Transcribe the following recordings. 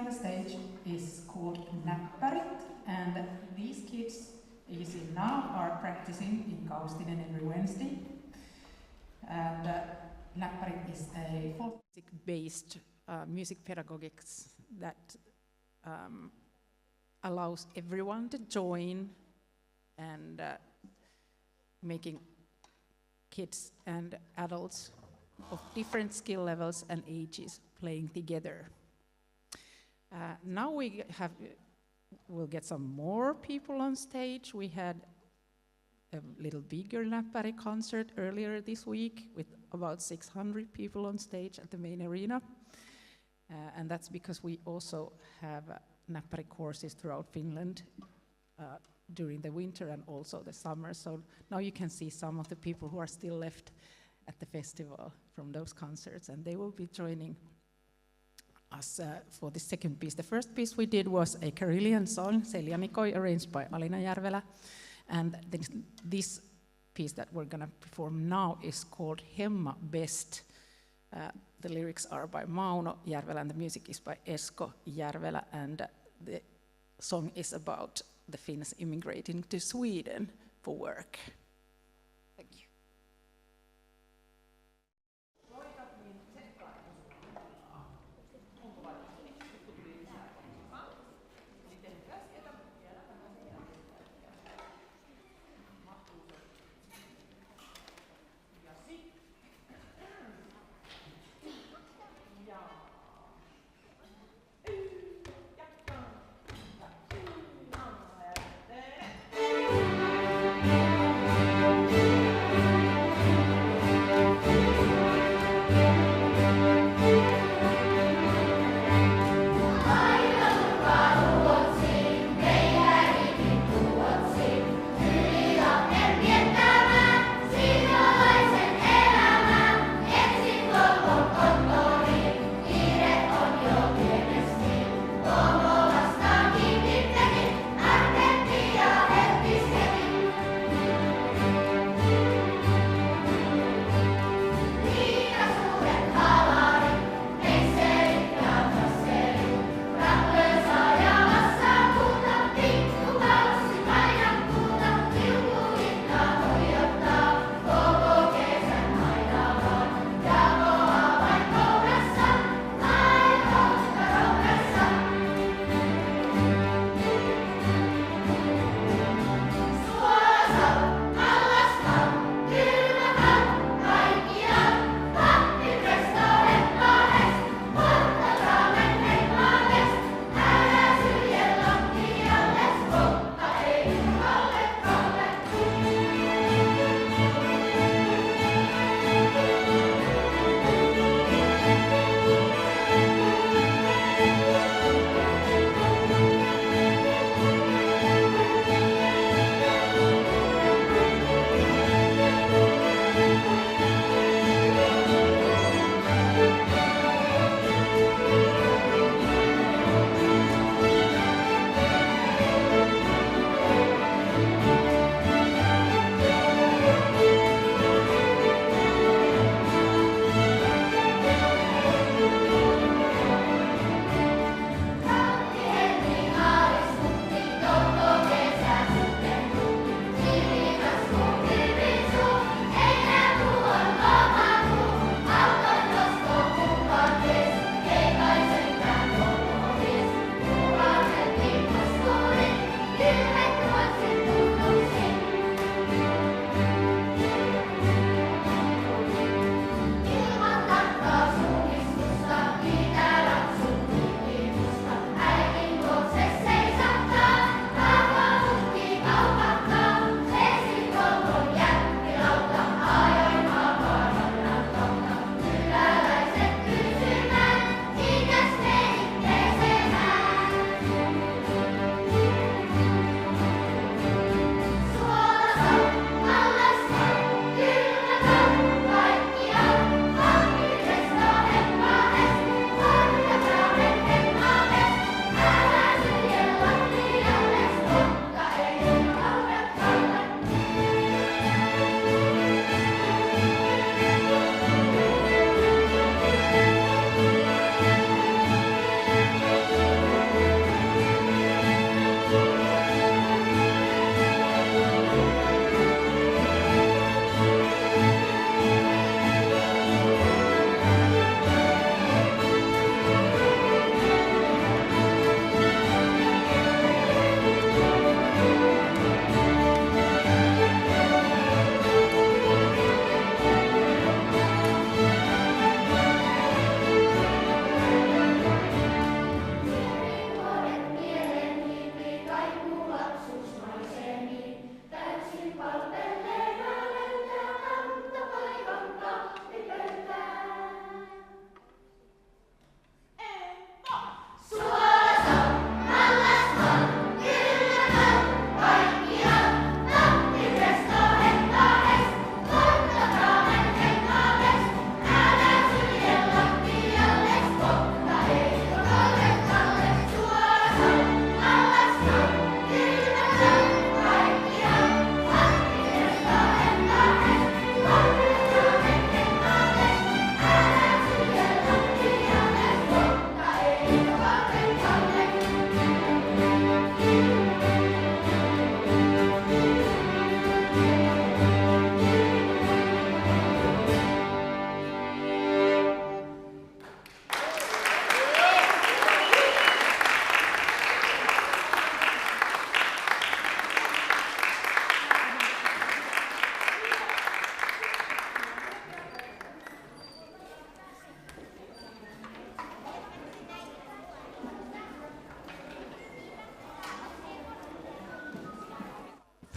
the stage is called Näppärit, and these kids you see now are practicing in Kaustinen every Wednesday. And Näppärit is a folk-based music pedagogics that allows everyone to join and making kids and adults of different skill levels and ages playing together. Now we'll get some more people on stage. We had a little bigger Näppäri concert earlier this week with about 600 people on stage at the main arena. And that's because we also have Näppäri courses throughout Finland during the winter and also the summer. So now you can see some of the people who are still left at the festival from those concerts, and they will be joining us for the second piece. The first piece we did was a Karelian song, Seljanikoi, arranged by Alina Järvelä, and this piece that we're going to perform now is called Hemma Best. The lyrics are by Mauno Järvelä and the music is by Esko Järvelä, and the song is about the Finns immigrating to Sweden for work. Thank you.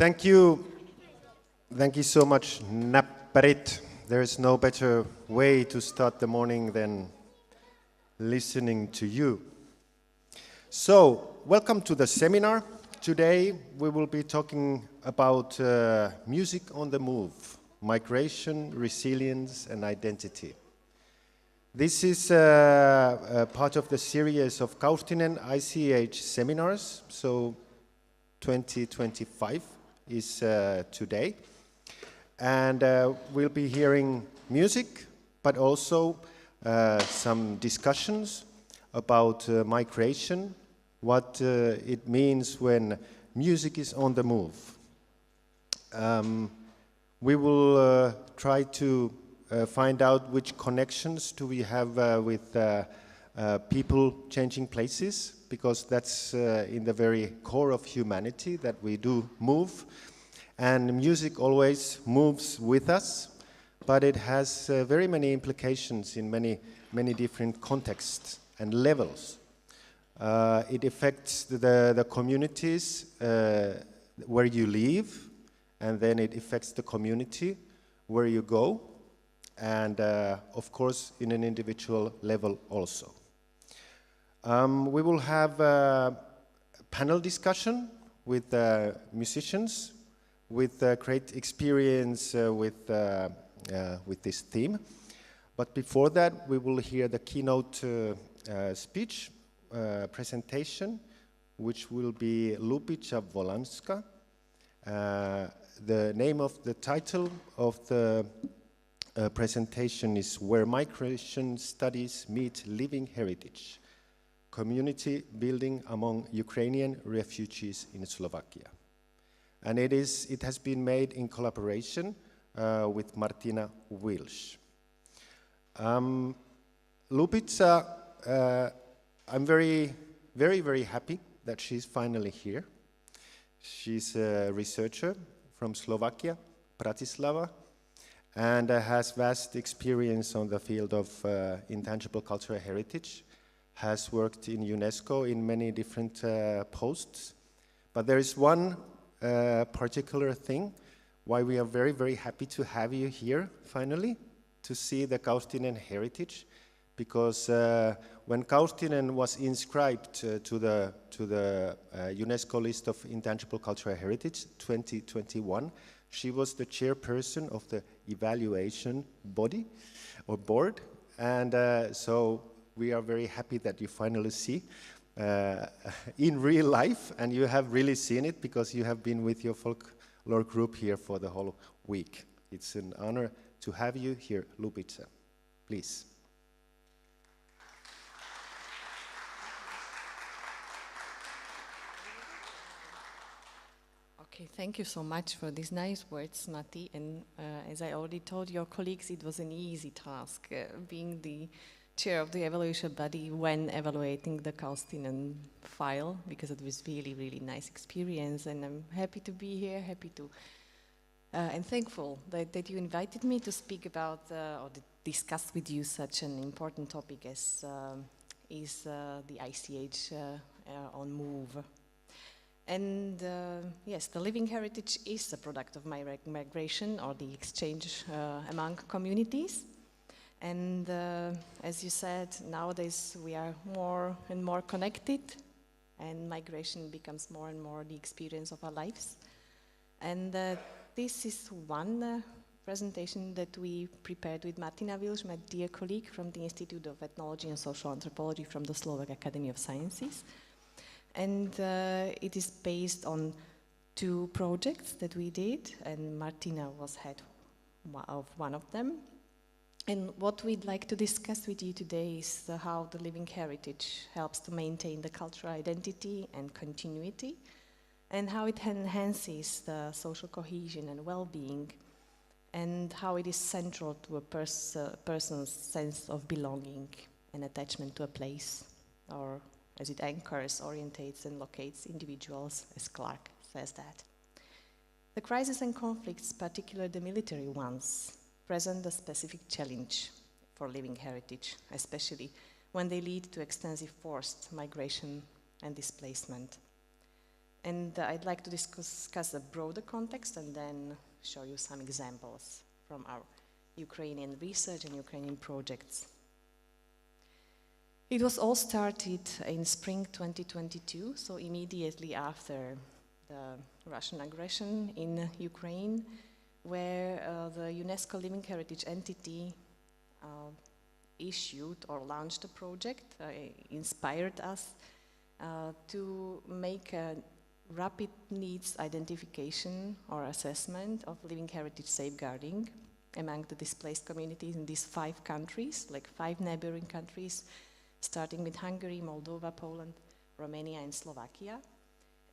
Thank you. Thank you so much, Näppärit. There is no better way to start the morning than listening to you. So, welcome to the seminar. Today we will be talking about music on the move, migration, resilience and identity. This is a part of the series of Kaustinen ICH Seminars, so 2025 is today. And we'll be hearing music, but also some discussions about migration, what it means when music is on the move. We will try to find out which connections do we have with people changing places, because that's in the very core of humanity, that we do move. And music always moves with us, but it has very many implications in many different contexts and levels. It affects the communities where you live, and then it affects the community where you go, and of course in an individual level also. We will have a panel discussion with musicians with great experience with this theme. But before that, we will hear the keynote speech presentation, which will be Ľubica Voľanská. The name of the title of the presentation is Where Migration Studies Meet Living Heritage, Community Building Among Ukrainian Refugees in Slovakia. And it has been made in collaboration with Martina Wilsch. Ľubica, I'm very, very happy that she's finally here. She's a researcher from Slovakia, Bratislava, and has vast experience on the field of intangible cultural heritage, has worked in UNESCO in many different posts. But there is one particular thing why we are very, very happy to have you here finally, to see the Kaustinen heritage, because when Kaustinen was inscribed to the UNESCO list of intangible cultural heritage 2021, she was the chairperson of the evaluation body or board, and so we are very happy that you finally see in real life, and you have really seen it because you have been with your folklore group here for the whole week. It's an honor to have you here, Ľubica. Please. Okay, thank you so much for these nice words, Matti. And as I already told your colleagues, it was an easy task being the chair of the evaluation body when evaluating the Kaustinen file, because it was really, really nice experience. And I'm happy to be here, and thankful that you invited me to speak about or to discuss with you such an important topic as is the ICH on move. And yes, the living heritage is a product of migration or the exchange among communities. And as you said, nowadays we are more and more connected, and migration becomes more and more the experience of our lives. And this is one presentation that we prepared with Martina Wilsch, my dear colleague from the Institute of Ethnology and Social Anthropology from the Slovak Academy of Sciences. And it is based on two projects that we did, and Martina was head of one of them. And what we'd like to discuss with you today is how the living heritage helps to maintain the cultural identity and continuity, and how it enhances the social cohesion and well-being, and how it is central to a person's sense of belonging and attachment to a place, or as it anchors, orientates and locates individuals, as Clark says that. The crises and conflicts, particularly the military ones, present a specific challenge for living heritage, especially when they lead to extensive forced migration and displacement. And I'd like to discuss a broader context and then show you some examples from our Ukrainian research and Ukrainian projects. It was all started in spring 2022, so immediately after the Russian aggression in Ukraine, where the UNESCO Living Heritage entity issued or launched a project, inspired us to make a rapid needs identification or assessment of living heritage safeguarding among the displaced communities in these 5 countries, like 5 neighboring countries, starting with Hungary, Moldova, Poland, Romania, and Slovakia.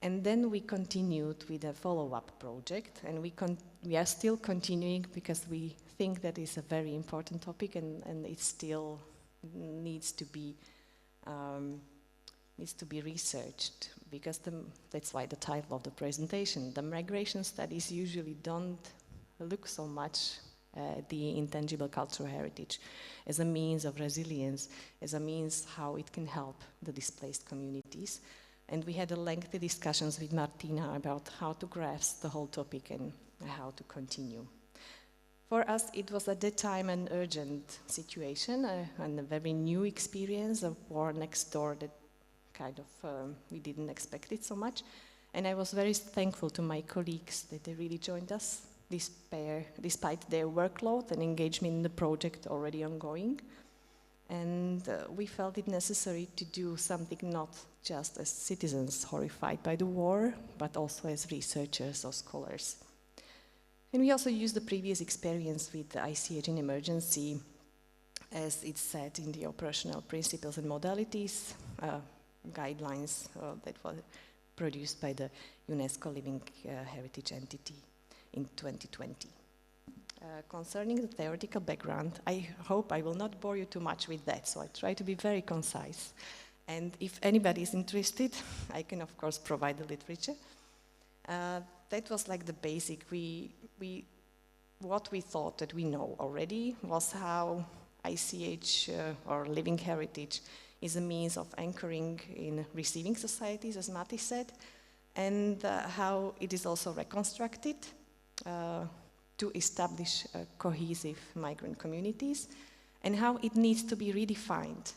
And then we continued with a follow-up project, and we are still continuing because we think that is a very important topic, and it still needs to be researched, because that's why the title of the presentation. The migration studies usually don't look so much at the intangible cultural heritage as a means of resilience, as a means how it can help the displaced communities. And we had a lengthy discussions with Martina about how to grasp the whole topic and how to continue. For us, it was at that time an urgent situation and a very new experience of war next door that kind of, we didn't expect it so much. And I was very thankful to my colleagues that they really joined us, despite their workload and engagement in the project already ongoing. And we felt it necessary to do something not just as citizens horrified by the war, but also as researchers or scholars. And we also used the previous experience with the ICH in emergency, as it's said in the operational principles and modalities, guidelines that were produced by the UNESCO Living Heritage entity in 2020. Concerning the theoretical background, I hope I will not bore you too much with that, so I try to be very concise. And if anybody is interested, I can of course provide the literature. That was like the basic. What we thought that we know already was how ICH or living heritage is a means of anchoring in receiving societies, as Matti said, and how it is also reconstructed to establish cohesive migrant communities, and how it needs to be redefined,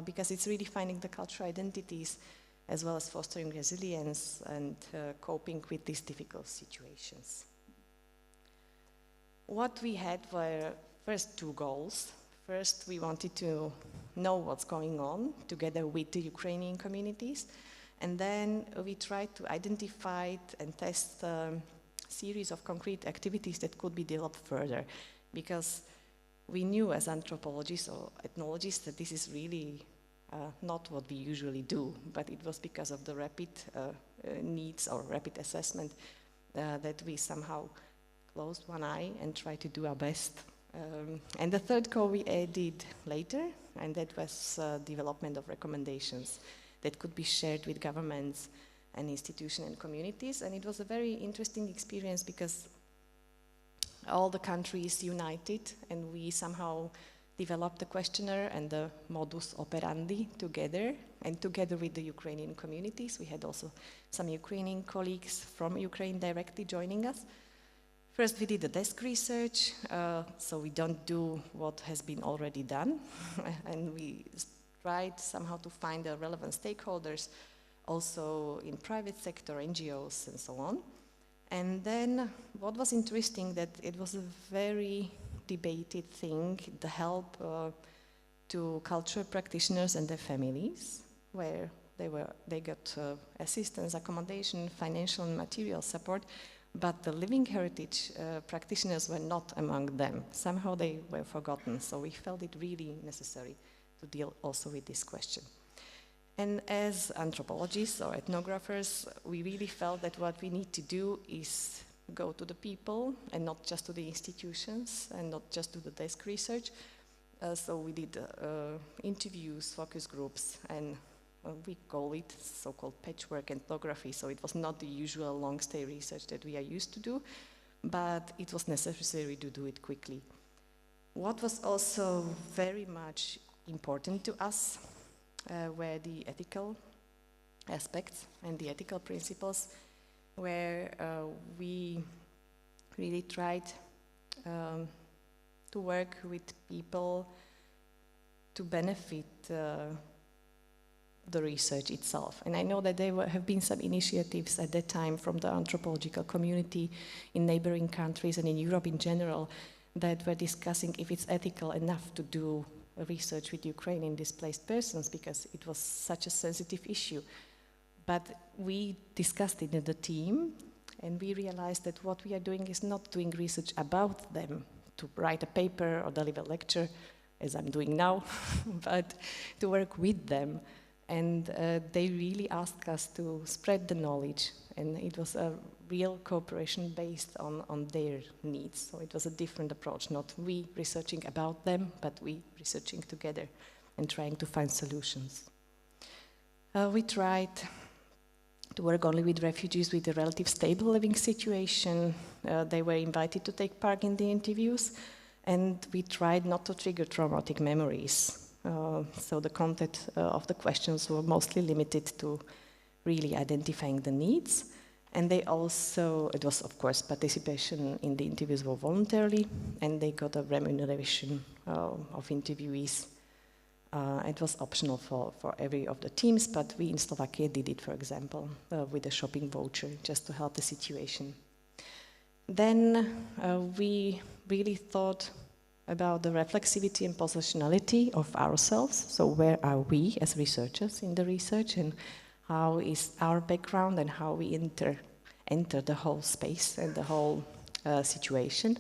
because it's redefining the cultural identities as well as fostering resilience and coping with these difficult situations. What we had were first 2 goals. First, we wanted to know what's going on together with the Ukrainian communities, and then we tried to identify and test series of concrete activities that could be developed further, because we knew as anthropologists or ethnologists that this is really not what we usually do, but it was because of the rapid needs or rapid assessment that we somehow closed one eye and tried to do our best. And the third goal we added later, and that was development of recommendations that could be shared with governments and institutions and communities. And it was a very interesting experience because all the countries united, and we somehow developed the questionnaire and the modus operandi together, and together with the Ukrainian communities. We had also some Ukrainian colleagues from Ukraine directly joining us. First, we did the desk research, so we don't do what has been already done, and we tried somehow to find the relevant stakeholders, also in private sector, NGOs, and so on. And then what was interesting that it was a very debated thing, the help to cultural practitioners and their families, where they got assistance, accommodation, financial and material support, but the living heritage practitioners were not among them. Somehow they were forgotten, so we felt it really necessary to deal also with this question. And as anthropologists or ethnographers, we really felt that what we need to do is go to the people and not just to the institutions and not just to the desk research. So we did interviews, focus groups, and we call it so-called patchwork ethnography. So it was not the usual long-stay research that we are used to do, but it was necessary to do it quickly. What was also very much important to us were the ethical aspects and the ethical principles, where we really tried to work with people to benefit the research itself. And I know that there have been some initiatives at that time from the anthropological community in neighboring countries and in Europe in general that were discussing if it's ethical enough to do research with Ukrainian displaced persons, because it was such a sensitive issue. But we discussed it in the team, and we realized that what we are doing is not doing research about them, to write a paper or deliver a lecture, as I'm doing now, but to work with them. And they really asked us to spread the knowledge, and it was a real cooperation based on their needs. So it was a different approach, not we researching about them, but we researching together and trying to find solutions. We tried to work only with refugees with a relative stable living situation. They were invited to take part in the interviews, and we tried not to trigger traumatic memories. So the content of the questions were mostly limited to really identifying the needs. And they also, it was of course participation in the interviews were voluntarily, and they got a remuneration of interviewees. It was optional for every of the teams, but we in Slovakia did it, for example, with a shopping voucher, just to help the situation. Then we really thought about the reflexivity and positionality of ourselves. So where are we as researchers in the research, and how is our background and how we enter the whole space and the whole situation.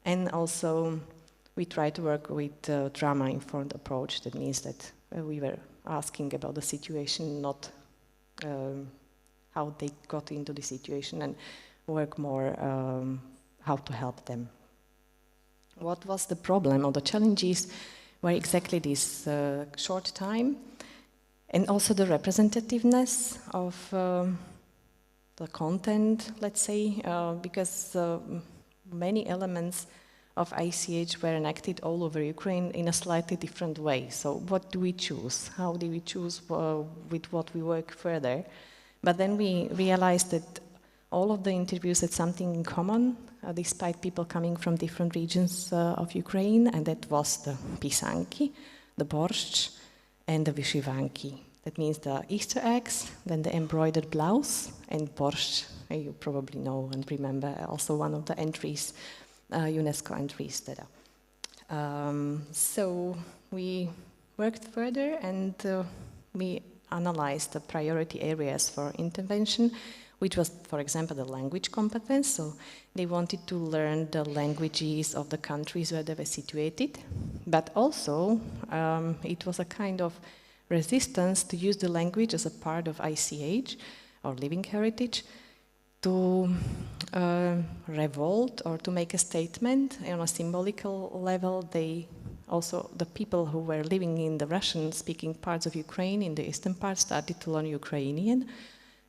And also we try to work with trauma-informed approach. That means that we were asking about the situation, not how they got into the situation, and work more how to help them. What was the problem or the challenges were exactly this short time, and also the representativeness of the content, let's say, because many elements of ICH were enacted all over Ukraine in a slightly different way. So what do we choose? How do we choose with what we work further? But then we realized that all of the interviews had something in common, despite people coming from different regions of Ukraine, and that was the pisanki, the borscht, and the vyshivanki. That means the Easter eggs, then the embroidered blouse, and borscht, you probably know and remember, also one of the entries, UNESCO entries that are. So we worked further, and we analyzed the priority areas for intervention, which was, for example, the language competence. So they wanted to learn the languages of the countries where they were situated, but also it was a kind of resistance to use the language as a part of ICH, or living heritage, to revolt or to make a statement on a symbolical level. They also, the people who were living in the Russian-speaking parts of Ukraine, in the eastern part, started to learn Ukrainian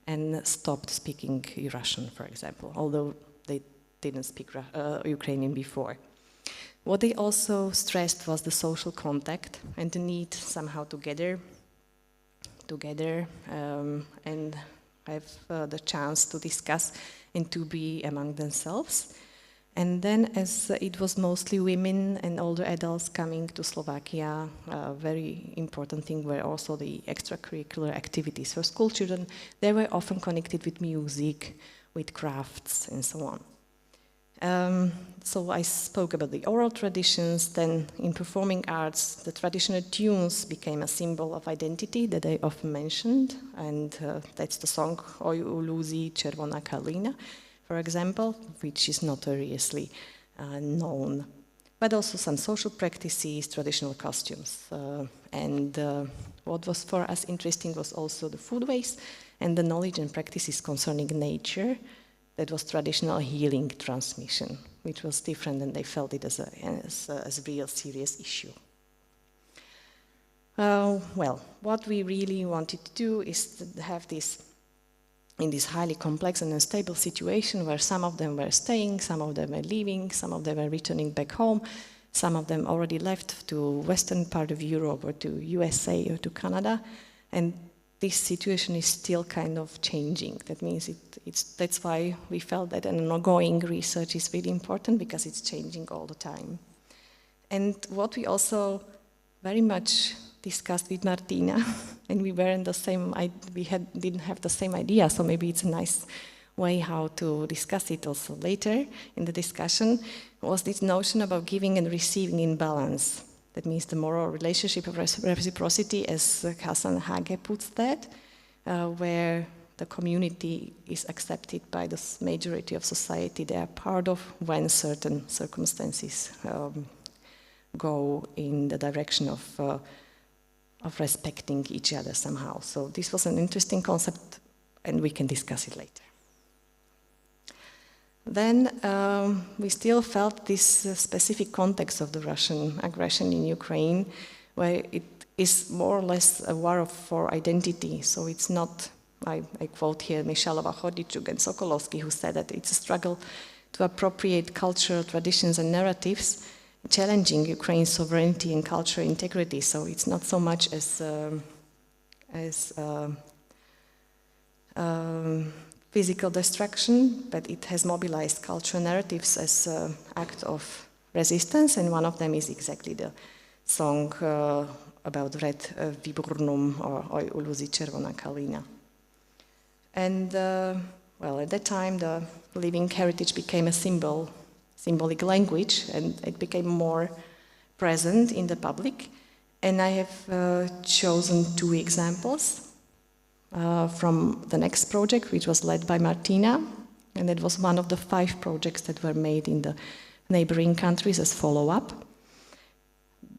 and stopped speaking Russian, for example, although they didn't speak Ukrainian before. What they also stressed was the social contact and the need somehow to gather together and have the chance to discuss and to be among themselves. And then, as it was mostly women and older adults coming to Slovakia, a very important thing were also the extracurricular activities. For school children, they were often connected with music, with crafts, and so on. So I spoke about the oral traditions. Then in performing arts, the traditional tunes became a symbol of identity that I often mentioned, and that's the song Oj u Lúzi Červona kalina, for example, which is notoriously known. But also some social practices, traditional costumes. And what was for us interesting was also the food waste and the knowledge and practices concerning nature. That was traditional healing transmission, which was different, and they felt it as a real serious issue. Well, what we really wanted to do is to have this, in this highly complex and unstable situation where some of them were staying, some of them were leaving, some of them were returning back home, some of them already left to western part of Europe or to USA or to Canada, and this situation is still kind of changing. That means that's why we felt that an ongoing research is really important, because it's changing all the time. And what we also very much discussed with Martina, and we were in the same, didn't have the same idea, so maybe it's a nice way how to discuss it also later in the discussion, was this notion about giving and receiving in balance. That means the moral relationship of reciprocity, as Kaustinen puts that, where the community is accepted by the majority of society. They are part of when certain circumstances go in the direction of respecting each other somehow. So this was an interesting concept, and we can discuss it later. Then we still felt this specific context of the Russian aggression in Ukraine, where it is more or less a war for identity. So it's not, I quote here Michalova, Hodichuk and Sokolovsky, who said that it's a struggle to appropriate cultural traditions and narratives, challenging Ukraine's sovereignty and cultural integrity. So it's not so much as physical destruction, but it has mobilized cultural narratives as an act of resistance, and one of them is exactly the song about red viburnum or Oj uluzi červona kalina. And well, at that time the living heritage became a symbolic language, and it became more present in the public. And I have chosen two examples from the next project, which was led by Martina, and it was one of the 5 projects that were made in the neighboring countries as follow-up.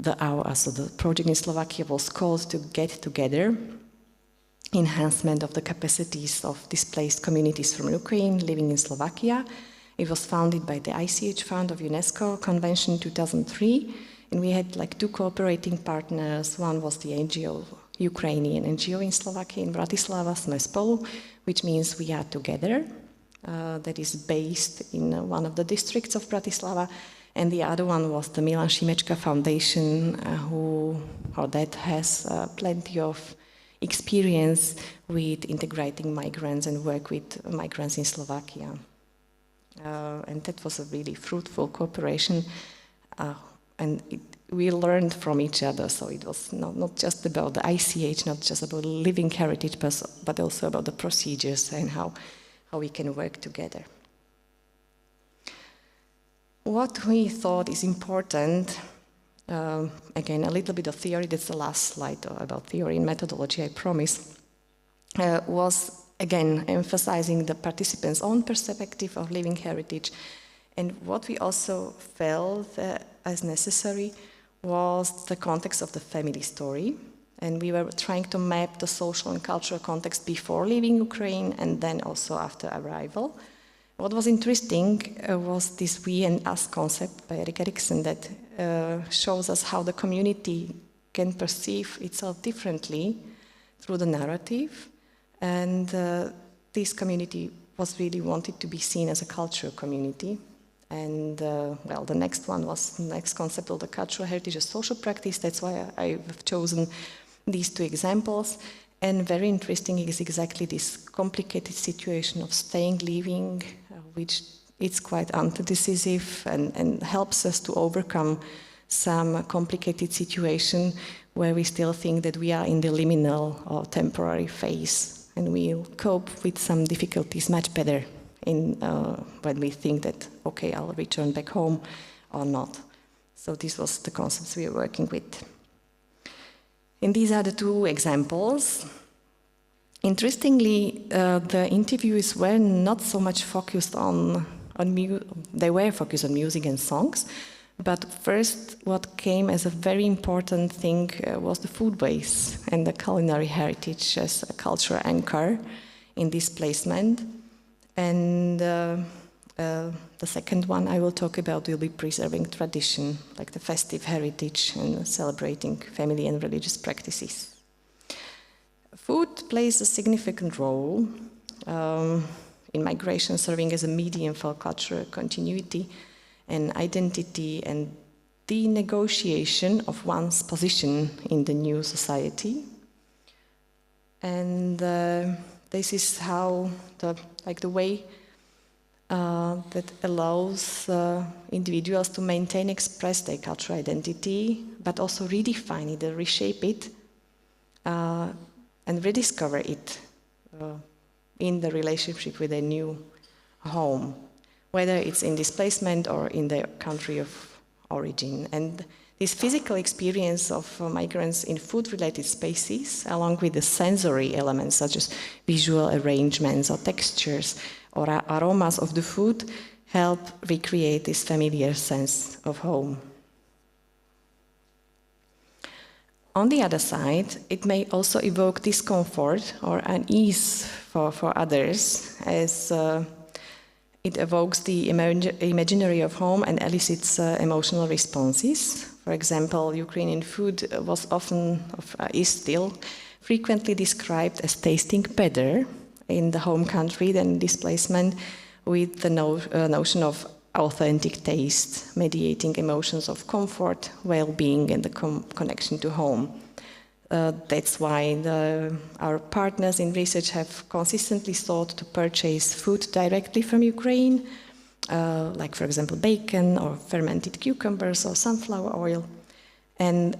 So the project in Slovakia was called To Get Together, enhancement of the capacities of displaced communities from Ukraine living in Slovakia. It was founded by the ICH Fund of UNESCO Convention in 2003, and we had like 2 cooperating partners. One was the NGO, Ukrainian NGO in Slovakia, in Bratislava, Sme spolu, which means we are together. That is based in one of the districts of Bratislava. And the other one was the Milan Šimečka Foundation, that has plenty of experience with integrating migrants and work with migrants in Slovakia. And that was a really fruitful cooperation. And we learned from each other, so it was not just about the ICH, not just about living heritage, but also about the procedures and how we can work together. What we thought is important, again, a little bit of theory, that's the last slide about theory and methodology, I promise, was, again, emphasizing the participants' own perspective of living heritage. And what we also felt as necessary was the context of the family story. And we were trying to map the social and cultural context before leaving Ukraine and then also after arrival. What was interesting was this we and us concept by Erik Eriksen that shows us how the community can perceive itself differently through the narrative. And this community was really wanted to be seen as a cultural community. And well, the next one was the next concept of the cultural heritage as social practice. That's why I've chosen these 2 examples. And very interesting is exactly this complicated situation of staying, leaving, which is quite antidecisive and helps us to overcome some complicated situation where we still think that we are in the liminal or temporary phase, and we'll cope with some difficulties much better when we think that, okay, I'll return back home or not. So this was the concepts we were working with. And these are the 2 examples. Interestingly, the interviews were not so much focused they were focused on music and songs, but first what came as a very important thing was the foodways and the culinary heritage as a cultural anchor in this placement. And the second one I will talk about will be preserving tradition, like the festive heritage and celebrating family and religious practices. Food plays a significant role in migration, serving as a medium for cultural continuity and identity and the negotiation of one's position in the new society. And this is how the way that allows individuals to maintain, express their cultural identity, but also redefine it, reshape it, and rediscover it in the relationship with a new home, whether it's in displacement or in their country of origin. And this physical experience of migrants in food-related spaces, along with the sensory elements such as visual arrangements or textures or aromas of the food, help recreate this familiar sense of home. On the other side, it may also evoke discomfort or unease for others, as it evokes the imaginary of home and elicits emotional responses. For example, Ukrainian food was often, is still, frequently described as tasting better in the home country than displacement, with the notion of authentic taste, mediating emotions of comfort, well-being, and the connection to home. That's why our partners in research have consistently sought to purchase food directly from Ukraine, like, for example, bacon or fermented cucumbers or sunflower oil. And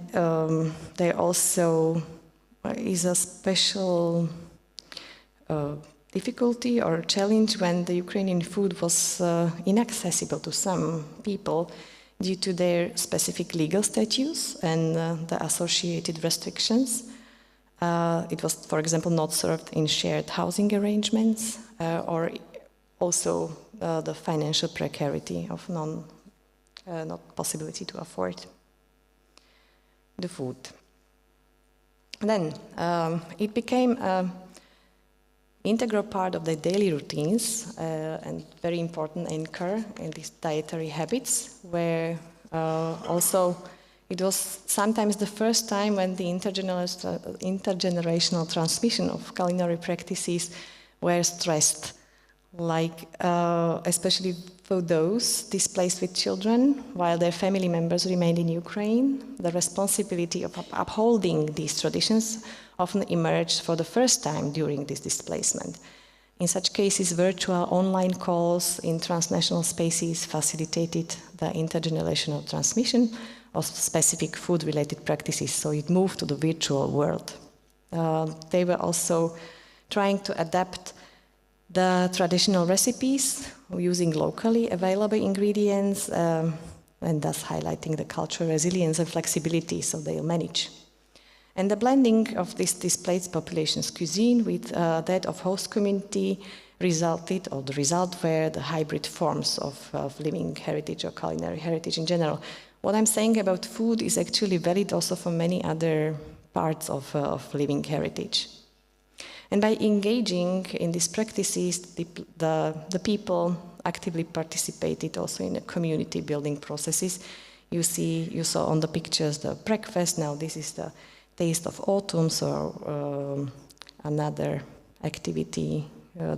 there also is a special difficulty or challenge when the Ukrainian food was inaccessible to some people due to their specific legal status and the associated restrictions. It was, for example, not served in shared housing arrangements, or also the financial precarity of not possibility to afford the food. Then it became an integral part of their daily routines and very important anchor in these dietary habits, where also it was sometimes the first time when the intergenerational transmission of culinary practices were stressed, like especially for those displaced with children while their family members remained in Ukraine. The responsibility of upholding these traditions often emerged for the first time during this displacement. In such cases, virtual online calls in transnational spaces facilitated the intergenerational transmission of specific food-related practices, so it moved to the virtual world. They were also trying to adapt the traditional recipes using locally available ingredients and thus highlighting the cultural resilience and flexibility, so they'll manage. And the blending of this displaced population's cuisine with that of host community resulted, or the result were the hybrid forms of living heritage or culinary heritage in general. What I'm saying about food is actually valid also for many other parts of living heritage. And by engaging in these practices, the people actively participated also in the community building processes. You saw on the pictures the breakfast. Now this is the taste of autumn, so another activity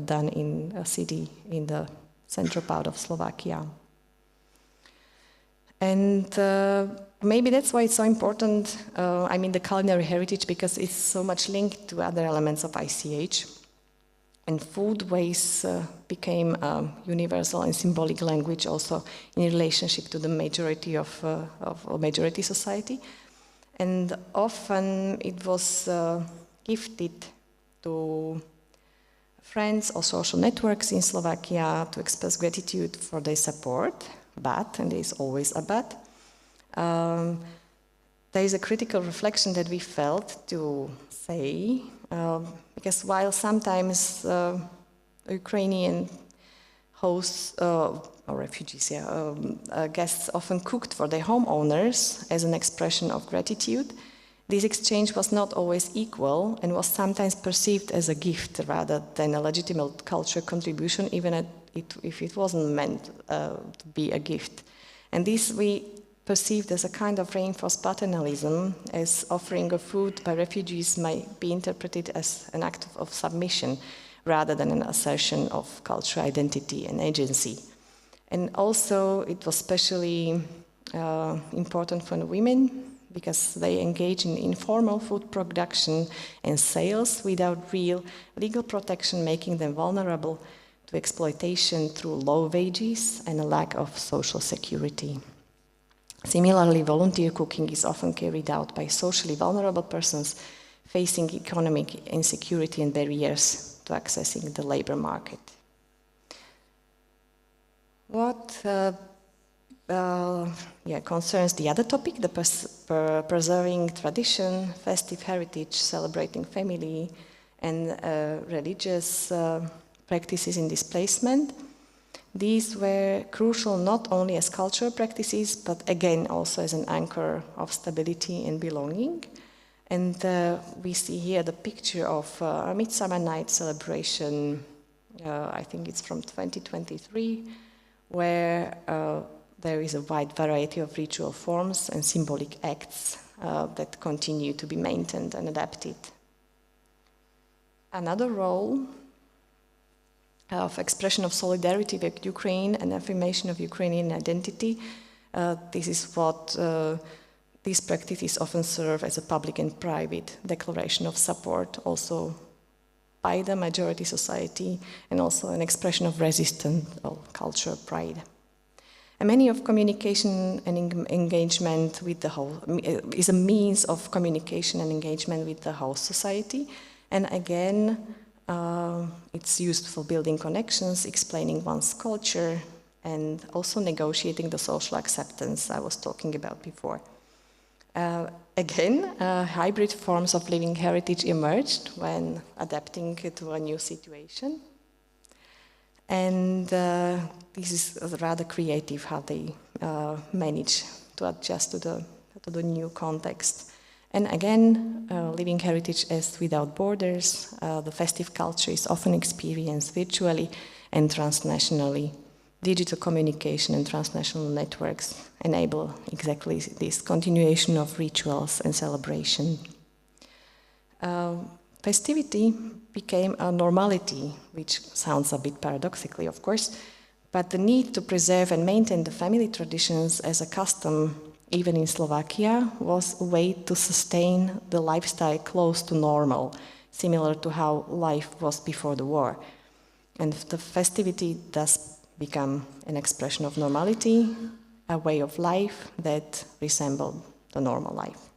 done in a city in the central part of Slovakia. And maybe that's why it's so important, the culinary heritage, because it's so much linked to other elements of ICH. And foodways became a universal and symbolic language also in relationship to the majority of majority society. And often it was gifted to friends or social networks in Slovakia to express gratitude for their support. But, and there is always a but, there is a critical reflection that we felt to say, because while sometimes Ukrainian hosts or refugees, guests often cooked for their homeowners as an expression of gratitude, this exchange was not always equal and was sometimes perceived as a gift rather than a legitimate cultural contribution, even if it wasn't meant to be a gift. And this we perceived as a kind of reinforced paternalism, as offering of food by refugees might be interpreted as an act of submission rather than an assertion of cultural identity and agency. And also it was especially important for the women, because they engage in informal food production and sales without real legal protection, making them vulnerable to exploitation through low wages and a lack of social security. Similarly, volunteer cooking is often carried out by socially vulnerable persons facing economic insecurity and barriers to accessing the labor market. What concerns the other topic, the preserving tradition, festive heritage, celebrating family, and religious practices in displacement. These were crucial not only as cultural practices, but again also as an anchor of stability and belonging. And we see here the picture of a Midsummer Night celebration, I think it's from 2023, where there is a wide variety of ritual forms and symbolic acts that continue to be maintained and adapted. Another role of expression of solidarity with Ukraine and affirmation of Ukrainian identity. This is what these practices often serve as a public and private declaration of support, also by the majority society, and also an expression of resistance or cultural pride. And many of communication and engagement with the whole is a means of communication and engagement with the whole society, and again. It's used for building connections, explaining one's culture, and also negotiating the social acceptance I was talking about before. Again, hybrid forms of living heritage emerged when adapting to a new situation. And this is rather creative how they manage to adjust to the new context. And again, living heritage as without borders, the festive culture is often experienced virtually and transnationally. Digital communication and transnational networks enable exactly this continuation of rituals and celebration. Festivity became a normality, which sounds a bit paradoxically, of course, but the need to preserve and maintain the family traditions as a custom even in Slovakia, was a way to sustain the lifestyle close to normal, similar to how life was before the war. And the festivity does become an expression of normality, a way of life that resembled the normal life.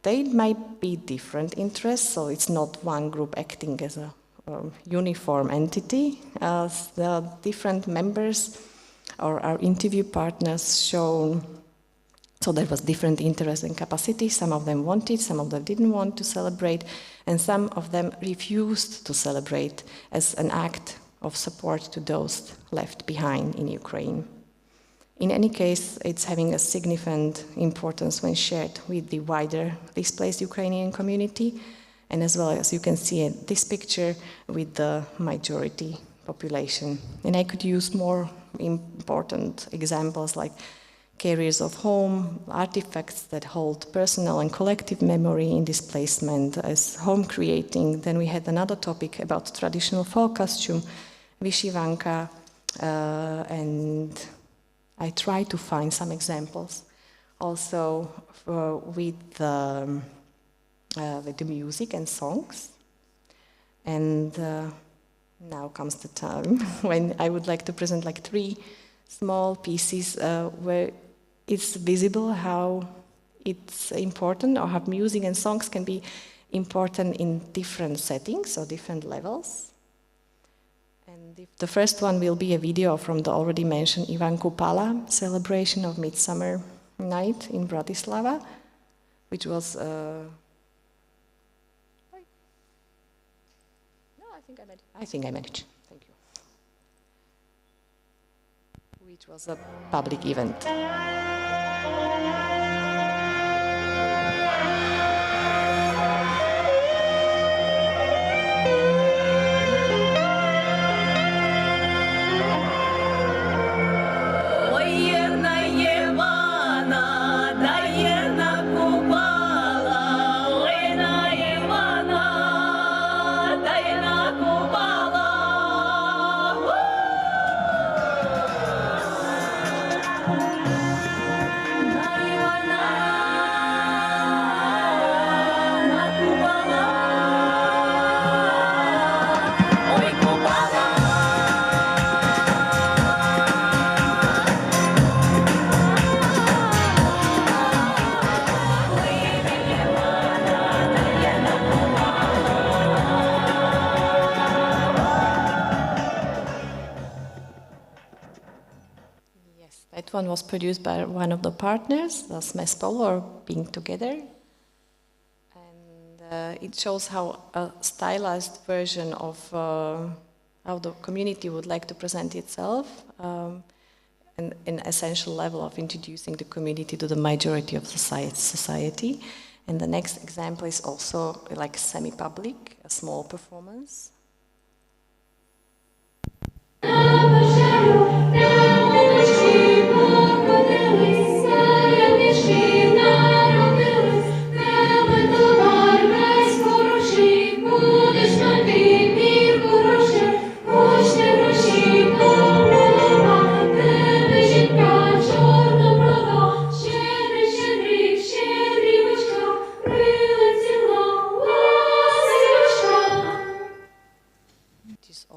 They might be different interests, so it's not one group acting as a uniform entity. The different members or our interview partners shown, so there was different interest and capacity. Some of them wanted, some of them didn't want to celebrate, and some of them refused to celebrate as an act of support to those left behind in Ukraine. In any case, it's having a significant importance when shared with the wider displaced Ukrainian community, and as well as you can see in this picture with the majority population. And I could use more important examples like carriers of home, artifacts that hold personal and collective memory in displacement as home creating. Then we had another topic about traditional folk costume, vyshyvanka, and I try to find some examples also with the music and songs. And now comes the time when I would like to present like 3 small pieces where it's visible how it's important, or how music and songs can be important in different settings or different levels. And the first one will be a video from the already mentioned Ivan Kupala celebration of Midsummer Night in Bratislava, which was I think I managed. Thank you. Which was a public event. one was produced by one of the partners, the Smespol, or Being Together. And it shows how a stylized version of how the community would like to present itself, and an essential level of introducing the community to the majority of society. And the next example is also like semi-public, a small performance.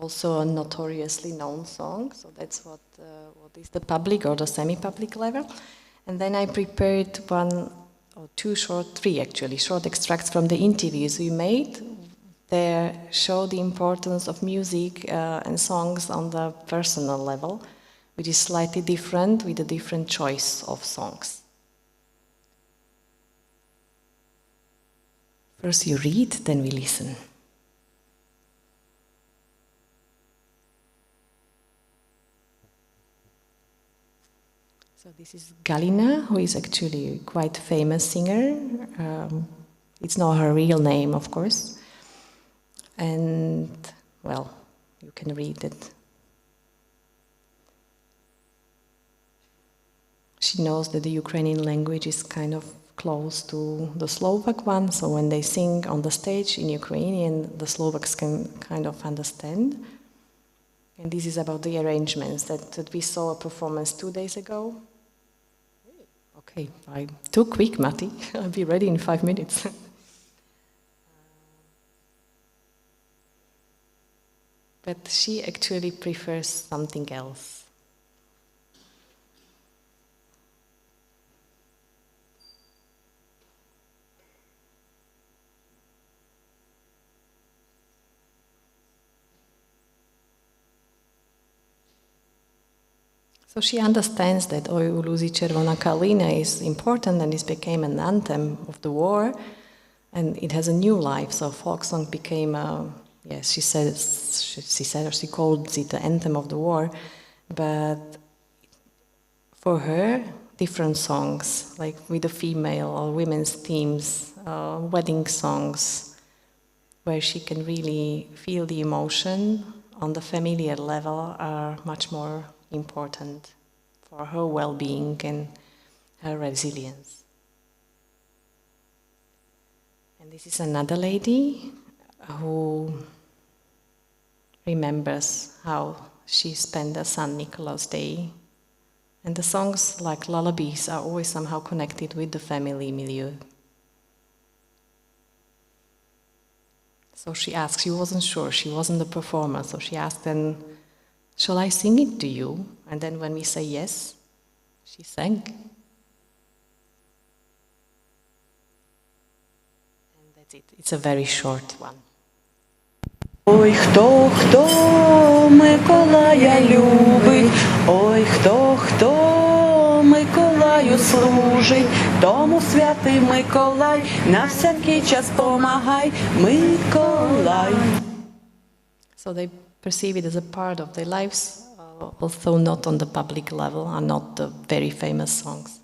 Also a notoriously known song, so that's what is the public or the semi-public level. And then I prepared three short extracts from the interviews we made. They show the importance of music and songs on the personal level, which is slightly different with a different choice of songs. First you read, then we listen. So this is Galina, who is actually a quite famous singer. It's not her real name, of course. And, well, you can read it. She knows that the Ukrainian language is kind of close to the Slovak one, so when they sing on the stage in Ukrainian, the Slovaks can kind of understand. And this is about the arrangements that we saw a performance 2 days ago. Okay, I'm too quick, Matti. I'll be ready in 5 minutes. But she actually prefers something else. So she understands that Oj u Luzi Červona Kalina is important and it became an anthem of the war, and it has a new life. So folk song became she called it the anthem of the war, but for her, different songs, like with the female or women's themes, wedding songs, where she can really feel the emotion on the familiar level, are much more important for her well-being and her resilience. And this is another lady who remembers how she spent a St. Nicholas Day. And the songs, like lullabies, are always somehow connected with the family milieu. So she asked, she wasn't sure, she wasn't the performer, so she asked then, shall I sing it to you? And then when we say yes, she sang. And that's it. It's a very short one. Ой, хто Миколая любить, ой, хто Миколаю служить, тому святий Миколай на всякий час помагай, Миколай. So they perceive it as a part of their lives, although not on the public level, are not the very famous songs.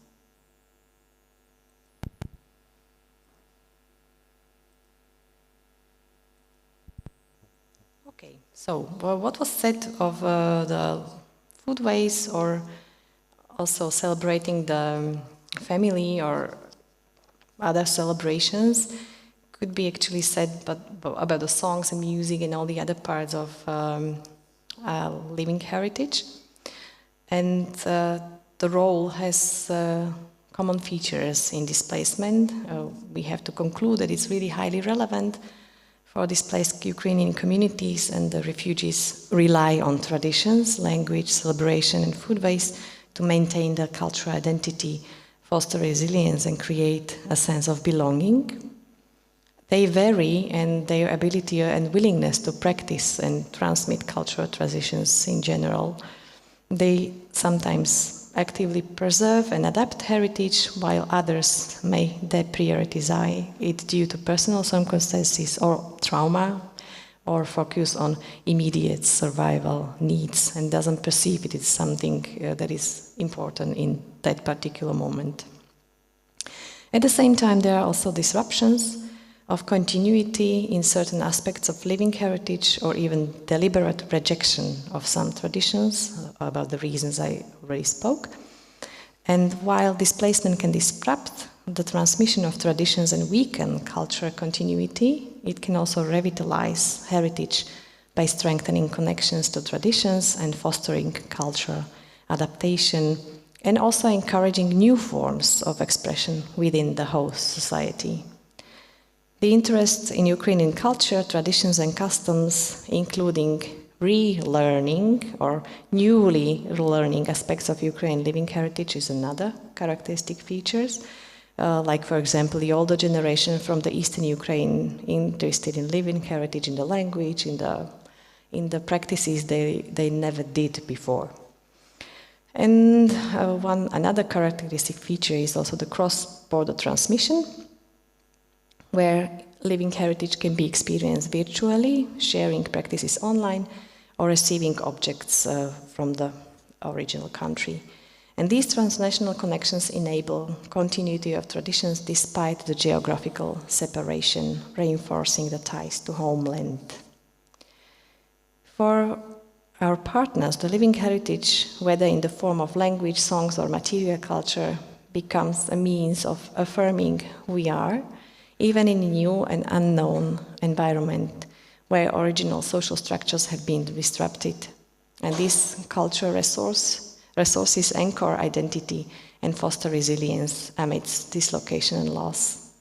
Okay, so what was said of the foodways, or also celebrating the family or other celebrations, could be actually said about the songs and music and all the other parts of living heritage. And the role has common features in displacement. We have to conclude that it's really highly relevant for displaced Ukrainian communities, and the refugees rely on traditions, language, celebration and foodways to maintain their cultural identity, foster resilience and create a sense of belonging. They vary, and their ability and willingness to practice and transmit cultural traditions in general, they sometimes actively preserve and adapt heritage, while others may deprioritize it due to personal circumstances or trauma, or focus on immediate survival needs and doesn't perceive it as something that is important in that particular moment. At the same time, there are also disruptions of continuity in certain aspects of living heritage, or even deliberate rejection of some traditions, about the reasons I already spoke. And while displacement can disrupt the transmission of traditions and weaken cultural continuity, it can also revitalize heritage by strengthening connections to traditions and fostering cultural adaptation, and also encouraging new forms of expression within the host society. The interest in Ukrainian culture, traditions and customs, including relearning or newly relearning aspects of Ukrainian living heritage, is another characteristic features. Like, for example, the older generation from the eastern Ukraine interested in living heritage, in the language, in the practices they never did before. And another characteristic feature is also the cross-border transmission, where living heritage can be experienced virtually, sharing practices online, or receiving objects from the original country. And these transnational connections enable continuity of traditions despite the geographical separation, reinforcing the ties to homeland. For our partners, the living heritage, whether in the form of language, songs, or material culture, becomes a means of affirming who we are, even in a new and unknown environment where original social structures have been disrupted. And these cultural resources anchor identity and foster resilience amidst dislocation and loss.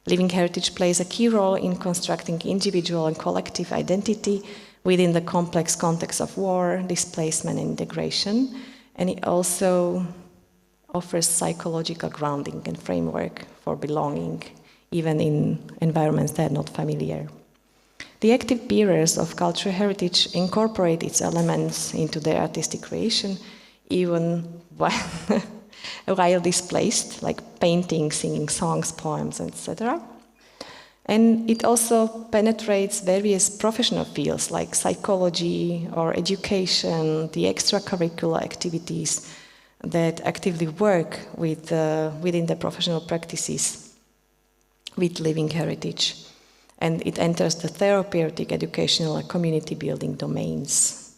Living heritage plays a key role in constructing individual and collective identity within the complex context of war, displacement, and integration, and it also offers psychological grounding and framework for belonging, even in environments that are not familiar. The active bearers of cultural heritage incorporate its elements into their artistic creation, even while displaced, like painting, singing songs, poems, etc. And it also penetrates various professional fields like psychology or education, the extracurricular activities that actively work within the professional practices with living heritage. And it enters the therapeutic, educational, and community building domains.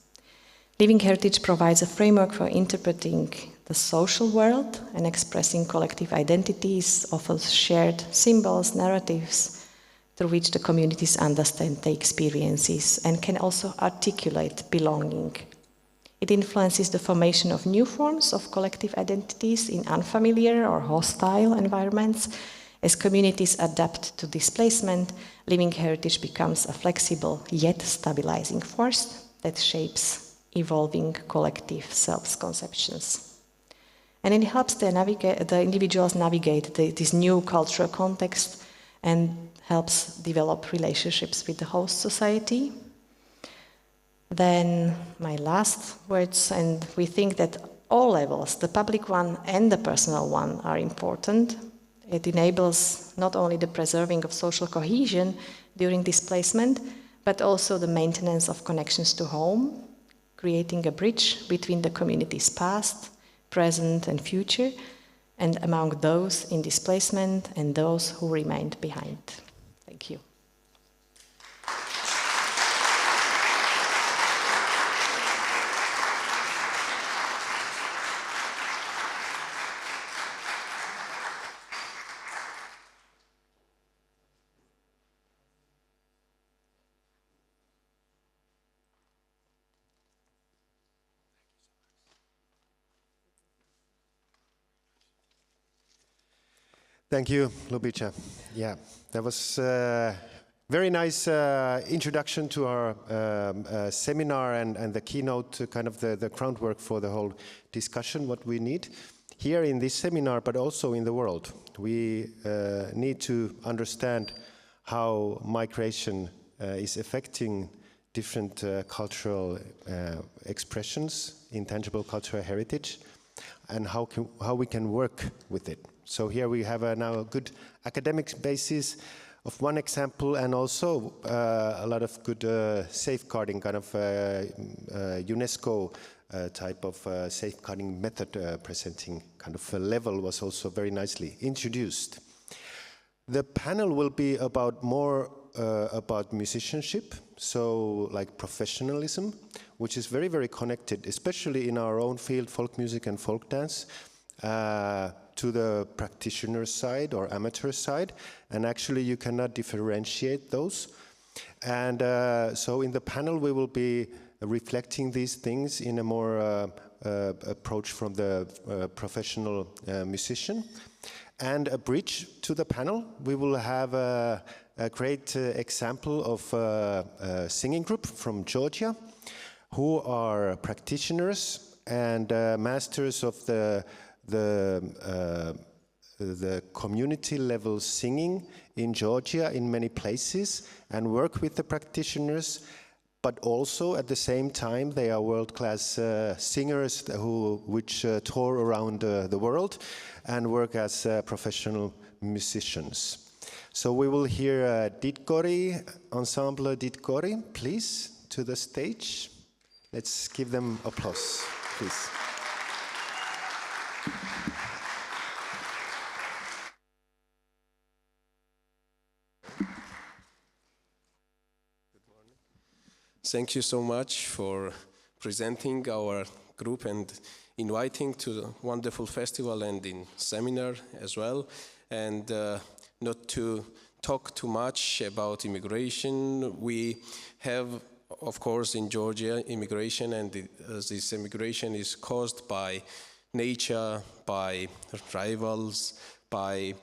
Living heritage provides a framework for interpreting the social world and expressing collective identities, offers shared symbols, narratives, through which the communities understand their experiences and can also articulate belonging. It influences the formation of new forms of collective identities in unfamiliar or hostile environments. As communities adapt to displacement, living heritage becomes a flexible yet stabilizing force that shapes evolving collective self-conceptions. And it helps the individuals navigate this new cultural context and helps develop relationships with the host society. Then my last words, and we think that all levels, the public one and the personal one, are important. It enables not only the preserving of social cohesion during displacement, but also the maintenance of connections to home, creating a bridge between the community's past, present, and future, and among those in displacement and those who remained behind. Thank you. Thank you, Ľubica. Yeah, that was a very nice introduction to our seminar and the keynote, kind of the groundwork for the whole discussion, what we need here in this seminar, but also in the world. We need to understand how migration is affecting different cultural expressions, intangible cultural heritage. and how we can work with it. So here we have now a good academic basis of one example, and also a lot of good safeguarding, kind of UNESCO type of safeguarding method presenting kind of a level was also very nicely introduced. The panel will be about more about musicianship, so like professionalism, which is very, very connected, especially in our own field, folk music and folk dance, to the practitioner side or amateur side, and actually you cannot differentiate those. And so in the panel we will be reflecting these things in a more approach from the professional musician. And a bridge to the panel, we will have a great example of a singing group from Georgia who are practitioners and masters of the community level singing in Georgia in many places, and work with the practitioners, but also at the same time they are world-class singers which tour around the world and work as professional musicians. So we will hear Didgori, Ensemble Didgori, please, to the stage. Let's give them applause, please. Thank you so much for presenting our group and inviting to the wonderful festival and in seminar as well. And not to talk too much about immigration. We have, of course, in Georgia, immigration, and this immigration is caused by nature, by rivals, by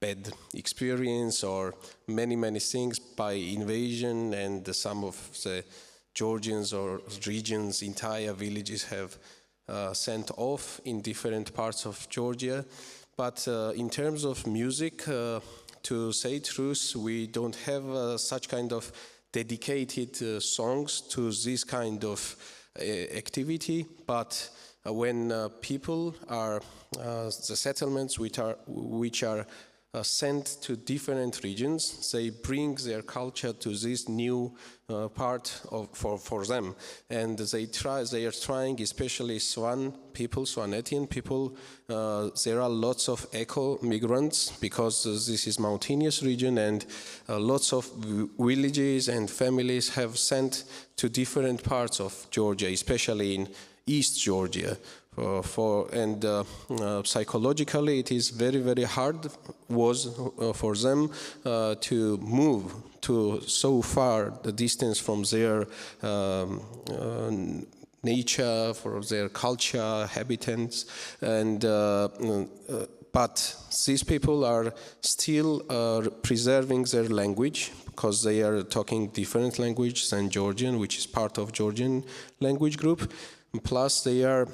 bad experience, or many things, by invasion, and some of the Georgians or regions, entire villages have sent off in different parts of Georgia. But in terms of music, to say truth, we don't have such kind of dedicated songs to this kind of activity. But when people are, the settlements which are sent to different regions, they bring their culture to this new part for them, and they are trying, especially Swanetian people. There are lots of eco-migrants because this is mountainous region, and lots of villages and families have sent to different parts of Georgia, especially in East Georgia. Psychologically it is very hard for them to move to so far the distance from their nature, for their culture, habitats, and but these people are still preserving their language, because they are talking different language than Georgian, which is part of Georgian language group. Plus, they are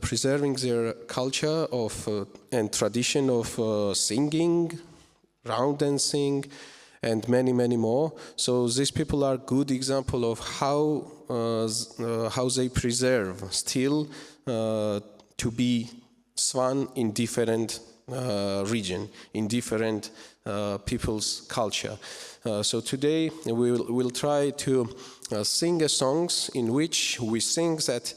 preserving their culture and tradition of singing, round dancing, and many more. So these people are good example of how they preserve still to be Swan in different region, in different people's culture. So today we'll try to sing songs in which we sing that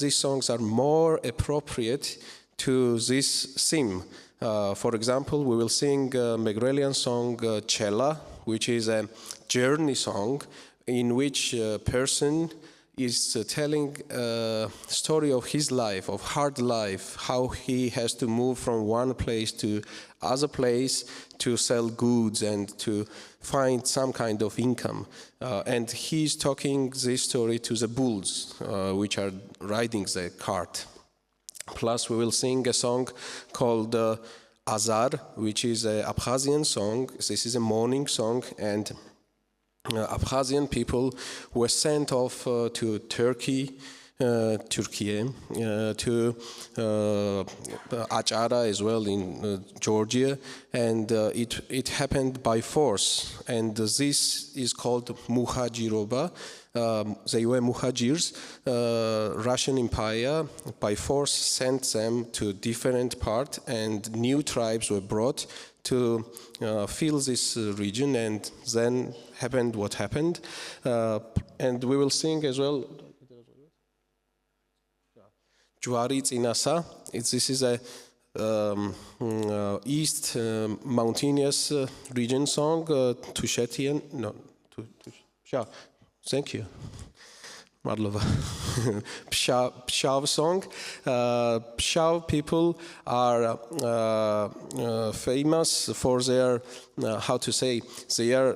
these songs are more appropriate to this theme. For example, we will sing a Megrelian song, Cella, which is a journey song in which a person is telling a story of his life, of hard life, how he has to move from one place to other place to sell goods and to find some kind of income. And he's talking this story to the bulls, which are riding the cart. Plus, we will sing a song called Azar, which is an Abkhazian song. This is a mourning song, and Abkhazian people were sent off to Turkey, to Achara as well in Georgia, and it happened by force. And this is called Muhajiroba, they were muhajirs. Russian Empire by force sent them to different parts, and new tribes were brought to fill this region, and then happened what happened. And we will sing as well Juari Tsinasa. This is a east mountainous region song, Tushetian. No, thank you. Madlova. Pshav song. Pshav people are famous for their, how to say, they are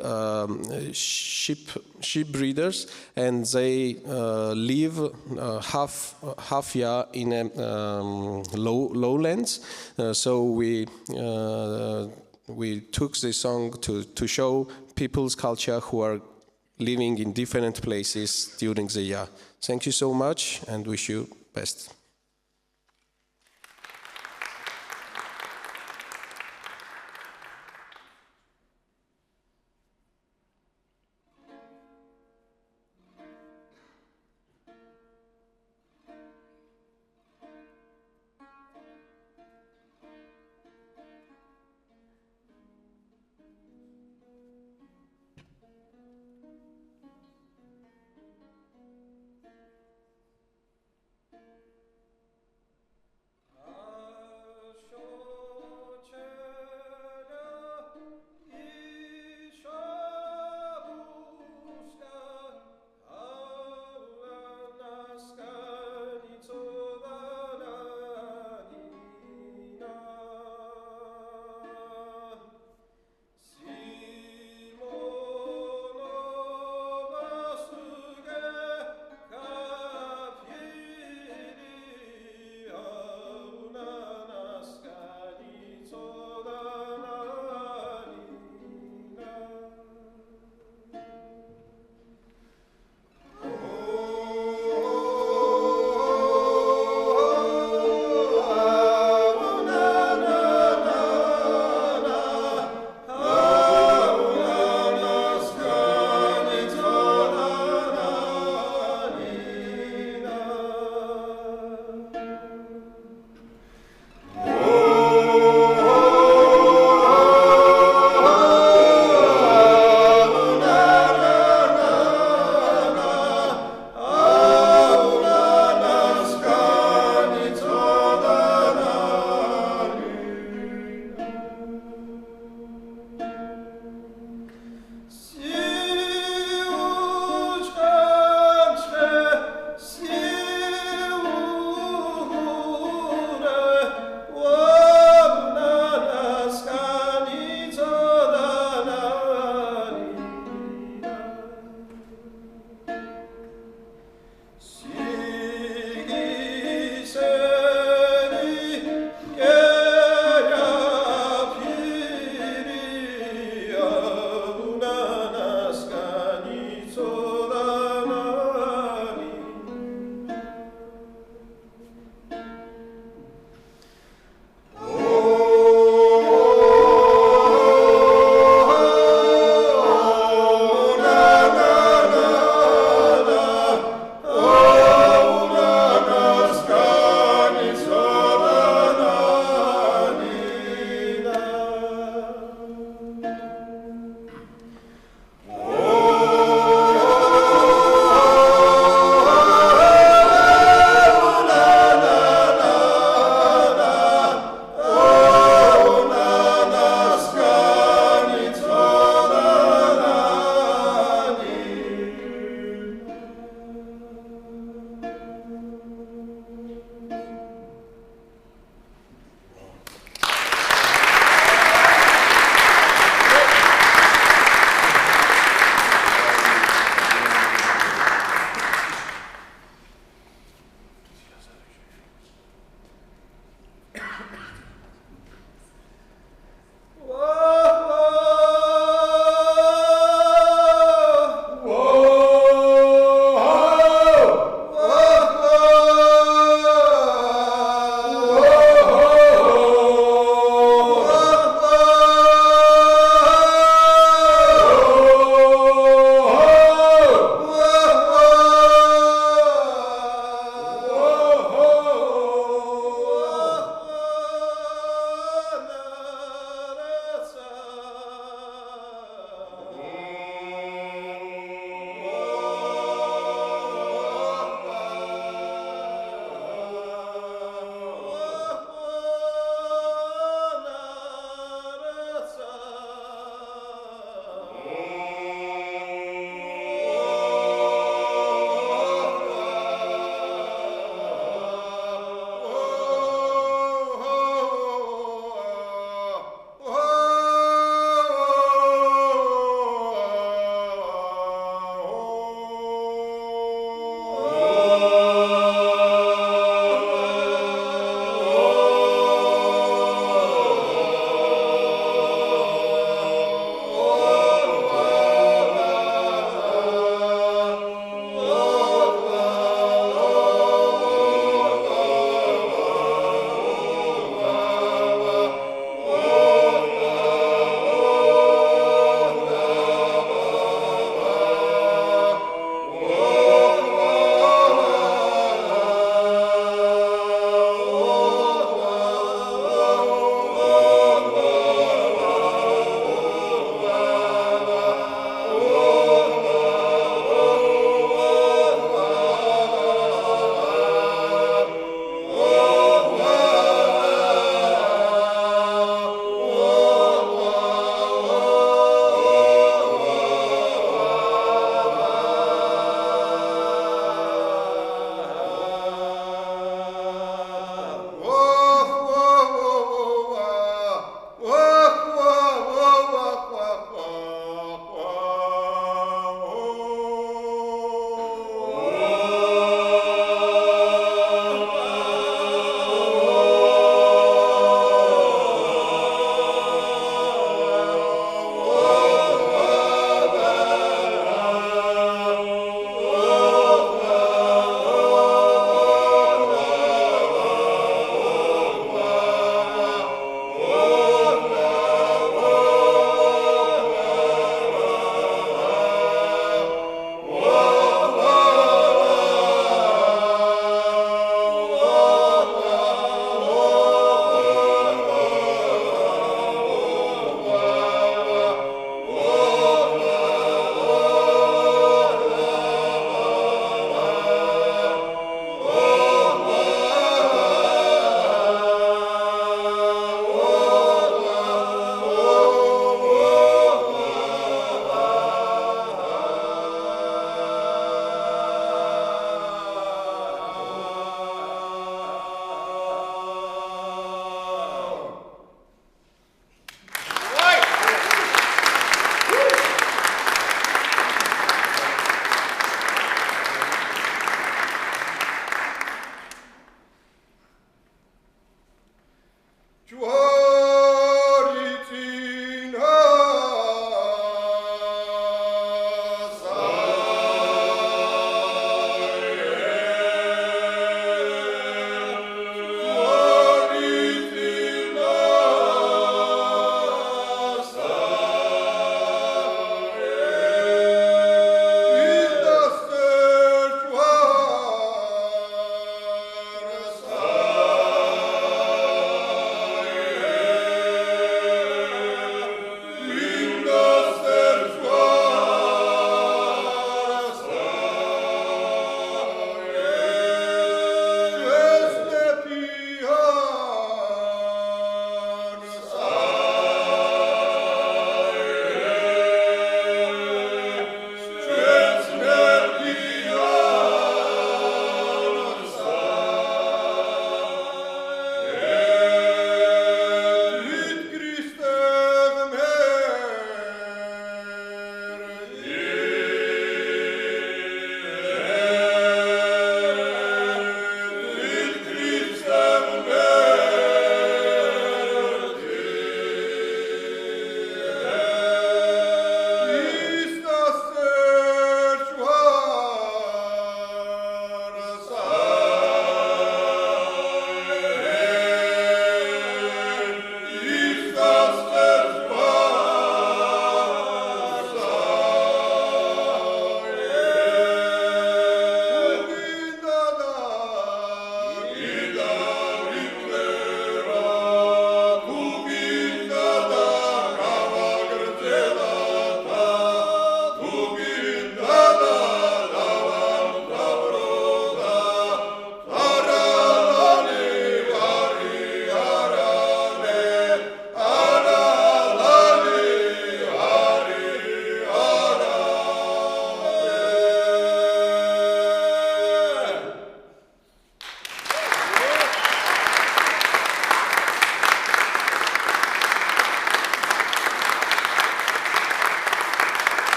sheep breeders, and they live half year in lowlands. So we took this song to show people's culture who are living in different places during the year. Thank you so much, and wish you best.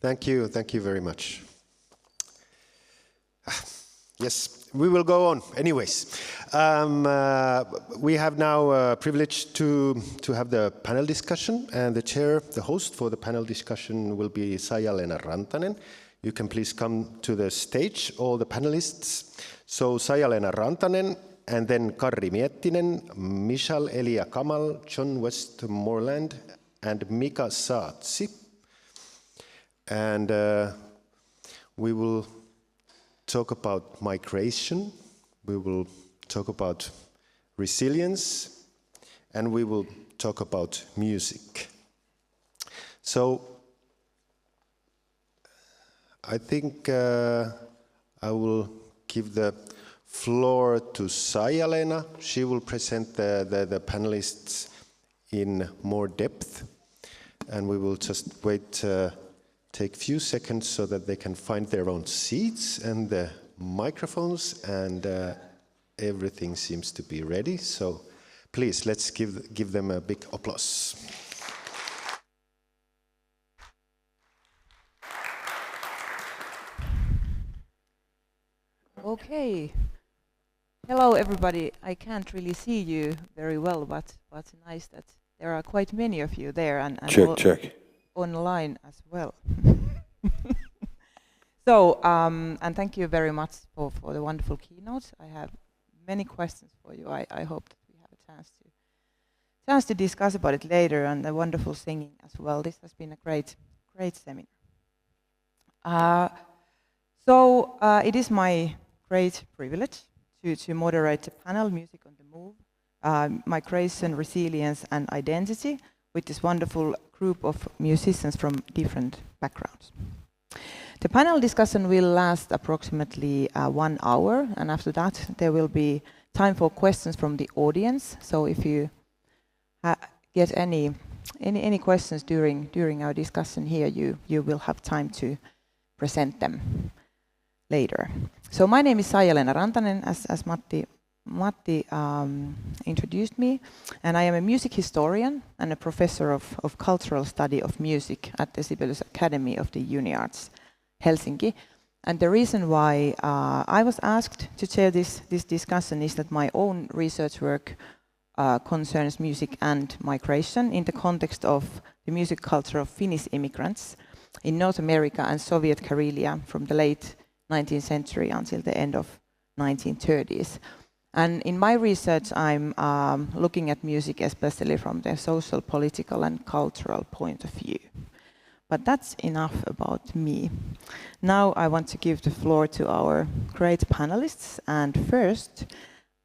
Thank you very much. Yes, we will go on. Anyways, we have now a privilege to have the panel discussion, and the host for the panel discussion will be Saijaleena Rantanen. You can please come to the stage, all the panelists. So Saijaleena Rantanen, and then Karri Miettinen, Michal Elia Kamal, John Westmoreland, and Mika Saatsi. And we will talk about migration, we will talk about resilience, and we will talk about music. So I think I will give the floor to Saijaleena. She will present the panelists in more depth, and we will just wait, take a few seconds so that they can find their own seats and the microphones, and everything seems to be ready. So please, let's give them a big applause. Okay. Hello, everybody. I can't really see you very well, but it's nice that there are quite many of you there and check. Online as well. So, and thank you very much for the wonderful keynotes. I have many questions for you. I hope that we have a chance to discuss about it later, and the wonderful singing as well. This has been a great seminar. So it is my great privilege to moderate the panel Music on the Move, Migration, Resilience and Identity, with this wonderful group of musicians from different backgrounds. The panel discussion will last approximately 1 hour, and after that there will be time for questions from the audience. So if you get any questions during our discussion here, you will have time to present them later. So my name is Saijaleena Rantanen, as Matti Matti introduced me, and I am a music historian and a professor of cultural study of music at the Sibelius Academy of the Uni Arts, Helsinki. And the reason why I was asked to chair this discussion is that my own research work concerns music and migration in the context of the music culture of Finnish immigrants in North America and Soviet Karelia from the late 19th century until the end of 1930s. And in my research, I'm looking at music especially from the social, political, and cultural point of view. But that's enough about me. Now I want to give the floor to our great panelists. And first,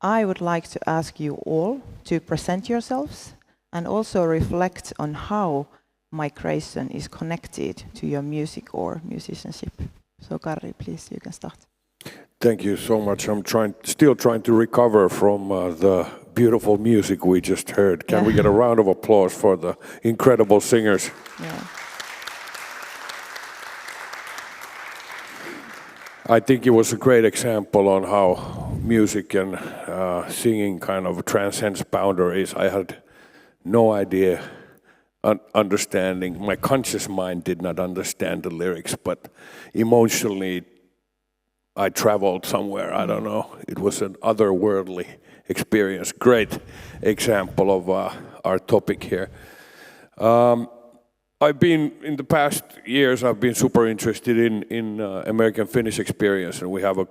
I would like to ask you all to present yourselves and also reflect on how migration is connected to your music or musicianship. So Karri, please, you can start. Thank you so much. I'm still trying to recover from the beautiful music we just heard. Can we get a round of applause for the incredible singers? Yeah. I think it was a great example on how music and singing kind of transcends boundaries. I had no idea, understanding. My conscious mind did not understand the lyrics, but emotionally I traveled somewhere, I don't know. It was an otherworldly experience. Great example of our topic here. In the past years, I've been super interested in American Finnish experience, and we have a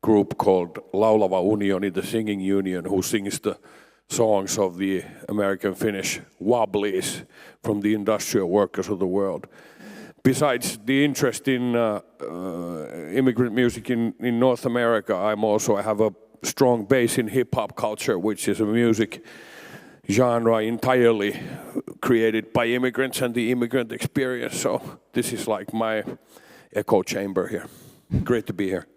group called Laulava Unioni, the singing union, who sings the songs of the American Finnish wobblies from the industrial workers of the world. Besides the interest in immigrant music in North America, I have a strong base in hip-hop culture, which is a music genre entirely created by immigrants and the immigrant experience. So this is like my echo chamber here. Great to be here.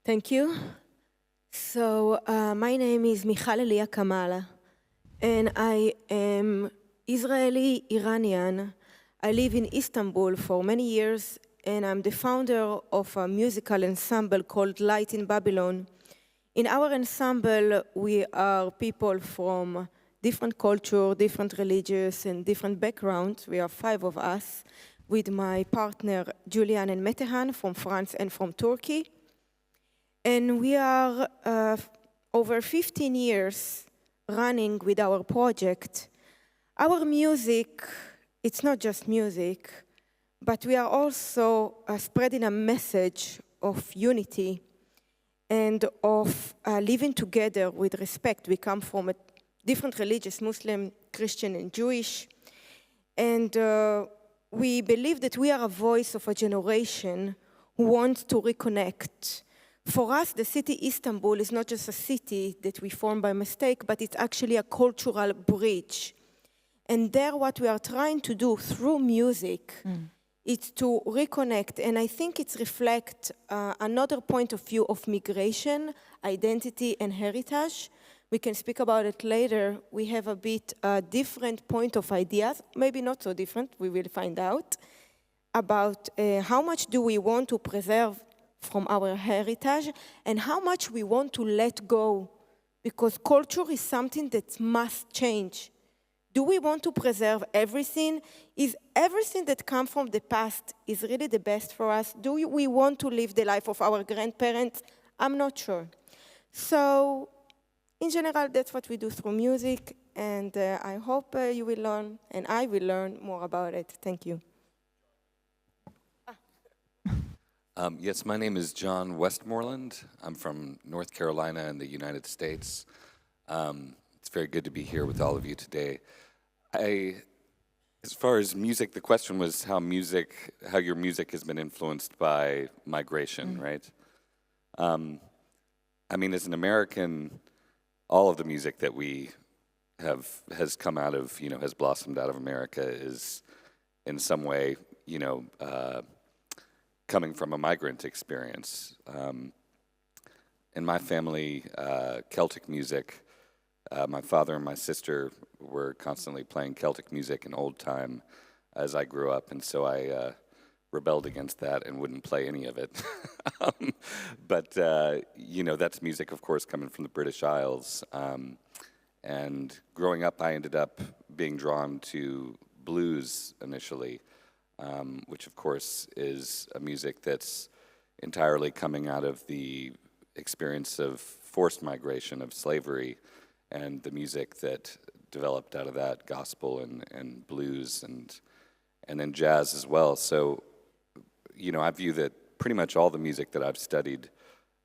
Thank you. So my name is Michal Elia Kamal, and I am Israeli Iranian. I live in Istanbul for many years, and I'm the founder of a musical ensemble called Light in Babylon. In our ensemble, we are people from different culture, different religions, and different backgrounds. We are 5 of us, with my partner Julian and Miettinen from France and from Turkey. And we are over 15 years running with our project. Our music, it's not just music, but we are also spreading a message of unity and of living together with respect. We come from a different religions, Muslim, Christian, and Jewish. And we believe that we are a voice of a generation who wants to reconnect. For us, the city Istanbul is not just a city that we formed by mistake, but it's actually a cultural bridge. And there what we are trying to do through music is to reconnect. And I think it reflects another point of view of migration, identity, and heritage. We can speak about it later. We have a bit different point of ideas, maybe not so different, we will find out, about how much do we want to preserve from our heritage and how much we want to let go, because culture is something that must change. Do we want to preserve everything? Is everything that comes from the past is really the best for us? Do we want to live the life of our grandparents? I'm not sure. So, in general, that's what we do through music, and I hope you will learn, and I will learn more about it. Thank you. Yes, my name is John Westmoreland. I'm from North Carolina in the United States. It's very good to be here with all of you today. As far as music, the question was how your music has been influenced by migration, right? I mean, as an American, all of the music that we has come out of, has blossomed out of America is in some way, coming from a migrant experience. In my family, Celtic music, my father and my sister were constantly playing Celtic music in old time as I grew up, and so I rebelled against that and wouldn't play any of it. But you know, that's music, of course, coming from the British Isles. And growing up, I ended up being drawn to blues initially, which of course is a music that's entirely coming out of the experience of forced migration of slavery, and the music that developed out of that, gospel and blues and then jazz as well. So, you know, I view that pretty much all the music that I've studied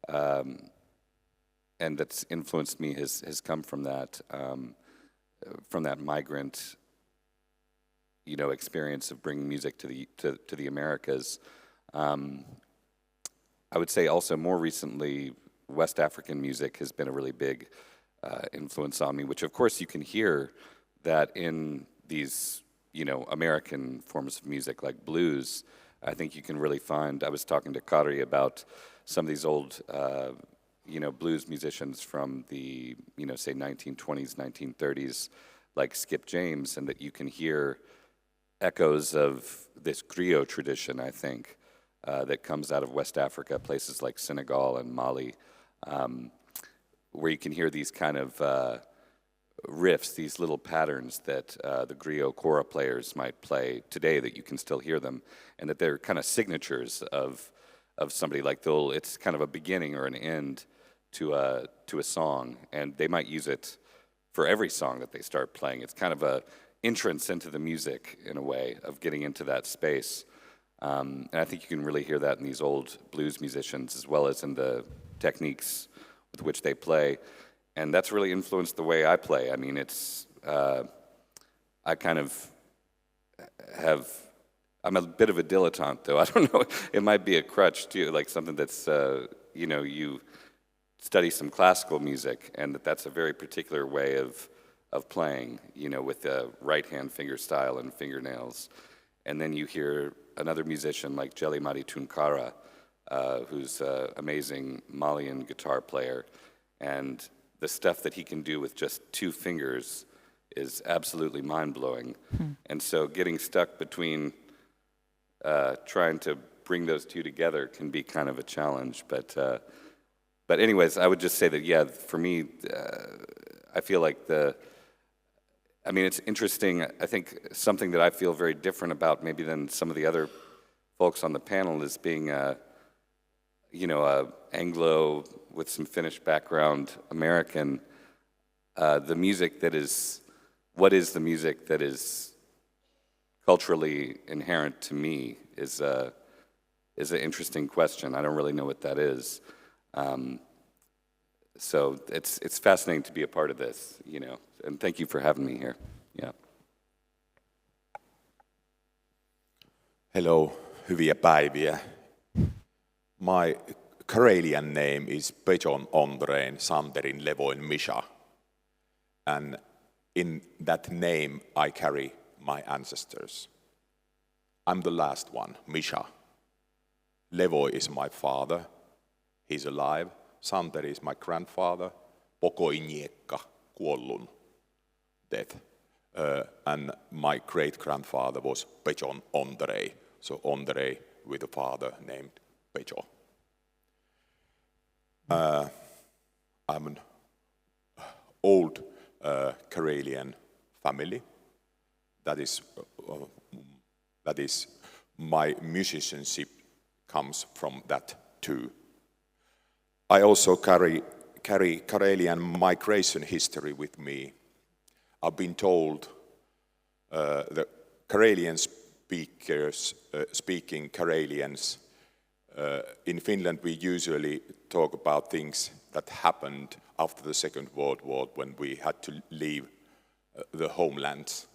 and that's influenced me has come from that migrant, you know, experience of bringing music to the Americas. I would say also more recently, West African music has been a really big influence on me, which of course you can hear that in these, you know, American forms of music like blues. I think you can really find, I was talking to Karri about some of these old, you know, blues musicians from the, you know, say 1920s, 1930s, like Skip James, and that you can hear echoes of this griot tradition, I think, that comes out of West Africa, places like Senegal and Mali, where you can hear these kind of riffs, these little patterns that the griot kora players might play today, that you can still hear them, and that they're kind of signatures of somebody. Like it's kind of a beginning or an end to a song, and they might use it for every song that they start playing. It's kind of a entrance into the music in a way of getting into that space. And I think you can really hear that in these old blues musicians as well as in the techniques with which they play. And that's really influenced the way I play. I mean, it's, I kind of I'm a bit of a dilettante, though. I don't know, it might be a crutch too, like something that's, you know, you study some classical music, and that's a very particular way of playing, you know, with the right-hand finger style and fingernails. And then you hear another musician like Jeli Mari Tunkara, who's an amazing Malian guitar player, and the stuff that he can do with just two fingers is absolutely mind-blowing. And so getting stuck between trying to bring those two together can be kind of a challenge. But anyways, I would just say that, yeah, for me, I feel like I mean, it's interesting. I think something that I feel very different about maybe than some of the other folks on the panel is being you know, a Anglo with some Finnish background American. The music that is, what is the music that is culturally inherent to me is an interesting question. I don't really know what that is. So it's fascinating to be a part of this, you know, and thank you for having me here. Yeah. Hello, hyviä päiviä. My Karelian name is Pejon Ondrein Santerin Levoin Miša, and in that name I carry my ancestors. I'm the last one, Miša. Levoi is my father, he's alive. Santeri is my grandfather. Pokoiniekka, kuollun, death. And my great-grandfather was Pejon Ondrei, so Ondrei with a father named Pejo. I'm an old Karelian family. That is my musicianship comes from that too. I also carry Karelian migration history with me. I've been told the Karelian speakers, speaking Karelians, in Finland we usually talk about things that happened after the Second World War when we had to leave the homelands.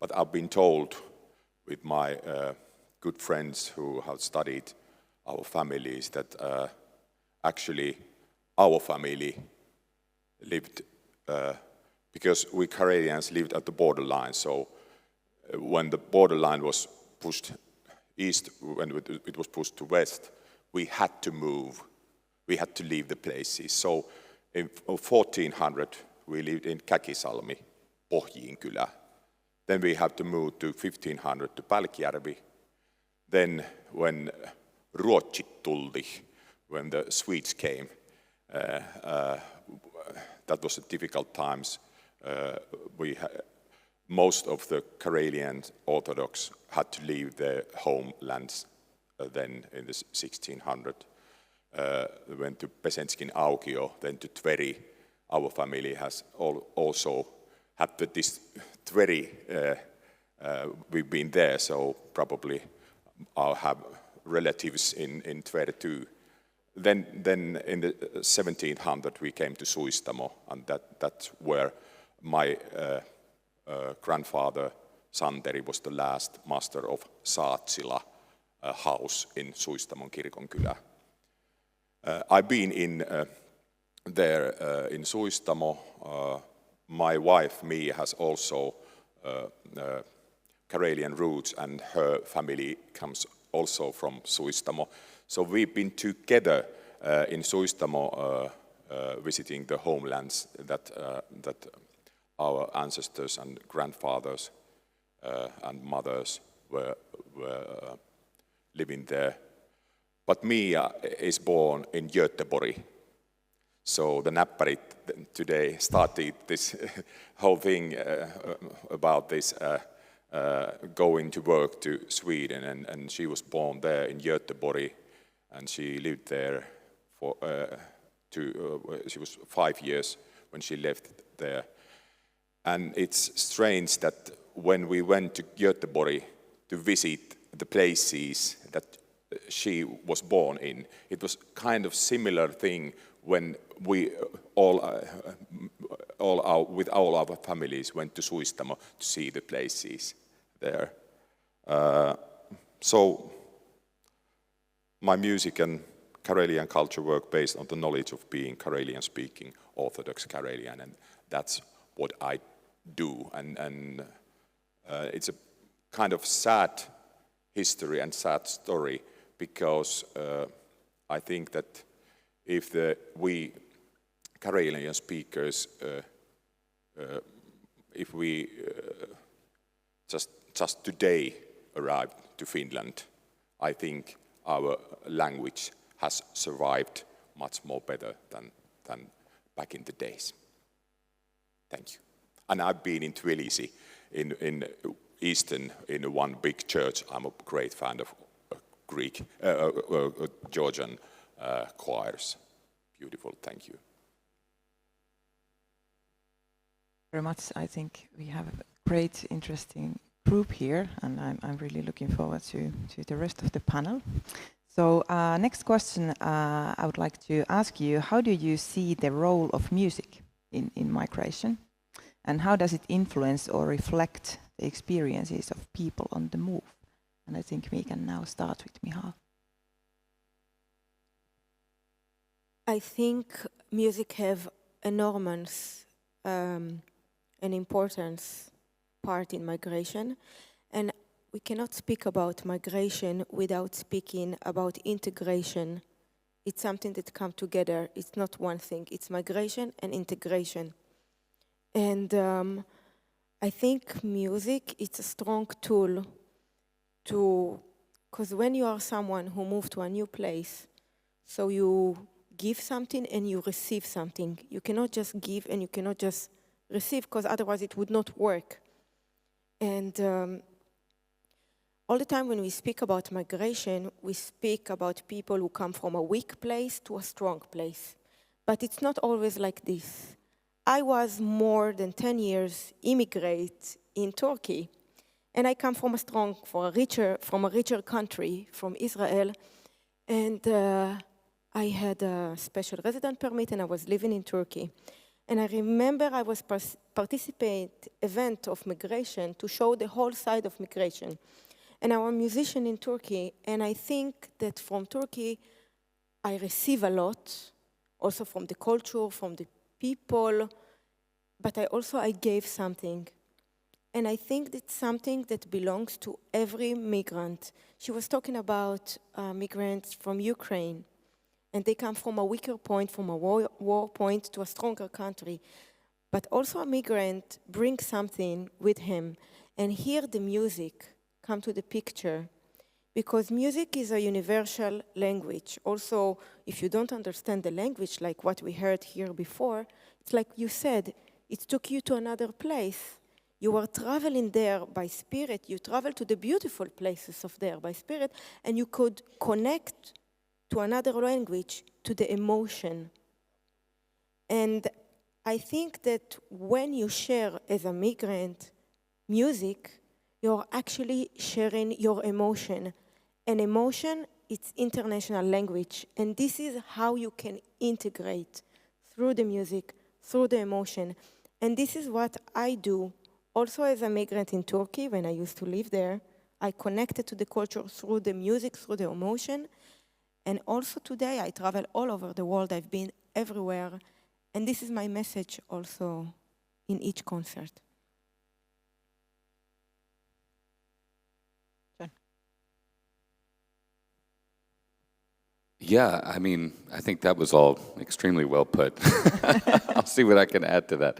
But I've been told with my good friends who have studied our families that actually our family lived, because we Karelians lived at the borderline, so when the borderline was pushed east, when it was pushed to west, we had to move, we had to leave the places. So in 1400 we lived in Käkisalmi, Pohjiinkylä. Then we had to move to 1500 to Pälkijärvi. Then when Ruotsi tulli, when the Swedes came, that was a difficult times. Most of the Karelian Orthodox had to leave their homelands then in the 1600. Went to Pesenskin Aukio, then to Tveri. Our family has also had this Tveri. We've been there, so probably I'll have relatives in Tveri too. Then in the 1700 we came to Suistamo, and that's where my grandfather Santeri was the last master of Saatsila house in Suistamon kirkonkylä. I've been in there in Suistamo. My wife Mia has also Karelian roots, and her family comes also from Suistamo. So we've been together in Suistamo visiting the homelands that our ancestors and grandfathers and mothers were living there. But Mia is born in Göteborg. So the Näppärit today started this whole thing about this going to work to Sweden, and she was born there in Göteborg, and she lived there for she was 5 years when she left there. And it's strange that when we went to Göteborg to visit the places that she was born in, it was kind of similar thing when we with all our families went to Suistamo to see the places there. So my music and Karelian culture work based on the knowledge of being Karelian speaking, Orthodox Karelian, and that's what I do. And it's a kind of sad history and sad story, because I think that if we Karelian speakers, if we just today arrived to Finland, I think our language has survived much more better than back in the days. Thank you. And I've been in Tbilisi, in Eastern, in one big church. I'm a great fan of Greek, Georgian choirs. Beautiful, thank you. Very much. I think we have a great, interesting group here, and I'm really looking forward to the rest of the panel. So next question, I would like to ask you, how do you see the role of music in migration? And how does it influence or reflect the experiences of people on the move? And I think we can now start with Michal. I think music have enormous an importance part in migration, and we cannot speak about migration without speaking about integration. It's something that comes together. It's not one thing. It's migration and integration. And I think music, it's a strong tool because when you are someone who moved to a new place, so you give something and you receive something. You cannot just give and you cannot just receive, because otherwise it would not work. And all the time when we speak about migration, we speak about people who come from a weak place to a strong place. But it's not always like this. I was more than 10 years immigrant in Turkey, and I come from a richer country, from Israel, and I had a special resident permit, and I was living in Turkey. And I remember I was participate event of migration to show the whole side of migration. And I was a musician in Turkey, and I think that from Turkey I receive a lot, also from the culture, from the people, but I gave something. And I think that's something that belongs to every migrant. She was talking about migrants from Ukraine, and they come from a weaker point, from a war point to a stronger country. But also a migrant brings something with him, and here the music come to the picture. because music is a universal language. Also, if you don't understand the language, like what we heard here before, it's like you said, it took you to another place. You were traveling there by spirit. You traveled to the beautiful places of there by spirit, and you could connect to another language, to the emotion. And I think that when you share as a migrant music, you're actually sharing your emotion. And emotion, it's international language. And this is how you can integrate through the music, through the emotion. And this is what I do. Also as a migrant in Turkey, when I used to live there, I connected to the culture through the music, through the emotion. And also today, I travel all over the world. I've been everywhere. And this is my message also in each concert. Yeah, I mean, I think that was all extremely well put. I'll see what I can add to that.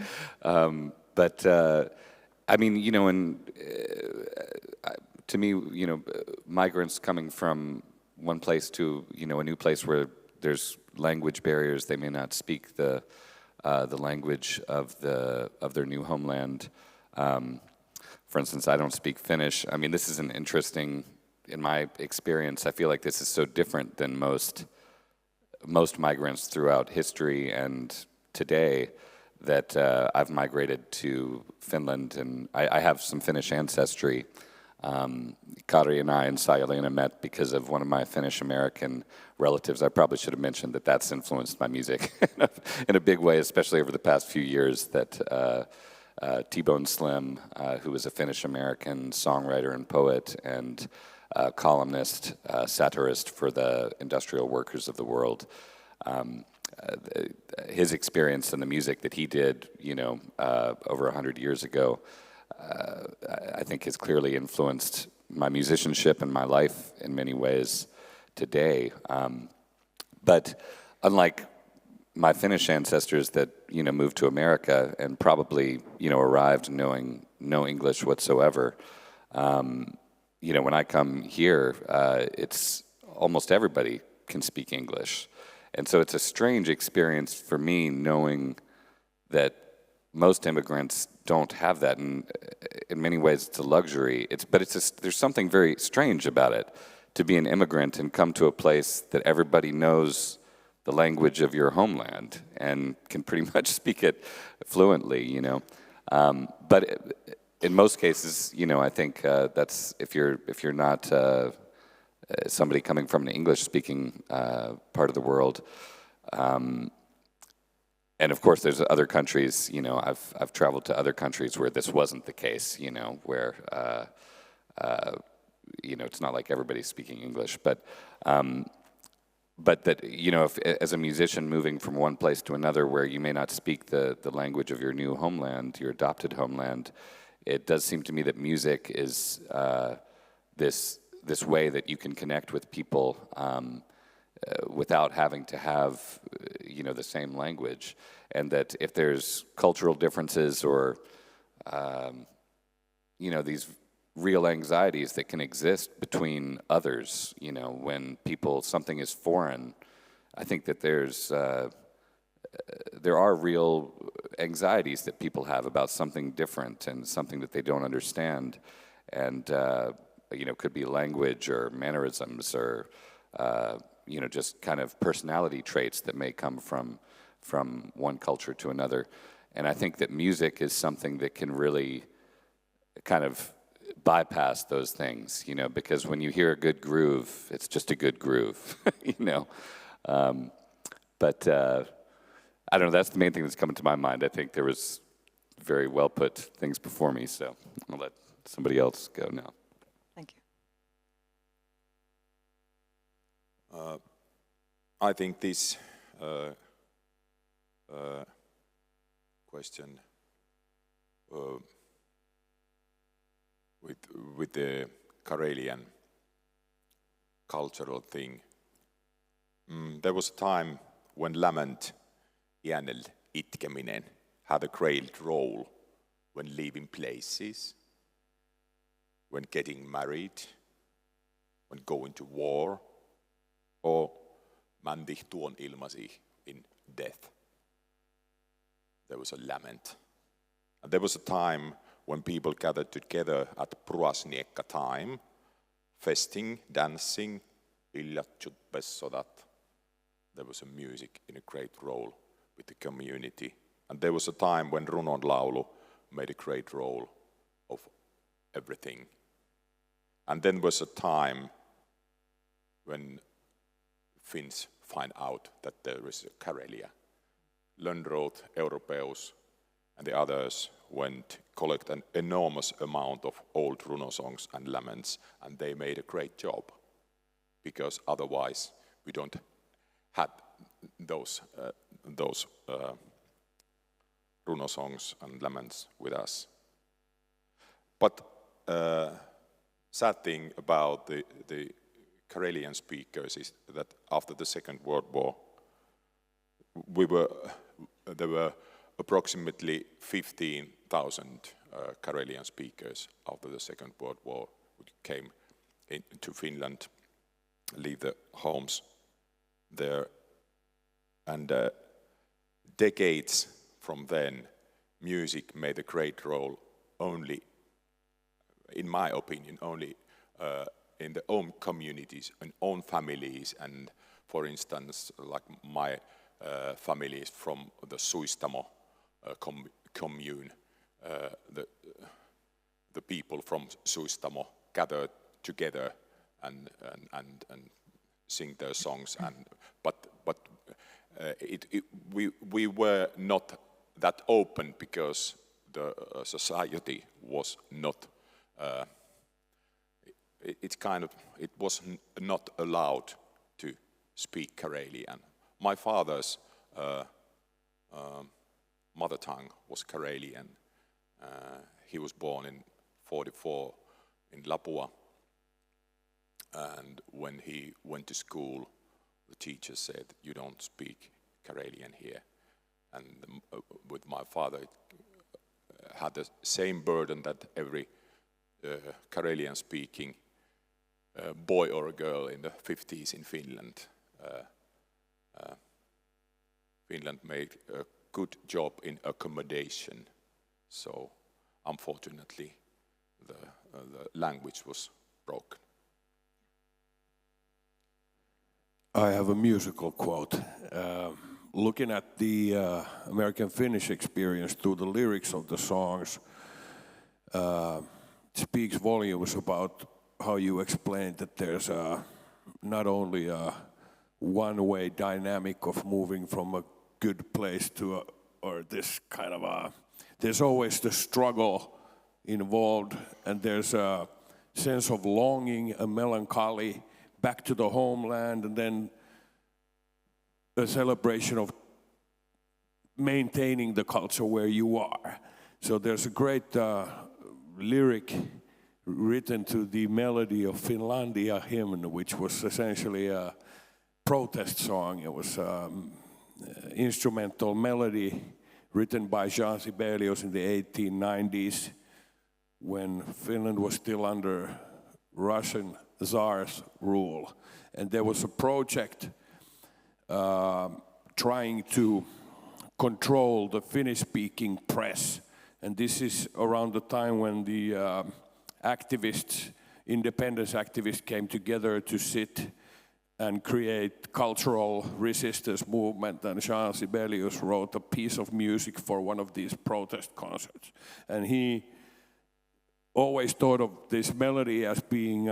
I mean, you know, to me, you know, migrants coming from one place to, you know, a new place where there's language barriers, they may not speak the language of their new homeland. For instance, I don't speak Finnish. I mean, this is an interesting. In my experience, I feel like this is so different than most migrants throughout history and today that I've migrated to Finland, and I have some Finnish ancestry. Karri and I and Saijaleena met because of one of my Finnish-American relatives. I probably should have mentioned that that's influenced my music in a big way, especially over the past few years, that T-Bone Slim, who was a Finnish-American songwriter and poet, and columnist, satirist for the industrial workers of the world. His experience and the music that he did, you know, over 100 years ago, I think has clearly influenced my musicianship and my life in many ways today. But unlike my Finnish ancestors that, you know, moved to America and probably, you know, arrived knowing no English whatsoever, you know, when I come here, it's almost everybody can speak English. And so it's a strange experience for me knowing that most immigrants don't have that. And in many ways, it's a luxury. There's something very strange about it, to be an immigrant and come to a place that everybody knows the language of your homeland and can pretty much speak it fluently, you know. But in most cases, you know, I think that's if you're not somebody coming from an English-speaking part of the world, and of course, there's other countries. You know, I've traveled to other countries where this wasn't the case. You know, where you know, it's not like everybody's speaking English, but that, you know, if, as a musician moving from one place to another where you may not speak the language of your new homeland, your adopted homeland. It does seem to me that music is this way that you can connect with people without having to have, you know, the same language, and that if there's cultural differences or, you know, these real anxieties that can exist between others, you know, when something is foreign, I think that there are real anxieties that people have about something different and something that they don't understand, and you know, could be language or mannerisms or you know, just kind of personality traits that may come from one culture to another. And I think that music is something that can really kind of bypass those things, you know, because when you hear a good groove, it's just a good groove, you know. But I don't know, that's the main thing that's coming to my mind. I think there was very well put things before me, so I'll let somebody else go now. Thank you. I think this question with the Karelian cultural thing. There was a time when lament, iänel itkeminen, had a great role when leaving places, when getting married, when going to war, or man dich tuon ilmasi in death. There was a lament. And there was a time when people gathered together at Pruasniekka time, feasting, dancing, illatjut bessodat. There was a music in a great role with the community. And there was a time when runonlaulu made a great role of everything. And then was a time when Finns find out that there is a Karelia. Lönnrot, Europeus, and the others went collect an enormous amount of old runo songs and laments, and they made a great job, because otherwise we don't have those runo songs and laments with us. But sad thing about the Karelian speakers is that after the Second World War, there were approximately 15,000 Karelian speakers after the Second World War who came into Finland, leave their homes there. And decades from then, music made a great role only, in my opinion, only in their own communities and own families. And for instance, like my family is from the Suistamo commune. The people from Suistamo gathered together and sing their songs. But we were not that open because the society was not. It was not allowed to speak Karelian. My father's mother tongue was Karelian. He was born in 1944 in Lapua, and when he went to school, the teacher said, "You don't speak Karelian here." And with my father, it had the same burden that every Karelian-speaking boy or girl in the 50s in Finland. Finland made a good job in accommodation, so unfortunately the language was broken. I have a musical quote. Looking at the American Finnish experience through the lyrics of the songs, it speaks volumes about how you explained that there's not only a one-way dynamic of moving from a good place to or this kind of there's always the struggle involved, and there's a sense of longing, a melancholy back to the homeland, and then a celebration of maintaining the culture where you are. So there's a great lyric written to the melody of Finlandia hymn, which was essentially a protest song. It was instrumental melody written by Jean Sibelius in the 1890s when Finland was still under Russian Tsar's rule. And there was a project trying to control the Finnish-speaking press. And this is around the time when the activists, independence activists came together to sit and create cultural resistance movement. And Jean Sibelius wrote a piece of music for one of these protest concerts. And he always thought of this melody as being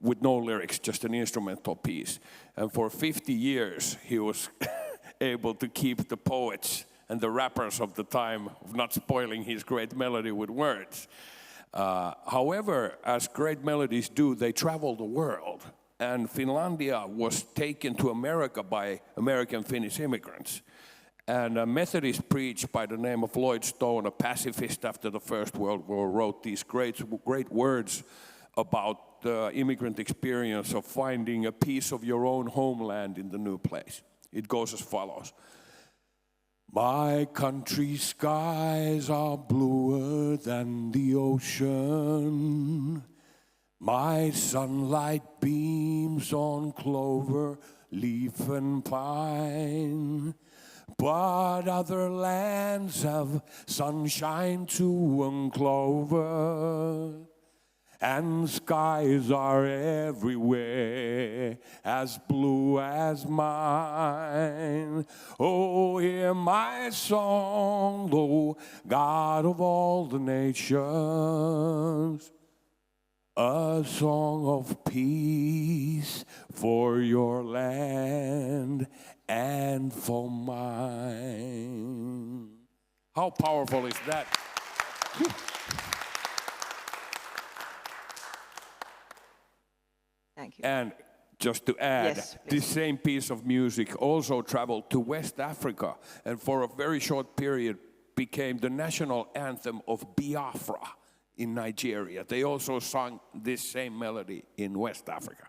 with no lyrics, just an instrumental piece. And for 50 years, he was able to keep the poets and the rappers of the time of not spoiling his great melody with words. However, as great melodies do, they travel the world. And Finlandia was taken to America by American Finnish immigrants. And a Methodist preacher by the name of Lloyd Stone, a pacifist after the First World War, wrote these great words about the immigrant experience of finding a piece of your own homeland in the new place. It goes as follows. My country's skies are bluer than the ocean. My sunlight beams on clover, leaf and pine, but other lands have sunshine too and clover, and skies are everywhere as blue as mine. Oh, hear my song, Lord, God of all the nations, a song of peace for your land and for mine. How powerful is that? Thank you. And just to add, Yes, this same piece of music also traveled to West Africa and for a very short period became the national anthem of Biafra in Nigeria. They also sang this same melody in West Africa.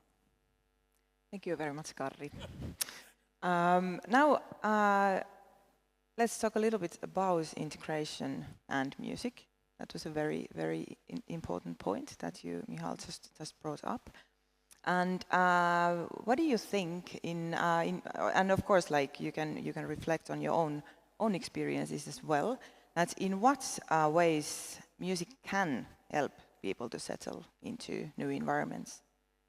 Thank you very much, Karri. Now, let's talk a little bit about integration and music. That was a very, very important point that you, Michal, just brought up. And what do you think and of course, like you can reflect on your own experiences as well. That in what ways music can help people to settle into new environments,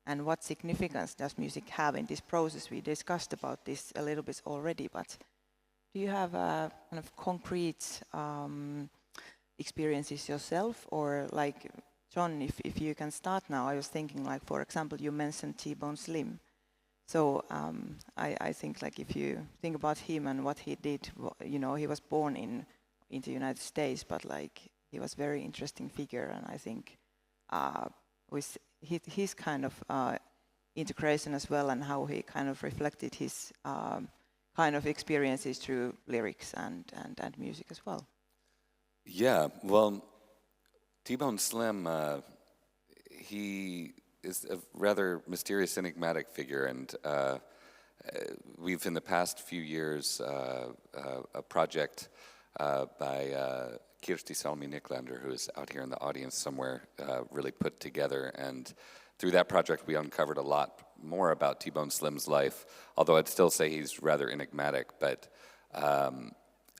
and what significance does music have in this process? We discussed about this a little bit already, but do you have kind of concrete experiences yourself, or like John, if you can start now? I was thinking, like, for example, you mentioned T-Bone Slim. So I think, like, if you think about him and what he did, you know, he was born in the United States, but like he was a very interesting figure, and I think with his kind of integration as well, and how he kind of reflected his kind of experiences through lyrics and music as well. Yeah, well, T-Bone Slim, he is a rather mysterious, enigmatic figure, and we've in the past few years a project by Kirsti Salmi-Niklander, who is out here in the audience somewhere, really put together, and through that project we uncovered a lot more about T-Bone Slim's life, although I'd still say he's rather enigmatic. But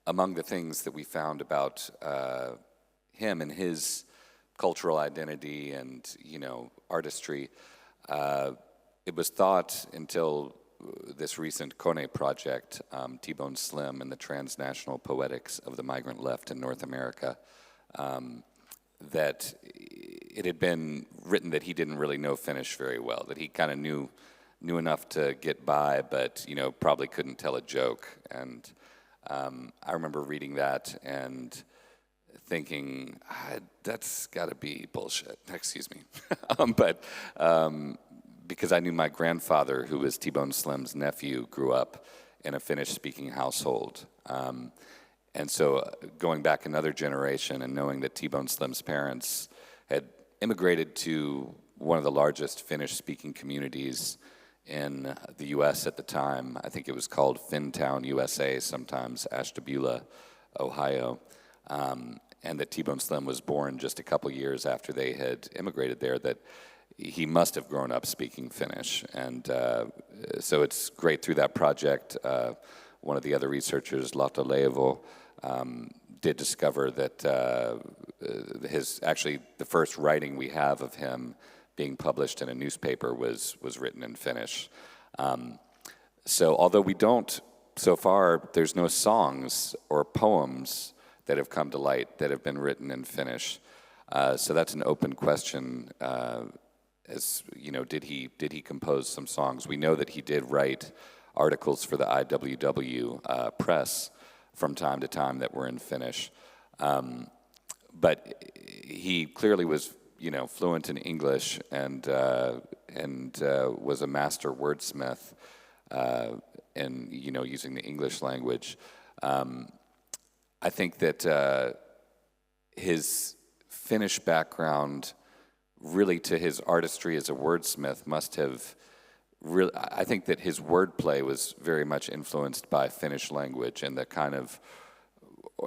among the things that we found about him and his cultural identity and, you know, artistry, it was thought until this recent Kone project, T-Bone Slim and the transnational poetics of the migrant left in North America, that it had been written that he didn't really know Finnish very well, that he kind of knew enough to get by, but, you know, probably couldn't tell a joke. And I remember reading that and thinking, that's got to be bullshit. Excuse me. Because I knew my grandfather, who was T-Bone Slim's nephew, grew up in a Finnish-speaking household. And so going back another generation and knowing that T-Bone Slim's parents had immigrated to one of the largest Finnish-speaking communities in the U.S. at the time. I think it was called Finntown, USA, sometimes Ashtabula, Ohio. And that T-Bone Slim was born just a couple years after they had immigrated there, that he must have grown up speaking Finnish. And so it's great through that project. One of the other researchers, Lotta Leivo, did discover that actually the first writing we have of him being published in a newspaper was written in Finnish. So although we don't, so far, there's no songs or poems that have come to light that have been written in Finnish. So that's an open question. As you know, did he compose some songs? We know that he did write articles for the IWW press from time to time that were in Finnish. But he clearly was, you know, fluent in English and was a master wordsmith in, you know, using the English language. I think that his Finnish background, really to his artistry as a wordsmith, must have really, I think that his wordplay was very much influenced by Finnish language and the kind of,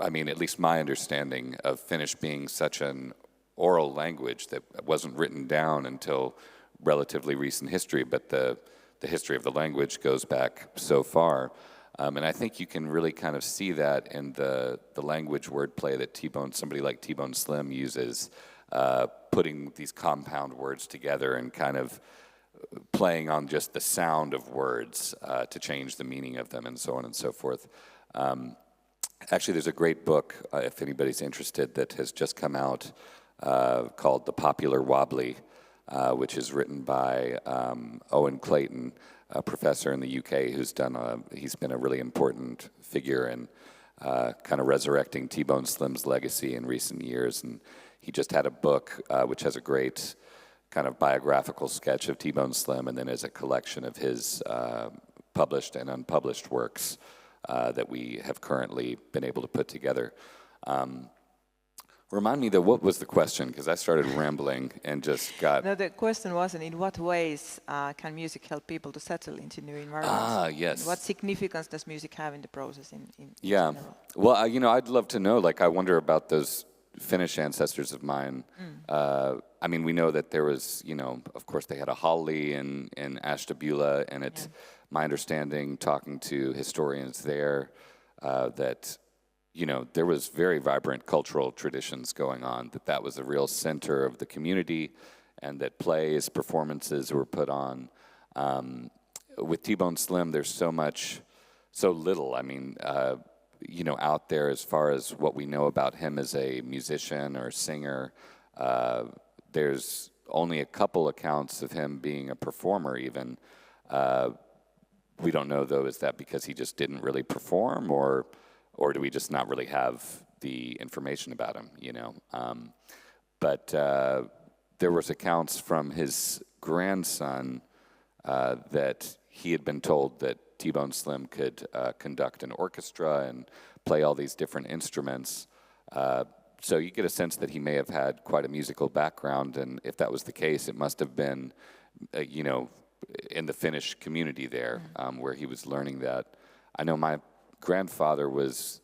I mean, at least my understanding of Finnish being such an oral language that wasn't written down until relatively recent history, but the history of the language goes back so far. And I think you can really kind of see that in the language wordplay that somebody like T-Bone Slim uses, putting these compound words together and kind of playing on just the sound of words to change the meaning of them and so on and so forth. Actually, there's a great book, if anybody's interested, that has just come out called The Popular Wobbly, which is written by Owen Clayton, a professor in the UK he's been a really important figure in kind of resurrecting T-Bone Slim's legacy in recent years. And he just had a book which has a great kind of biographical sketch of T-Bone Slim, and then is a collection of his published and unpublished works that we have currently been able to put together. Remind me, though, what was the question? Because I started rambling and just got... No, the question wasn't in what ways can music help people to settle into new environments? Yes. What significance does music have in the process in yeah. general? Well, I'd love to know, I wonder about those Finnish ancestors of mine. I mean, we know that there was, of course, they had a halli in Ashtabula, and it's my understanding, talking to historians there, that... there was very vibrant cultural traditions going on, that was a real center of the community, and that plays, performances were put on. With T-Bone Slim, there's so little, out there as far as what we know about him as a musician or singer. There's only a couple accounts of him being a performer even. We don't know, though, is that because he just didn't really perform, or do we just not really have the information about him, But there was accounts from his grandson that he had been told that T-Bone Slim could conduct an orchestra and play all these different instruments. So you get a sense that he may have had quite a musical background, and if that was the case, it must have been, in the Finnish community there, where he was learning that. I know my grandfather was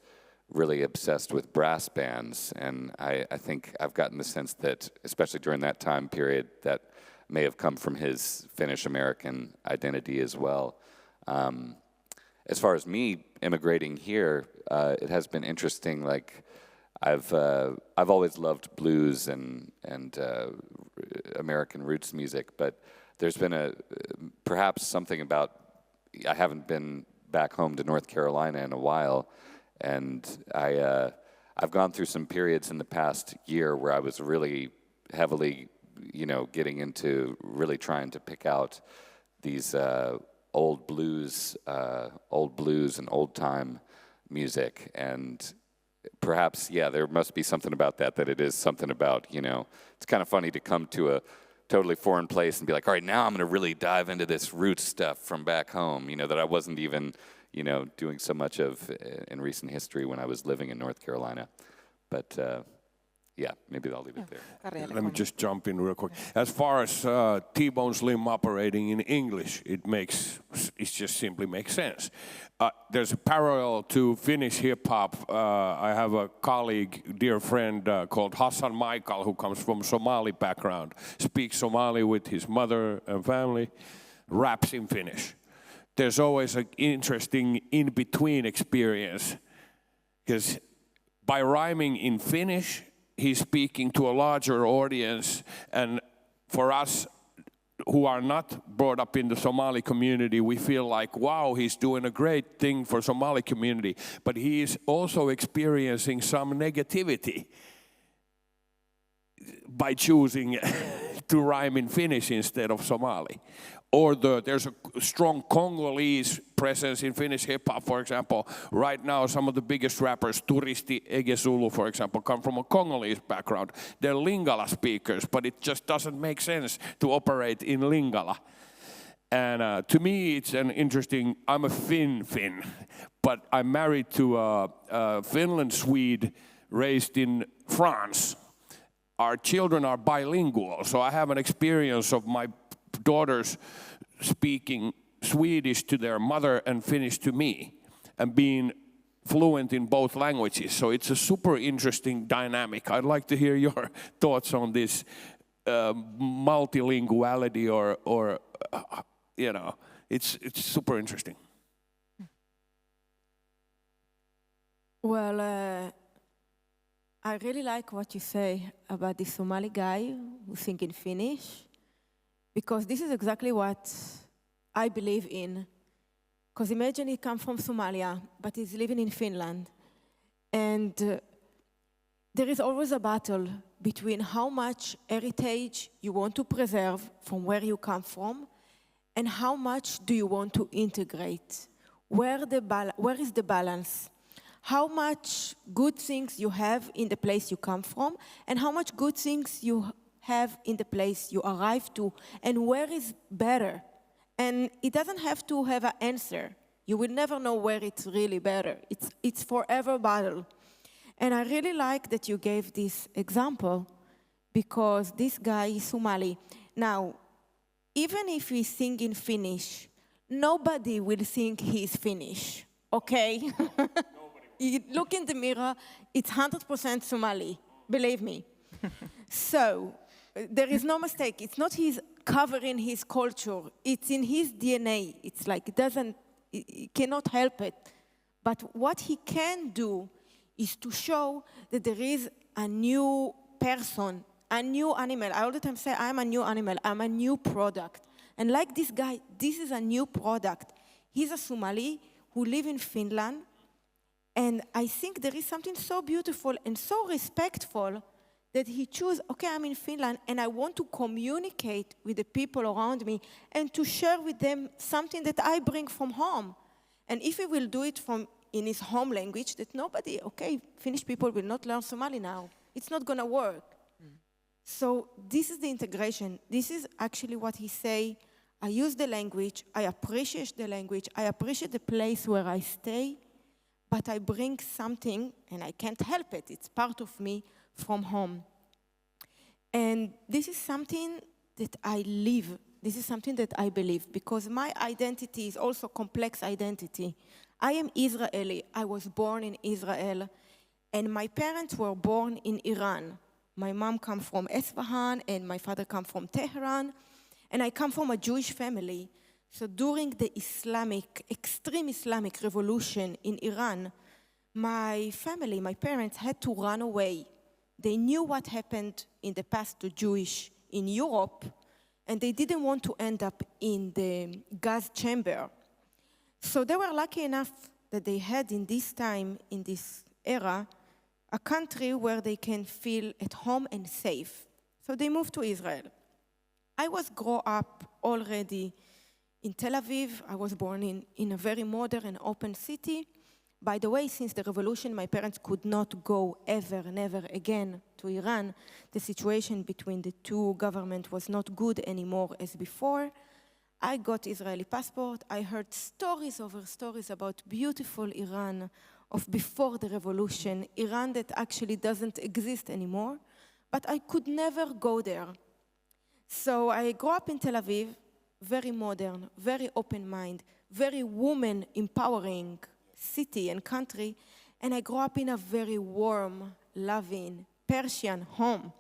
really obsessed with brass bands, and I think I've gotten the sense that, especially during that time period, that may have come from his Finnish-American identity as well. As far as me immigrating here, it has been interesting. I've always loved blues and American roots music, but there's been perhaps something about, I haven't been back home to North Carolina in a while, and I've gone through some periods in the past year where I was really heavily, getting into really trying to pick out these old blues and old time music, and perhaps there must be something about that it is something about, it's kind of funny to come to a totally foreign place and be like, all right, now I'm going to really dive into this roots stuff from back home, that I wasn't even, doing so much of in recent history when I was living in North Carolina. But maybe I'll leave it there. Let me just jump in real quick. As far as T-Bone Slim operating in English, it just simply makes sense. There's a parallel to Finnish hip-hop. I have a colleague, dear friend, called Hassan Michael, who comes from Somali background, speaks Somali with his mother and family, raps in Finnish. There's always an interesting in-between experience, because by rhyming in Finnish, he's speaking to a larger audience, and for us who are not brought up in the Somali community, we feel like, wow, he's doing a great thing for Somali community, but he is also experiencing some negativity by choosing to rhyme in Finnish instead of Somali. Or there's a strong Congolese presence in Finnish hip-hop, for example. Right now, some of the biggest rappers, Turisti, Ege Zulu, for example, come from a Congolese background. They're Lingala speakers, but it just doesn't make sense to operate in Lingala. And to me, it's an interesting, I'm a Finn, but I'm married to a Finland Swede raised in France. Our children are bilingual, so I have an experience of my daughters speaking Swedish to their mother and Finnish to me, and being fluent in both languages. So it's a super interesting dynamic. I'd like to hear your thoughts on this multilinguality, or you know, it's super interesting. Well, I really like what you say about the Somali guy who sings in Finnish, because this is exactly what I believe in. Because imagine he comes from Somalia, but he's living in Finland. And there is always a battle between how much heritage you want to preserve from where you come from and how much do you want to integrate. Where is the balance? How much good things you have in the place you come from and how much good things you have in the place you arrive to, and where is better? And it doesn't have to have an answer. You will never know where it's really better. It's forever battle. And I really like that you gave this example, because this guy is Somali. Now, even if we sing in Finnish, nobody will think he's Finnish, okay? You look in the mirror, it's 100% Somali, believe me. So, there is no mistake. It's not his covering his culture. It's in his DNA. It's like he cannot help it. But what he can do is to show that there is a new person, a new animal. I all the time say, I'm a new animal, I'm a new product. And like this guy, this is a new product. He's a Somali who lives in Finland. And I think there is something so beautiful and so respectful that he chose, okay, I'm in Finland and I want to communicate with the people around me and to share with them something that I bring from home. And if he will do it in his home language, that nobody, okay, Finnish people will not learn Somali now. It's not going to work. So this is the integration. This is actually what he say. I use the language, I appreciate the language, I appreciate the place where I stay, but I bring something, and I can't help it. It's part of me from home. And this is something that I live. This is something that I believe, because my identity is also complex identity. I am Israeli. I was born in Israel, and my parents were born in Iran. My mom comes from Isfahan, and my father comes from Tehran, and I come from a Jewish family. So during the extreme Islamic revolution in Iran, my family, my parents had to run away. They knew what happened in the past to Jewish in Europe, and they didn't want to end up in the gas chamber. So they were lucky enough that they had in this time, in this era, a country where they can feel at home and safe. So they moved to Israel. I was grown up already in Tel Aviv. I was born in a very modern and open city. By the way, since the revolution, my parents could not go ever, never again to Iran. The situation between the two governments was not good anymore as before. I got Israeli passport. I heard stories over stories about beautiful Iran of before the revolution, Iran that actually doesn't exist anymore, but I could never go there. So I grew up in Tel Aviv, very modern, very open mind, very woman empowering city and country, and I grew up in a very warm, loving, Persian home.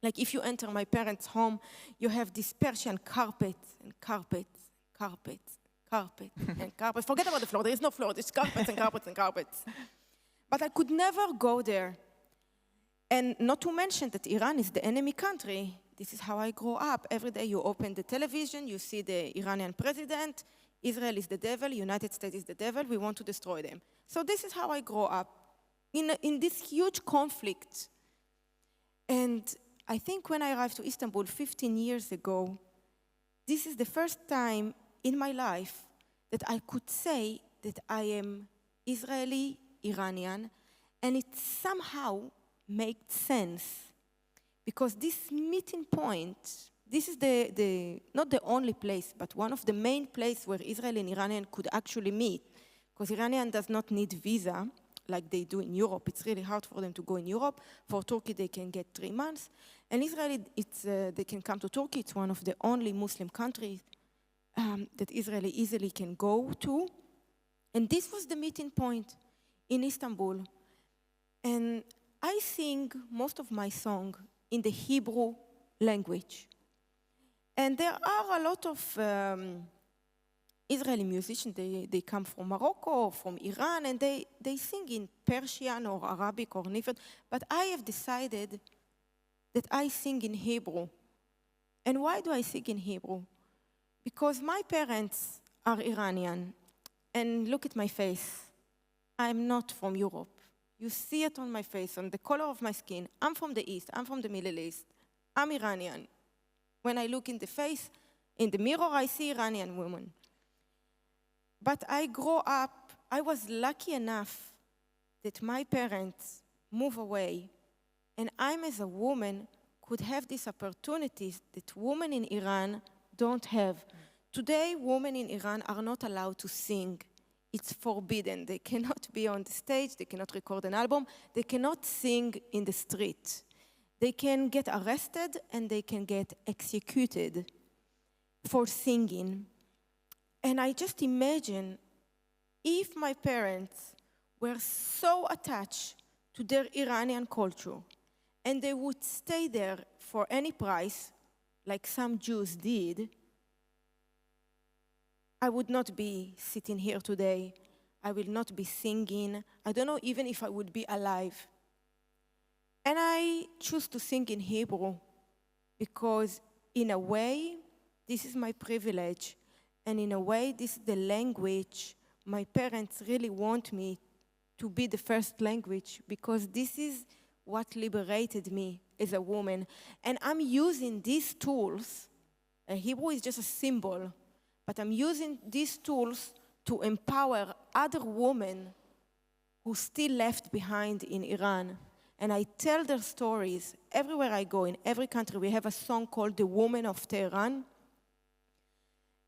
Like if you enter my parents' home, you have this Persian carpets and carpets, carpets, carpet and carpets. Forget about the floor, there is no floor, there's carpets and carpets and carpets. But I could never go there. And not to mention that Iran is the enemy country. This is how I grew up. Every day you open the television, you see the Iranian president, Israel is the devil, United States is the devil, we want to destroy them. So this is how I grew up, in this huge conflict. And I think when I arrived to Istanbul 15 years ago, this is the first time in my life that I could say that I am Israeli, Iranian, and it somehow made sense. Because this meeting point, this is not the only place, but one of the main places where Israel and Iranian could actually meet. Because Iranian does not need visa like they do in Europe. It's really hard for them to go in Europe. For Turkey, they can get 3 months. And Israel, they can come to Turkey. It's one of the only Muslim countries that Israel easily can go to. And this was the meeting point. in Istanbul. And I sing most of my song in the Hebrew language. And there are a lot of Israeli musicians, they come from Morocco, from Iran, and they sing in Persian or Arabic or Nifat, but I have decided that I sing in Hebrew. And why do I sing in Hebrew? Because my parents are Iranian, and look at my face. I'm not from Europe. You see it on my face, on the color of my skin. I'm from the East, I'm from the Middle East. I'm Iranian. When I look in the face, in the mirror, I see Iranian woman. But I grew up, I was lucky enough that my parents moved away, and I, as a woman, could have these opportunities that women in Iran don't have. Today, women in Iran are not allowed to sing. It's forbidden. They cannot be on the stage, they cannot record an album, they cannot sing in the street. They can get arrested and they can get executed for singing. And I just imagine if my parents were so attached to their Iranian culture and they would stay there for any price, like some Jews did, I would not be sitting here today. I will not be singing. I don't know even if I would be alive. And I choose to sing in Hebrew because in a way, this is my privilege. And in a way, this is the language my parents really want me to be the first language because this is what liberated me as a woman. And I'm using these tools. Hebrew is just a symbol, but I'm using these tools to empower other women who still left behind in Iran. And I tell their stories everywhere I go. In every country, we have a song called The Woman of Tehran.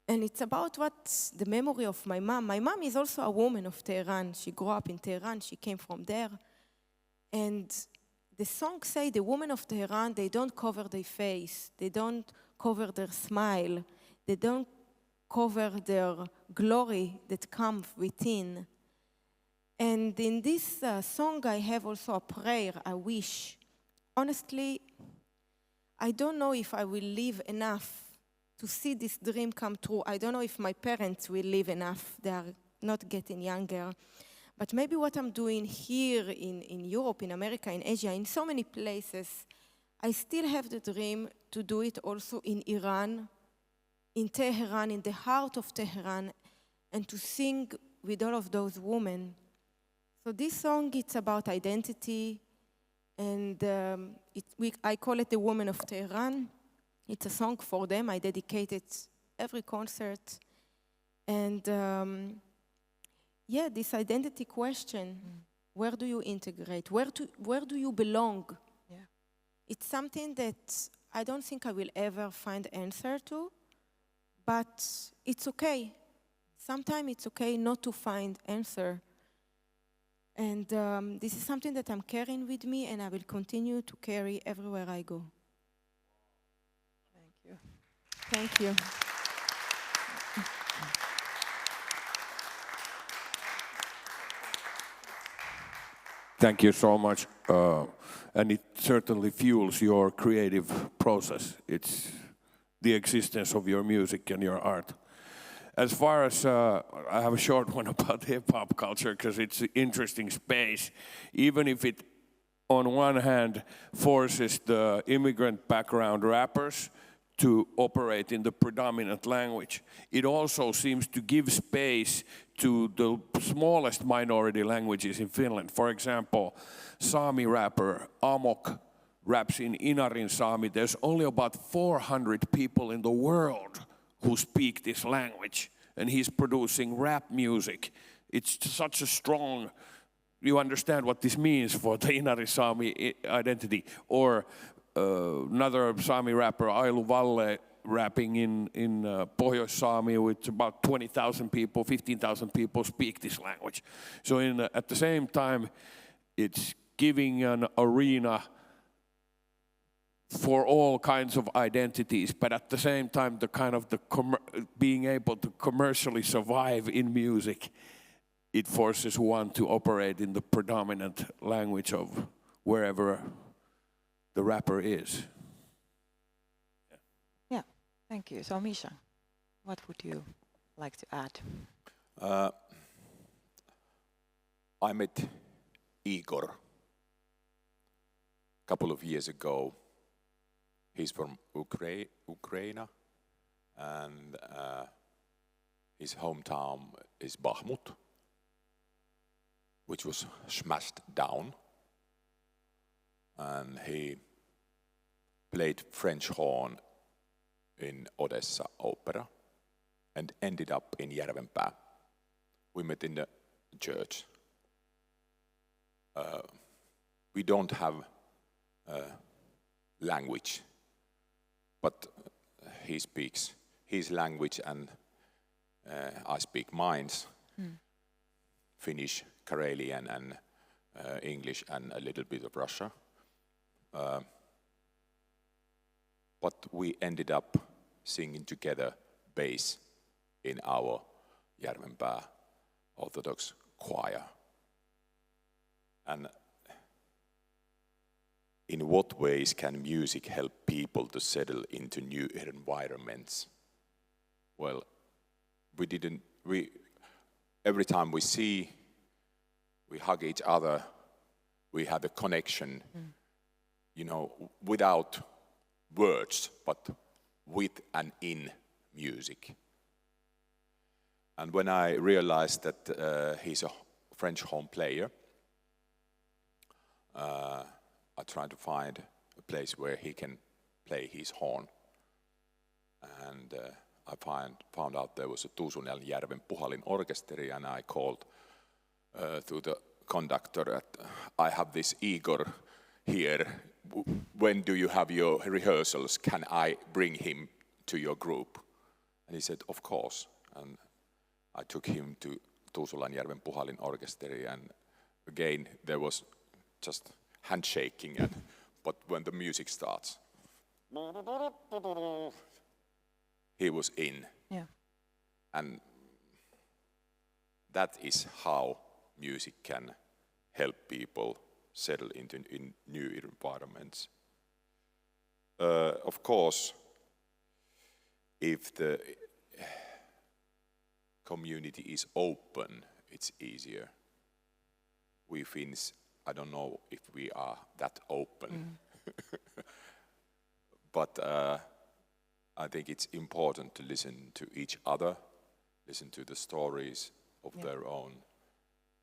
And it's about what's the memory of my mom. My mom is also a woman of Tehran. She grew up in Tehran. She came from there. And the song say the women of Tehran, they don't cover their face. They don't cover their smile. They don't cover their glory that comes within. And in this song, I have also a prayer, a wish. Honestly, I don't know if I will live enough to see this dream come true. I don't know if my parents will live enough. They are not getting younger. But maybe what I'm doing here in Europe, in America, in Asia, in so many places, I still have the dream to do it also in Iran, in Tehran, in the heart of Tehran, and to sing with all of those women. So this song, it's about identity, and I call it The Woman of Tehran. It's a song for them. I dedicate it every concert. And this identity question, where do you integrate? Where do you belong? Yeah. It's something that I don't think I will ever find answer to, but it's okay. Sometimes it's okay not to find answer. And this is something that I'm carrying with me, and I will continue to carry everywhere I go. Thank you. Thank you so much. And it certainly fuels your creative process. It's the existence of your music and your art. As far as I have a short one about hip-hop culture because it's an interesting space, even if it on one hand forces the immigrant background rappers to operate in the predominant language. It also seems to give space to the smallest minority languages in Finland. For example, Sami rapper Amok raps in Inarin Sami. There's only about 400 people in the world who speak this language, and he's producing rap music. It's such a strong, you understand what this means for the Inarin Sami identity. Or another Sami rapper, Ailu Valle, rapping in Pohjois-Sami with about 20,000 people, 15,000 people speak this language. So at the same time, it's giving an arena for all kinds of identities, but at the same time, being able to commercially survive in music it forces one to operate in the predominant language of wherever the rapper is. Yeah, thank you. So Miša, what would you like to add? I met Igor a couple of years ago. He's from Ukraine, and his hometown is Bakhmut, which was smashed down. And he played French horn in Odessa Opera and ended up in Järvenpää. We met in the church. We don't have language, but he speaks his language and I speak mine, Finnish, Karelian and English and a little bit of Russian. But we ended up singing together bass in our Järvenpää Orthodox choir. And in what ways can music help people to settle into new environments? Well, every time we see, we hug each other, we have a connection, without words, but with and in music. And when I realized that he's a French horn player, I tried to find a place where he can play his horn. And I found out there was a Tuusunjärven Puhalin orchestra, and I called to the conductor that I have this Igor here. When do you have your rehearsals? Can I bring him to your group? And he said, of course. And I took him to Tuusunjärven Puhalin orchestra, and again there was just handshaking, but when the music starts, he was in. Yeah. And that is how music can help people settle into new environments. Of course, if the community is open, it's easier. We Finns, I don't know if we are that open. But I think it's important to listen to each other, listen to the stories of their own,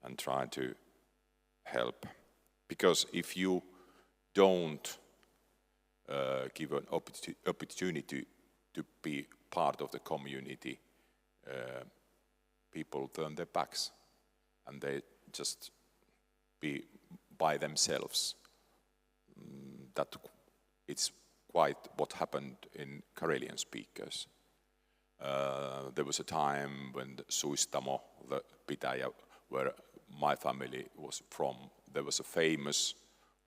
and try to help. Because if you don't give an opportunity to be part of the community, people turn their backs and they just be by themselves. That it's quite what happened in Karelian speakers. There was a time when Suistamo, the pitäjä where my family was from, there was a famous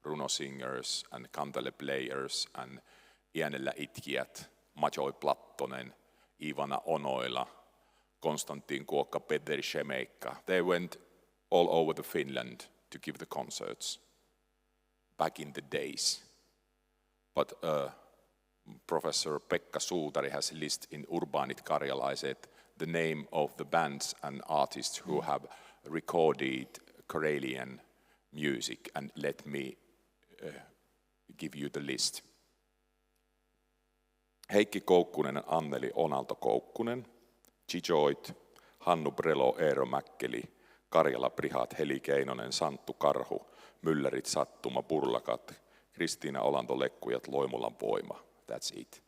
runo singers and kantele players and Iänellä itkijät, Majoi Plattonen, Ivana Onoila, Konstantin Kuokka, Petteri Shemeikka. They went all over the Finland to give the concerts back in the days. But Professor Pekka Suutari has a list in Urbaanit Karjalaiset, the name of the bands and artists who have recorded Karelian music, and let me give you the list. Heikki Koukkunen, Anneli Onalto-Koukkunen, Chijoit, Hannu Brelo, Eero Mäkkeli, Karjala Prihat, Heli Keinonen, Santtu Karhu, Myllärit Sattuma, Burlakat, Kristiina Olanto-Lekkujat, Loimulan Voima. That's it.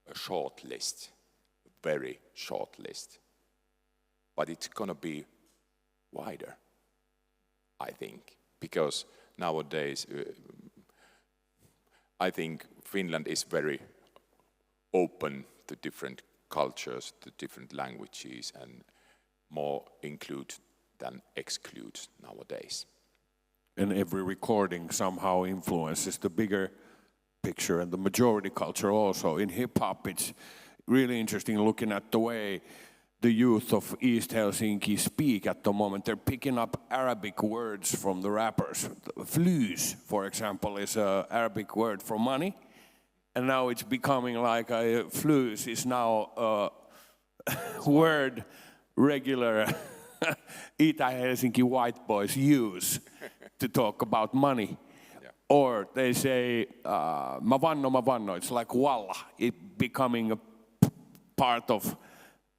A short list, a very short list. But it's gonna be wider, I think, because nowadays I think Finland is very open to different cultures, to different languages, and more include than exclude nowadays. And every recording somehow influences the bigger picture and the majority culture also. In hip-hop, it's really interesting looking at the way the youth of East Helsinki speak at the moment. They're picking up Arabic words from the rappers. Flus, for example, is an Arabic word for money. And now it's becoming like flus is now a word regular Itä-Helsinki white boys use to talk about money. Yeah. Or they say, mä vanno, it's like walla, it becoming a part of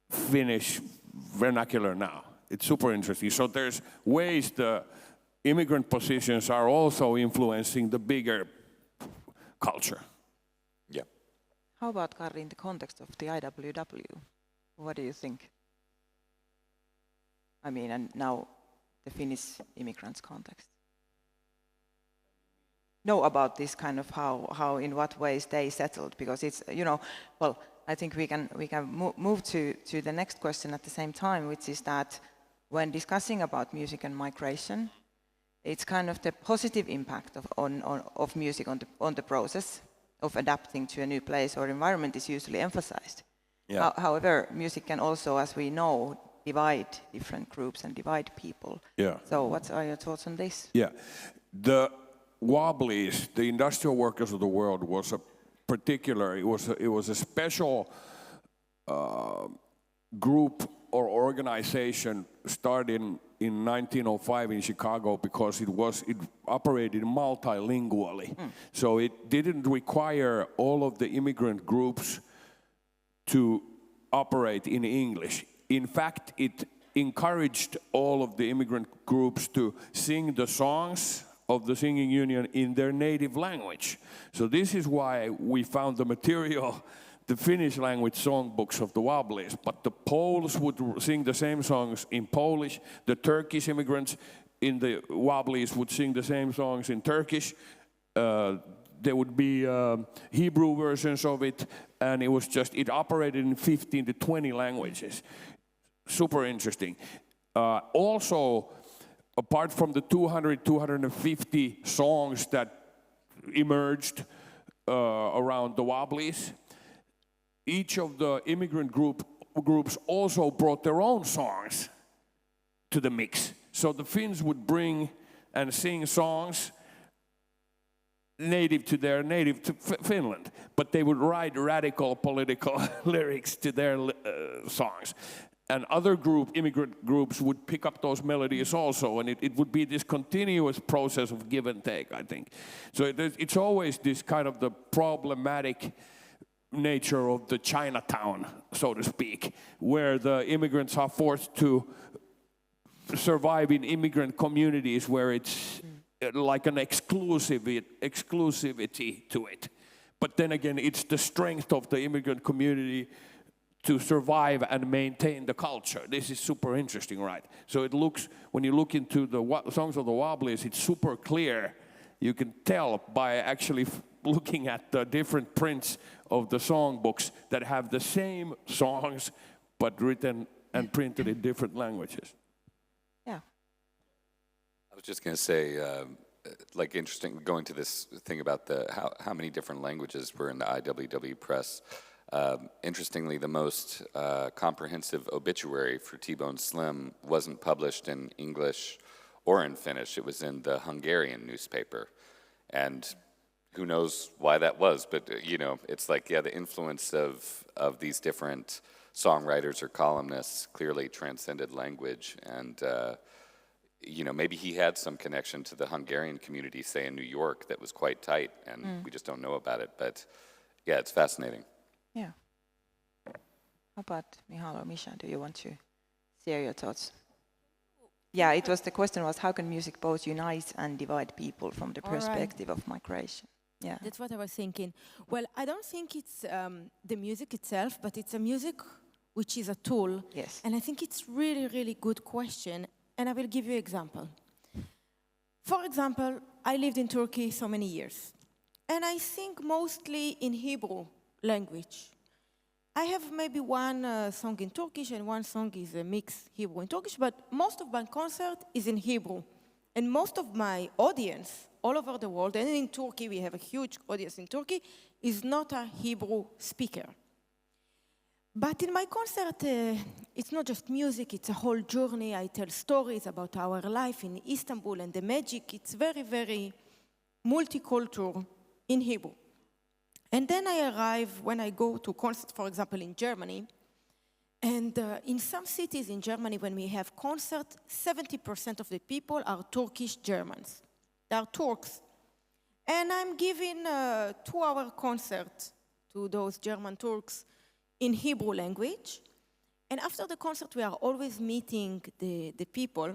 Finnish vernacular now. It's super interesting. So there's ways the immigrant positions are also influencing the bigger culture. Yeah. How about, Karri, in the context of the IWW? What do you think? I mean, and now the Finnish immigrants context. No, about this kind of how in what ways they settled, because it's, you know, well, I think we can move to the next question at the same time, which is that when discussing about music and migration, it's kind of the positive impact of music on the process of adapting to a new place or environment is usually emphasized. Yeah. However, music can also, as we know, divide different groups and divide people. Yeah. So what are your thoughts on this? Yeah. The Wobblies, the industrial workers of the world, was a particular, it was a special group or organization started in 1905 in Chicago because it operated multilingually. So it didn't require all of the immigrant groups to operate in English. In fact, it encouraged all of the immigrant groups to sing the songs of the singing union in their native language. So this is why we found the material, the Finnish language songbooks of the Wobblies, but the Poles would sing the same songs in Polish, the Turkish immigrants in the Wobblies would sing the same songs in Turkish, there would be Hebrew versions of it, and it operated in 15 to 20 languages. Super interesting. Also, apart from the 250 songs that emerged around the Wobblies, each of the immigrant groups also brought their own songs to the mix. So the Finns would bring and sing songs native to their native to Finland, but they would write radical political lyrics to their songs. And other immigrant groups would pick up those melodies also, and it would be this continuous process of give and take, I think. So it's always this kind of the problematic nature of the Chinatown, so to speak, where the immigrants are forced to survive in immigrant communities where it's like an exclusivity to it. But then again, it's the strength of the immigrant community to survive and maintain the culture. This is super interesting, right? So it looks, when you look into the songs of the Wobblies, it's super clear. You can tell by actually looking at the different prints of the songbooks that have the same songs, but written and printed in different languages. Yeah. I was just going to say, like interesting, going to this thing about how many different languages were in the IWW press. Interestingly, the most comprehensive obituary for T-Bone Slim wasn't published in English or in Finnish. It was in the Hungarian newspaper. And who knows why that was, but you know, it's like, yeah, the influence of these different songwriters or columnists clearly transcended language. And, you know, maybe he had some connection to the Hungarian community, say in New York, that was quite tight, and we just don't know about it. But yeah, it's fascinating. Yeah. How about Michal or Miša? Do you want to share your thoughts? Yeah, the question was how can music both unite and divide people from the perspective of migration? Yeah. That's what I was thinking. Well, I don't think it's the music itself, but it's a music which is a tool. Yes. And I think it's really, really good question. And I will give you an example. For example, I lived in Turkey so many years. And I think mostly in Hebrew language. I have maybe one song in Turkish and one song is a mix Hebrew and Turkish, but most of my concert is in Hebrew. And most of my audience all over the world, and in Turkey, we have a huge audience in Turkey, is not a Hebrew speaker. But in my concert, it's not just music, it's a whole journey. I tell stories about our life in Istanbul and the magic. It's very, very multicultural in Hebrew. And then I arrive when I go to concerts, for example, in Germany. And in some cities in Germany, when we have concerts, 70% of the people are Turkish Germans. They are Turks. And I'm giving a 2-hour concert to those German Turks in Hebrew language. And after the concert, we are always meeting the people,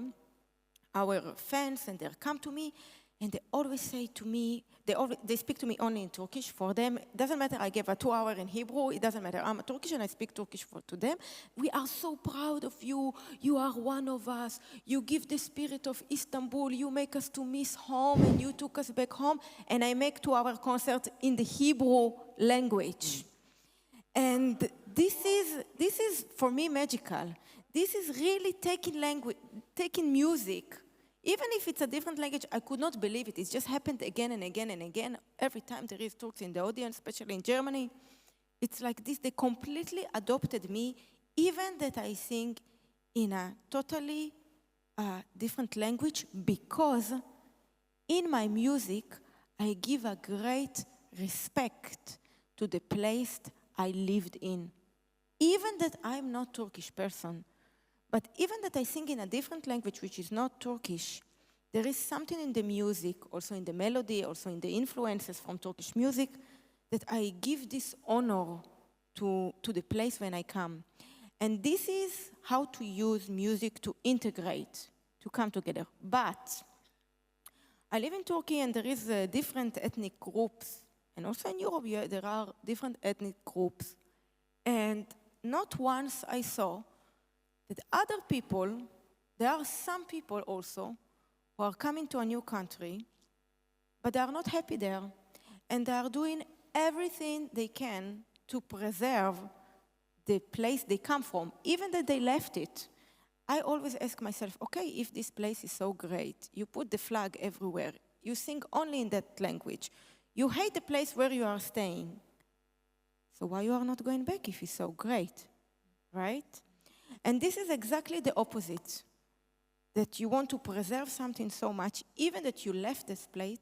our fans, and they come to me, and they always say to me, they speak to me only in Turkish. For them, it doesn't matter, I gave a 2-hour in Hebrew, it doesn't matter, I'm Turkish and I speak Turkish to them. We are so proud of you, you are one of us, you give the spirit of Istanbul, you make us to miss home, and you took us back home. And I make 2-hour concert in the Hebrew language. And this is for me magical. This is really taking music. Even if it's a different language, I could not believe it. It just happened again and again and again. Every time there is Turks in the audience, especially in Germany, it's like this. They completely adopted me, even that I sing in a totally different language, because in my music, I give a great respect to the place I lived in. Even that I'm not Turkish person, but even that I sing in a different language which is not Turkish, there is something in the music, also in the melody, also in the influences from Turkish music, that I give this honor to the place when I come. And this is how to use music to integrate, to come together. But I live in Turkey and there is different ethnic groups. And also in Europe, there are different ethnic groups. And not once I saw that other people, there are some people also who are coming to a new country, but they are not happy there. And they are doing everything they can to preserve the place they come from, even that they left it. I always ask myself, okay, if this place is so great, you put the flag everywhere, you sing only in that language, you hate the place where you are staying, so why you are not going back if it's so great, right? And this is exactly the opposite, that you want to preserve something so much, even that you left this place,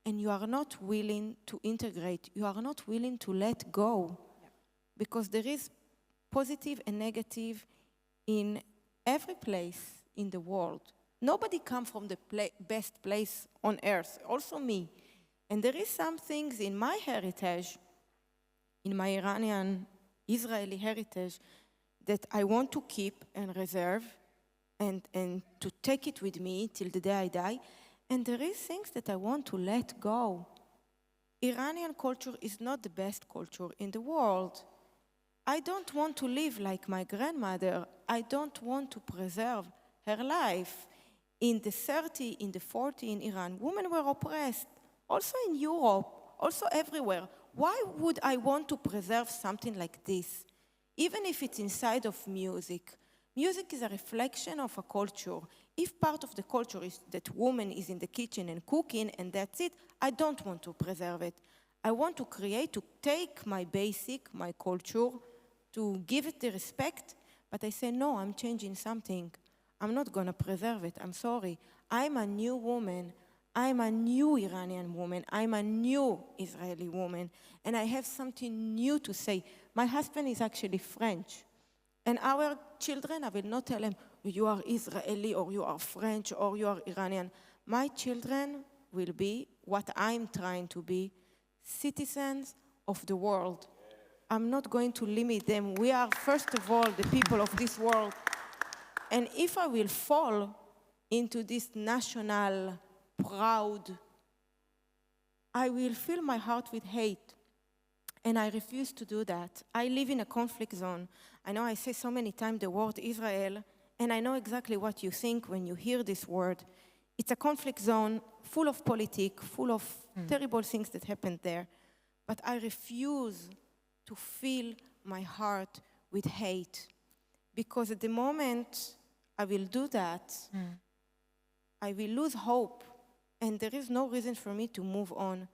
and you are not willing to integrate, you are not willing to let go, because there is positive and negative in every place in the world. Nobody comes from the best place on earth, also me. And there is some things in my heritage, in my Iranian, Israeli heritage, that I want to keep and reserve and to take it with me till the day I die. And there is things that I want to let go. Iranian culture is not the best culture in the world. I don't want to live like my grandmother. I don't want to preserve her life. In the 30s, in the 40s in Iran, women were oppressed. Also in Europe, also everywhere. Why would I want to preserve something like this? Even if it's inside of music. Music is a reflection of a culture. If part of the culture is that woman is in the kitchen and cooking and that's it, I don't want to preserve it. I want to create, to take my basic, my culture, to give it the respect, but I say, no, I'm changing something. I'm not going to preserve it. I'm sorry. I'm a new woman. I'm a new Iranian woman. I'm a new Israeli woman. And I have something new to say. My husband is actually French. And our children, I will not tell them, you are Israeli or you are French or you are Iranian. My children will be what I'm trying to be, citizens of the world. I'm not going to limit them. We are, first of all, the people of this world. And if I will fall into this national proud, I will fill my heart with hate. And I refuse to do that. I live in a conflict zone. I know I say so many times the word Israel, and I know exactly what you think when you hear this word. It's a conflict zone full of politics, full of terrible things that happened there. But I refuse to fill my heart with hate. Because at the moment I will do that, I will lose hope. And there is no reason for me to move on.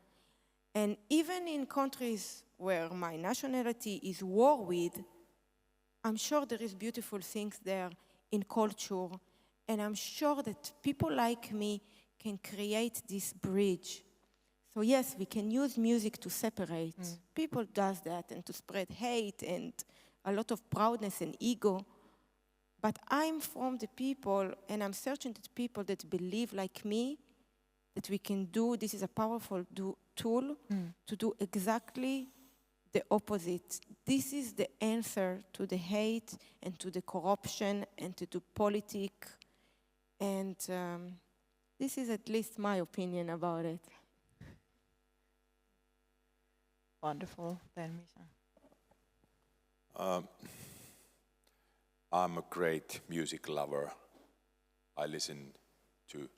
And even in countries where my nationality is war with, I'm sure there is beautiful things there in culture, and I'm sure that people like me can create this bridge. So yes, we can use music to separate. People does that and to spread hate and a lot of proudness and ego. But I'm from the people, and I'm searching to people that believe like me that we can do, this is a powerful tool to do exactly the opposite. This is the answer to the hate and to the corruption and to the politics. And this is at least my opinion about it. Wonderful. Then, Miša. I'm a great music lover. I listen to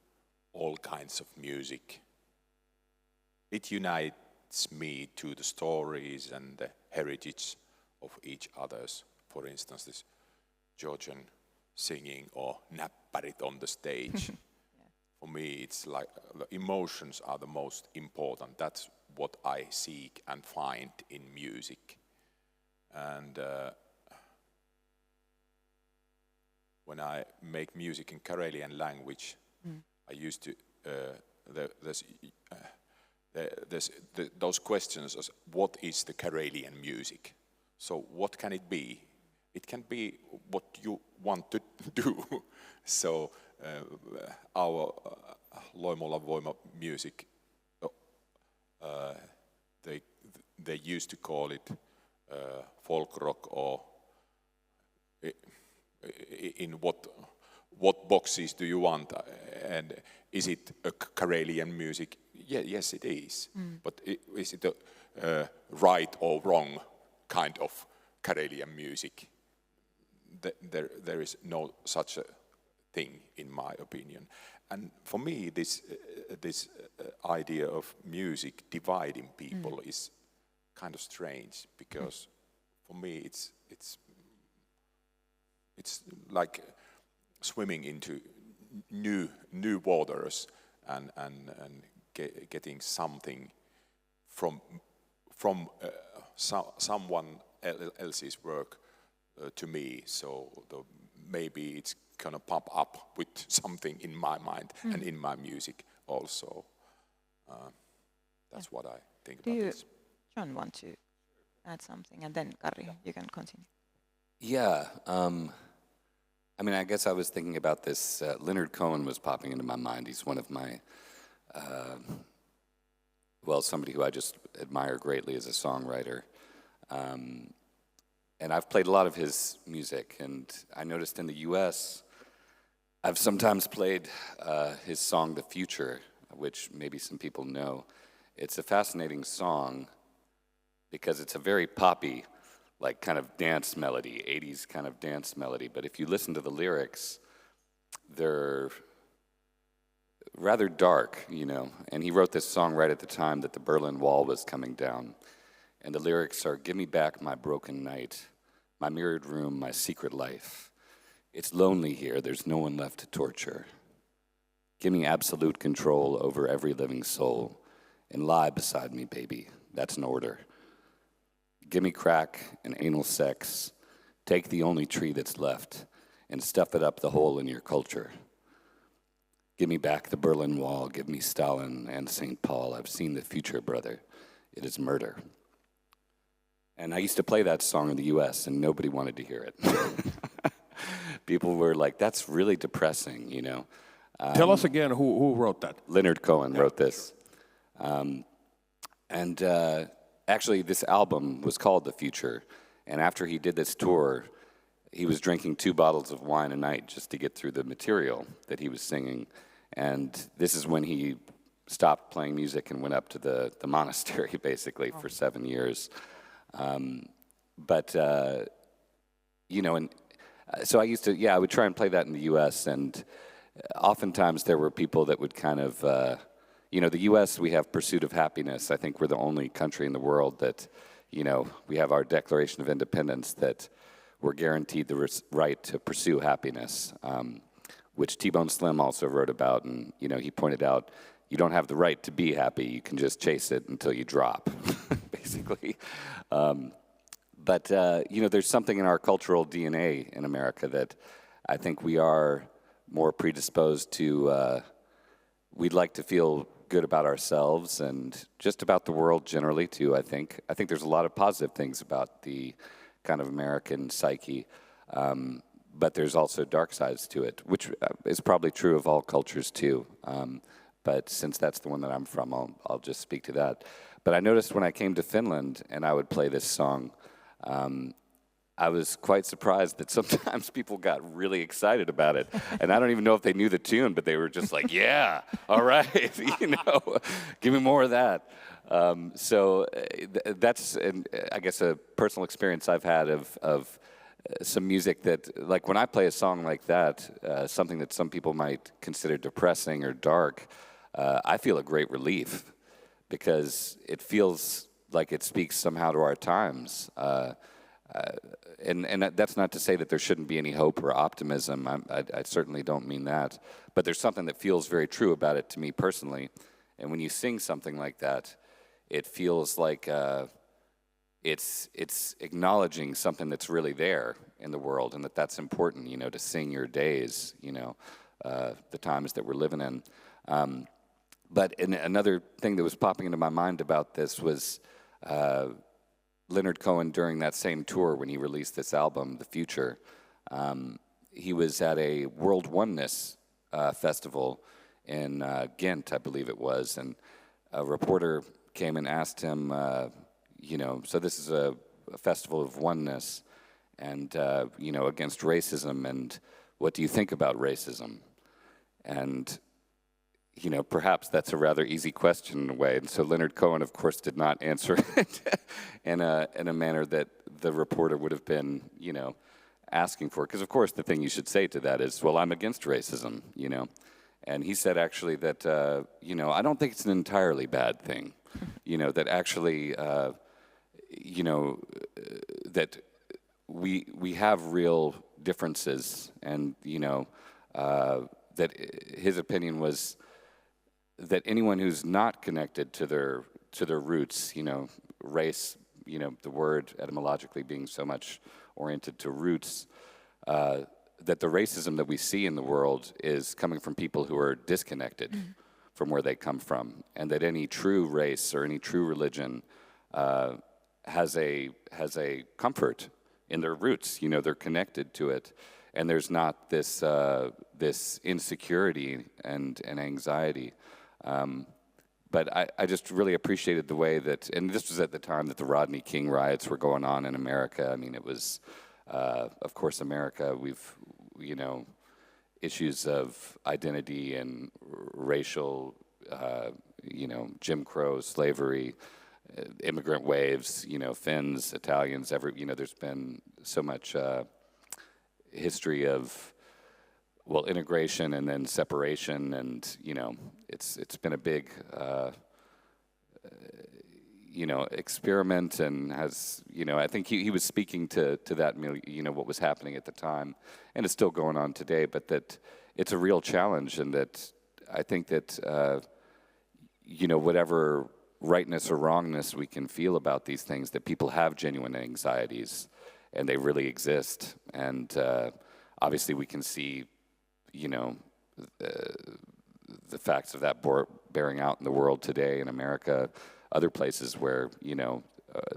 all kinds of music. It unites me to the stories and the heritage of each other's. For instance, this Georgian singing or Näppärit on the stage. For me, it's like the emotions are the most important. That's what I seek and find in music. And when I make music in Karelian language, I used to, those questions as what is the Karelian music? So what can it be? It can be what you want to do. So our Loimola Voima music, they used to call it folk rock, or in what boxes do you want, and is it a Karelian music? Yeah, yes, it is. But is it a right or wrong kind of Karelian music? There is no such a thing, in my opinion. And for me, this idea of music dividing people is kind of strange, because for me it's like swimming into new waters and getting something from someone else's work to me. So maybe it's gonna pop up with something in my mind and in my music also. That's what I think about this. John, want to add something, and then Karri, you can continue. Yeah, I mean, I guess I was thinking about this. Leonard Cohen was popping into my mind. He's one of my, somebody who I just admire greatly as a songwriter. And I've played a lot of his music, and I noticed in the US, I've sometimes played his song, The Future, which maybe some people know. It's a fascinating song because it's a very poppy, like kind of dance melody, 80s kind of dance melody. But if you listen to the lyrics, they're rather dark, you know. And he wrote this song right at the time that the Berlin Wall was coming down. And the lyrics are, "Give me back my broken night, my mirrored room, my secret life. It's lonely here, there's no one left to torture. Give me absolute control over every living soul, and lie beside me, baby, that's an order. Give me crack and anal sex, take the only tree that's left, and stuff it up the hole in your culture. Give me back the Berlin Wall, give me Stalin and St. Paul, I've seen the future, brother, it is murder." And I used to play that song in the US, and nobody wanted to hear it. People were like, that's really depressing, you know. Tell us again who wrote that. Leonard Cohen wrote this. Actually, this album was called The Future. And after he did this tour, he was drinking 2 bottles of wine a night just to get through the material that he was singing. And this is when he stopped playing music and went up to the monastery, basically, for 7 years. You know, and so I used to, I would try and play that in the U.S., and oftentimes there were people that would kind of, you know, the U.S., we have Pursuit of Happiness. I think we're the only country in the world that, you know, we have our Declaration of Independence that we're guaranteed the right to pursue happiness, which T-Bone Slim also wrote about, and, you know, he pointed out, you don't have the right to be happy, you can just chase it until you drop, basically. But, there's something in our cultural DNA in America that I think we are more predisposed to, we'd like to feel good about ourselves and just about the world generally too, I think. I think there's a lot of positive things about the kind of American psyche, but there's also dark sides to it, which is probably true of all cultures too. But since that's the one that I'm from, I'll just speak to that. But I noticed when I came to Finland and I would play this song, I was quite surprised that sometimes people got really excited about it. And I don't even know if they knew the tune, but they were just like, yeah, all right, give me more of that. So that's, I guess, a personal experience I've had of some music that, like when I play a song like that, something that some people might consider depressing or dark, I feel a great relief because it feels like it speaks somehow to our times. And that's not to say that there shouldn't be any hope or optimism. I certainly don't mean that. But there's something that feels very true about it to me personally. And when you sing something like that, it feels like it's acknowledging something that's really there in the world, and that's important, to sing your days, the times that we're living in. But another thing that was popping into my mind about this was Leonard Cohen, during that same tour when he released this album, The Future, he was at a World Oneness festival in Ghent, I believe it was, and a reporter came and asked him, so this is a festival of oneness and, against racism, and what do you think about racism? And perhaps that's a rather easy question in a way. And so Leonard Cohen, of course, did not answer it in a manner that the reporter would have been, asking for. Because, of course, the thing you should say to that is, well, I'm against racism, And he said, actually, that, I don't think it's an entirely bad thing, that actually, that we have real differences. And, that his opinion was that anyone who's not connected to their roots, race, the word etymologically being so much oriented to roots, that the racism that we see in the world is coming from people who are disconnected from where they come from, and that any true race or any true religion has a comfort in their roots. They're connected to it, and there's not this this insecurity and anxiety. But I just really appreciated the way that, and this was at the time that the Rodney King riots were going on in America. I mean, it was, of course, America. We've, issues of identity and racial, Jim Crow, slavery, immigrant waves, Finns, Italians, there's been so much history of, well, integration and then separation, and it's been a big experiment, and has I think he was speaking to that, what was happening at the time, and it's still going on today, but that it's a real challenge, and that I think that whatever rightness or wrongness we can feel about these things, that people have genuine anxieties, and they really exist, and obviously we can see the facts of that bearing out in the world today, in America, other places where,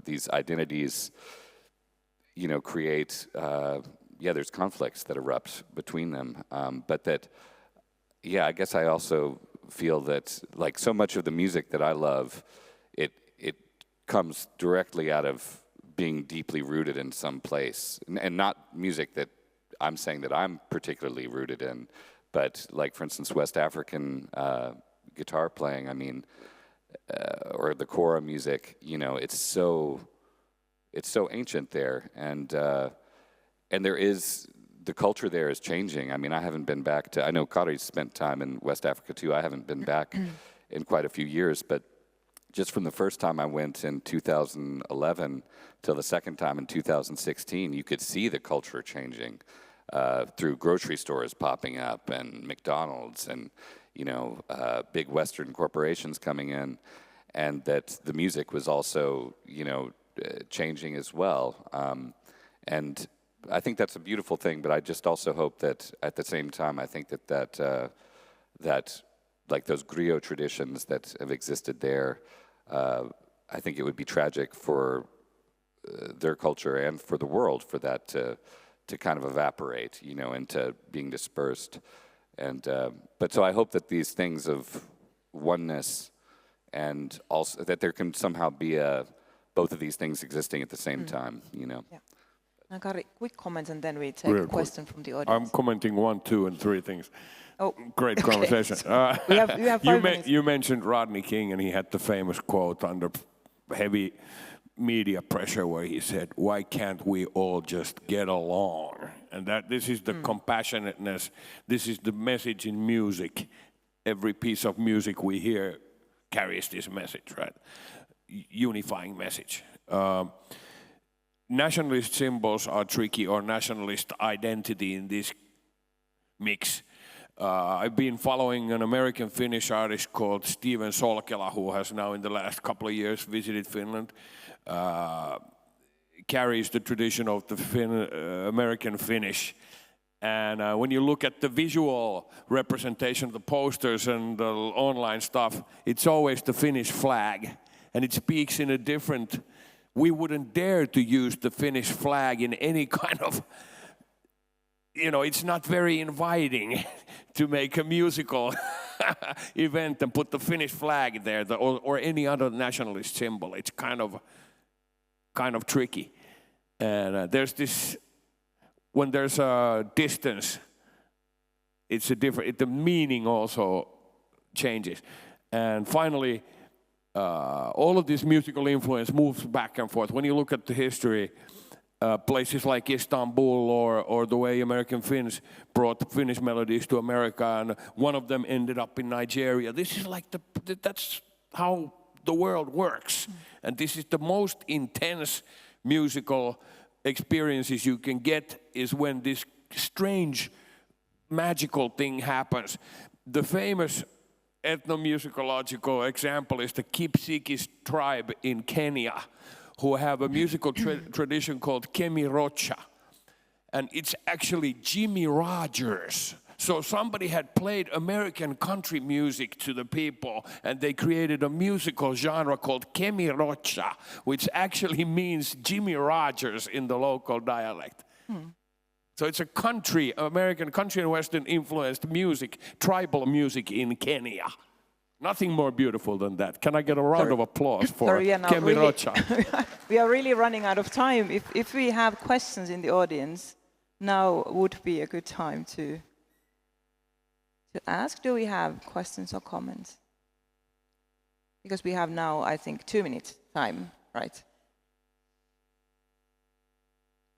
these identities, create, there's conflicts that erupt between them. But that, I guess I also feel that, like, so much of the music that I love, it comes directly out of being deeply rooted in some place. And not music that I'm saying that I'm particularly rooted in, but, like, for instance, West African guitar playing, I mean, or the kora music, it's so ancient there, and there is, the culture there is changing. I mean, I haven't been back to, I know Karri spent time in West Africa too. I haven't been back in quite a few years, but just from the first time I went in 2011 till the second time in 2016, you could see the culture changing through grocery stores popping up and McDonald's and big Western corporations coming in, and that the music was also changing as well. And I think that's a beautiful thing, but I just also hope that at the same time, I think that like those griot traditions that have existed there, I think it would be tragic for their culture and for the world for that to kind of evaporate, you know, into being dispersed. And but so I hope that these things of oneness and also that there can somehow be both of these things existing at the same time, you know. Yeah. Now, Karri, quick comments and then we take a question from the audience. I'm commenting 1, 2, and 3 things. Oh, great okay. conversation. You have 5 minutes. You mentioned Rodney King, and he had the famous quote under heavy media pressure where he said, "Why can't we all just get along?" And that this is the compassionateness. This is the message in music. Every piece of music we hear carries this message, right? Unifying message. Nationalist symbols are tricky, or nationalist identity in this mix. I've been following an American Finnish artist called Steven Solkela, who has now in the last couple of years visited Finland. Carries the tradition of the American Finnish. And when you look at the visual representation of the posters and the online stuff, it's always the Finnish flag. And it speaks in a different... We wouldn't dare to use the Finnish flag in any kind of... You know, it's not very inviting to make a musical event and put the Finnish flag there, or any other nationalist symbol. It's kind of tricky. And there's this... When there's a distance, it's a different... The meaning also changes. And finally... all of this musical influence moves back and forth. When you look at the history, places like Istanbul or the way American Finns brought Finnish melodies to America, and one of them ended up in Nigeria. This is like that's how the world works. And this is the most intense musical experiences you can get is when this strange, magical thing happens. The famous ethnomusicological example is the Kipsigis tribe in Kenya, who have a musical tradition called Kemirocha. And it's actually Jimmy Rogers. So somebody had played American country music to the people, and they created a musical genre called Kemirocha, which actually means Jimmy Rogers in the local dialect. So it's a American country and Western influenced music, tribal music in Kenya. Nothing more beautiful than that. Can I get a round of applause for Kemirocha? We are really running out of time. If we have questions in the audience, now would be a good time to ask. Do we have questions or comments? Because we have now, I think, 2 minutes time, right?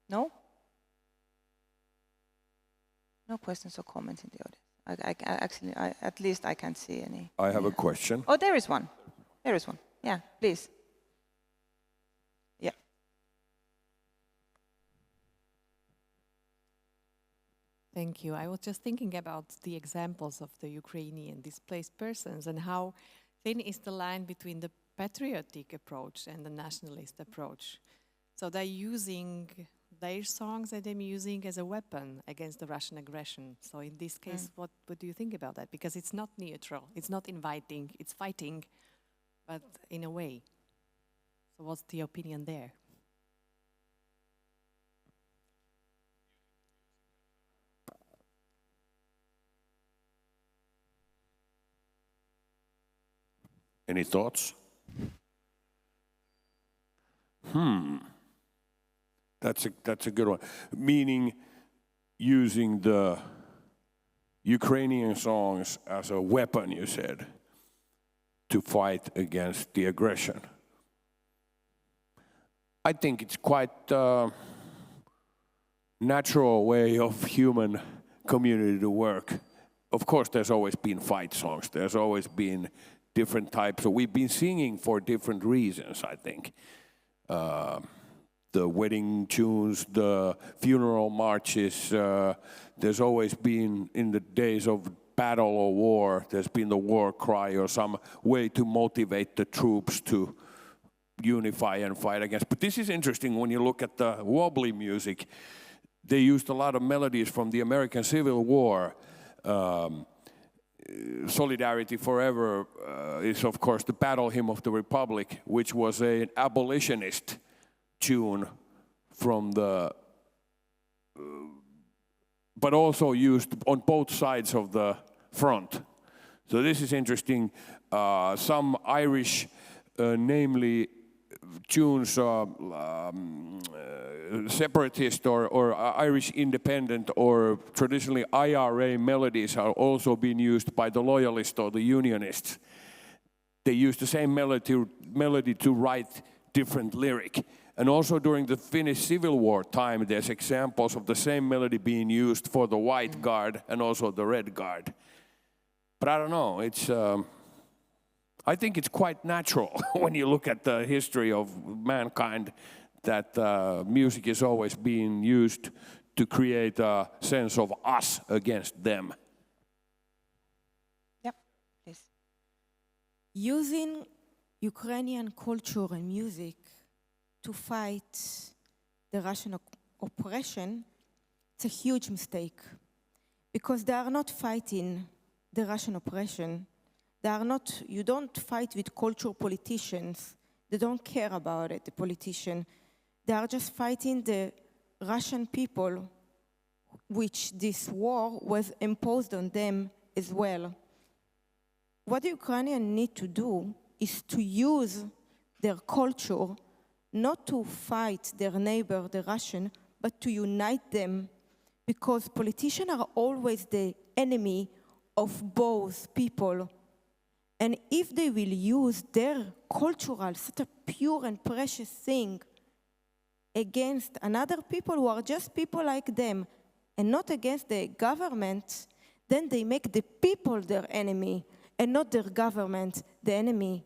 No? No questions or comments in the audience. At least I can't see any. I have a question. Oh, there is one. There is one. Yeah, please. Yeah. Thank you. I was just thinking about the examples of the Ukrainian displaced persons and how thin is the line between the patriotic approach and the nationalist approach. So they're using their songs that they're using as a weapon against the Russian aggression. So in this case, what do you think about that? Because it's not neutral, it's not inviting, it's fighting, but in a way. So what's the opinion there? Any thoughts? That's a good one. Meaning using the Ukrainian songs as a weapon, you said, to fight against the aggression. I think it's quite a natural way of human community to work. Of course, there's always been fight songs. There's always been different types. So we've been singing for different reasons, I think. The wedding tunes, the funeral marches, there's always been, in the days of battle or war, there's been the war cry or some way to motivate the troops to unify and fight against. But this is interesting when you look at the wobbly music. They used a lot of melodies from the American Civil War. Solidarity Forever is, of course, the battle hymn of the Republic, which was an abolitionist tune from the... but also used on both sides of the front. So this is interesting. Some Irish, namely tunes, separatist or Irish independent or traditionally IRA melodies are also being used by the loyalists or the unionists. They use the same melody to write different lyric. And also during the Finnish Civil War time, there's examples of the same melody being used for the White Guard and also the Red Guard. But I don't know, it's... I think it's quite natural when you look at the history of mankind that music is always being used to create a sense of us against them. Yep, please. Using Ukrainian culture and music to fight the Russian oppression, it's a huge mistake. Because they are not fighting the Russian oppression. They are not, you don't fight with cultural politicians. They don't care about it, the politician. They are just fighting the Russian people, which this war was imposed on them as well. What the Ukrainians need to do is to use their culture not to fight their neighbor, the Russian, but to unite them, because politicians are always the enemy of both people. And if they will use their cultural, such a pure and precious thing against another people who are just people like them and not against the government, then they make the people their enemy and not their government the enemy.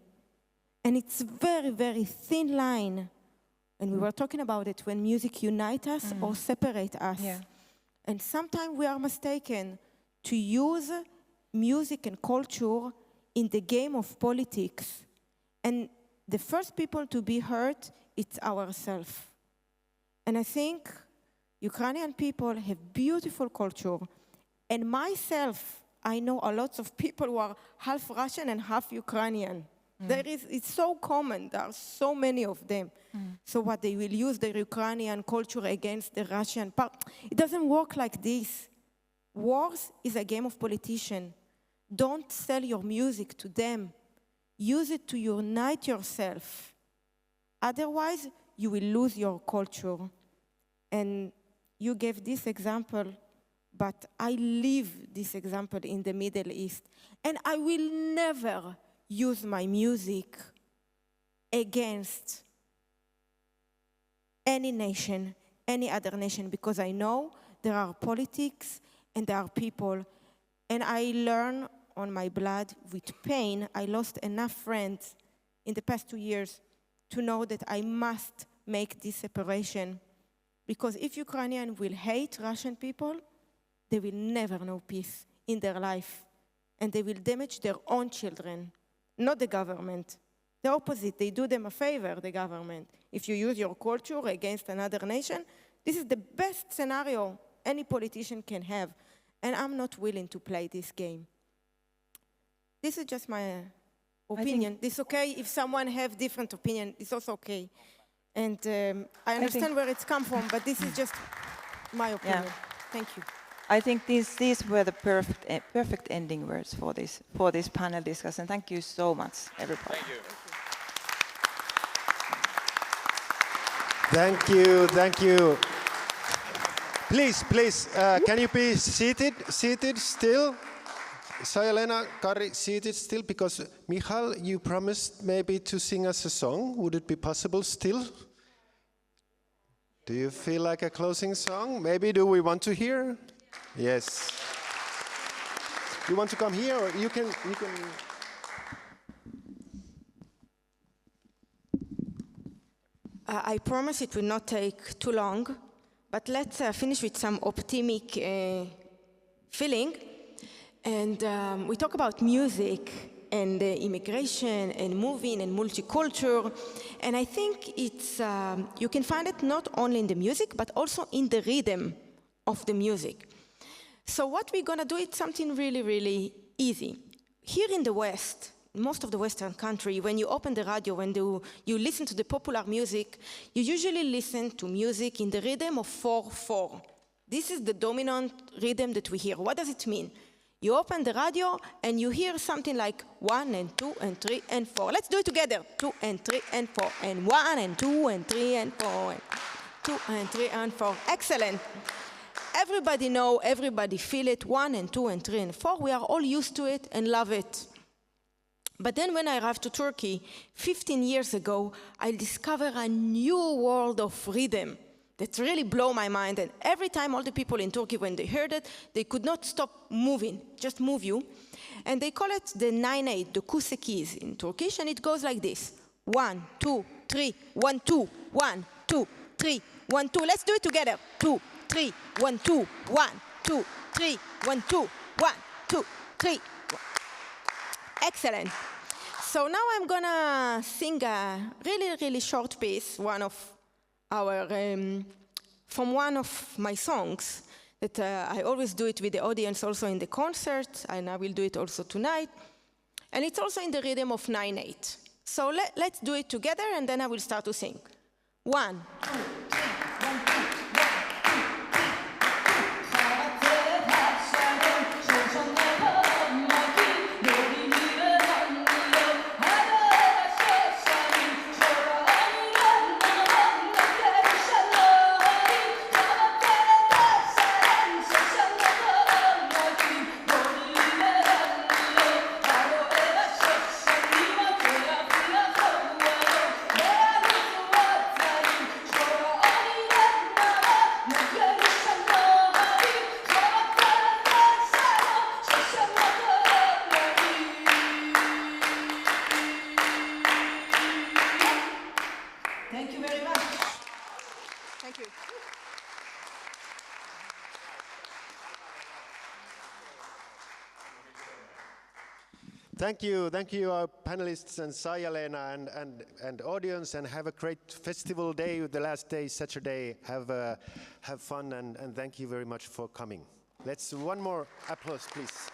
And it's very, very thin line. And we were talking about it when music unites us or separate us. Yeah. And sometimes we are mistaken to use music and culture in the game of politics. And the first people to be hurt, it's ourselves. And I think Ukrainian people have beautiful culture. And myself, I know a lot of people who are half Russian and half Ukrainian. It's so common, there are so many of them. So what they will use their Ukrainian culture against the Russian part. It doesn't work like this. Wars is a game of politicians. Don't sell your music to them. Use it to unite yourself. Otherwise, you will lose your culture. And you gave this example, but I live this example in the Middle East. And I will never use my music against any nation, any other nation, because I know there are politics and there are people. And I learn on my blood with pain. I lost enough friends in the past 2 years to know that I must make this separation. Because if Ukrainians will hate Russian people, they will never know peace in their life. And they will damage their own children, not the government. The opposite, they do them a favor, the government. If you use your culture against another nation, this is the best scenario any politician can have. And I'm not willing to play this game. This is just my opinion. It's okay if someone have different opinion. It's also okay. And I understand where it's come from, but this is just my opinion. Yeah. Thank you. I think these were the perfect ending words for this panel discussion. Thank you so much, everybody. Thank you. Thank you. Please, can you be seated still? Saijaleena, Karri, seated still, because Michal, you promised maybe to sing us a song. Would it be possible still? Do you feel like a closing song? Maybe do we want to hear? Yes. You want to come here, or you can. I promise it will not take too long, but let's finish with some optimistic feeling. And we talk about music, and immigration and moving and multicultural. And I think it's, you can find it not only in the music, but also in the rhythm of the music. So what we're gonna do is something really, really easy. Here in the West, most of the Western country, when you open the radio, when you listen to the popular music, you usually listen to music in the rhythm of 4/4. This is the dominant rhythm that we hear. What does it mean? You open the radio and you hear something like 1 and 2 and 3 and 4. Let's do it together. 2 and 3 and 4 and 1 and 2 and 3 and 4 and 2 and 3 and 4. Excellent. Everybody know, everybody feel it. 1 and 2 and 3 and 4. We are all used to it and love it. But then when I arrived to Turkey 15 years ago, I discovered a new world of rhythm that really blew my mind. And every time all the people in Turkey, when they heard it, they could not stop moving, just move you. And they call it the 9/8, the kuse keys in Turkish, and it goes like this. 1, 2, 3, 1, 2, 1, 2, 3, 1, 2. Let's do it together. 2, 3, 1, 2, 1, 2, 3, 1, 2, 1, 2, 3. Excellent. So now I'm gonna sing a really, really short piece, one of our, from one of my songs that I always do it with the audience also in the concert, and I will do it also tonight. And it's also in the rhythm of 9/8. So let's do it together, and then I will start to sing. 1, 2, 3, 1, 2. Thank you, our panelists and Saijaleena and audience, and have a great festival day. The last day, Saturday. Have fun and thank you very much for coming. Let's one more applause, please.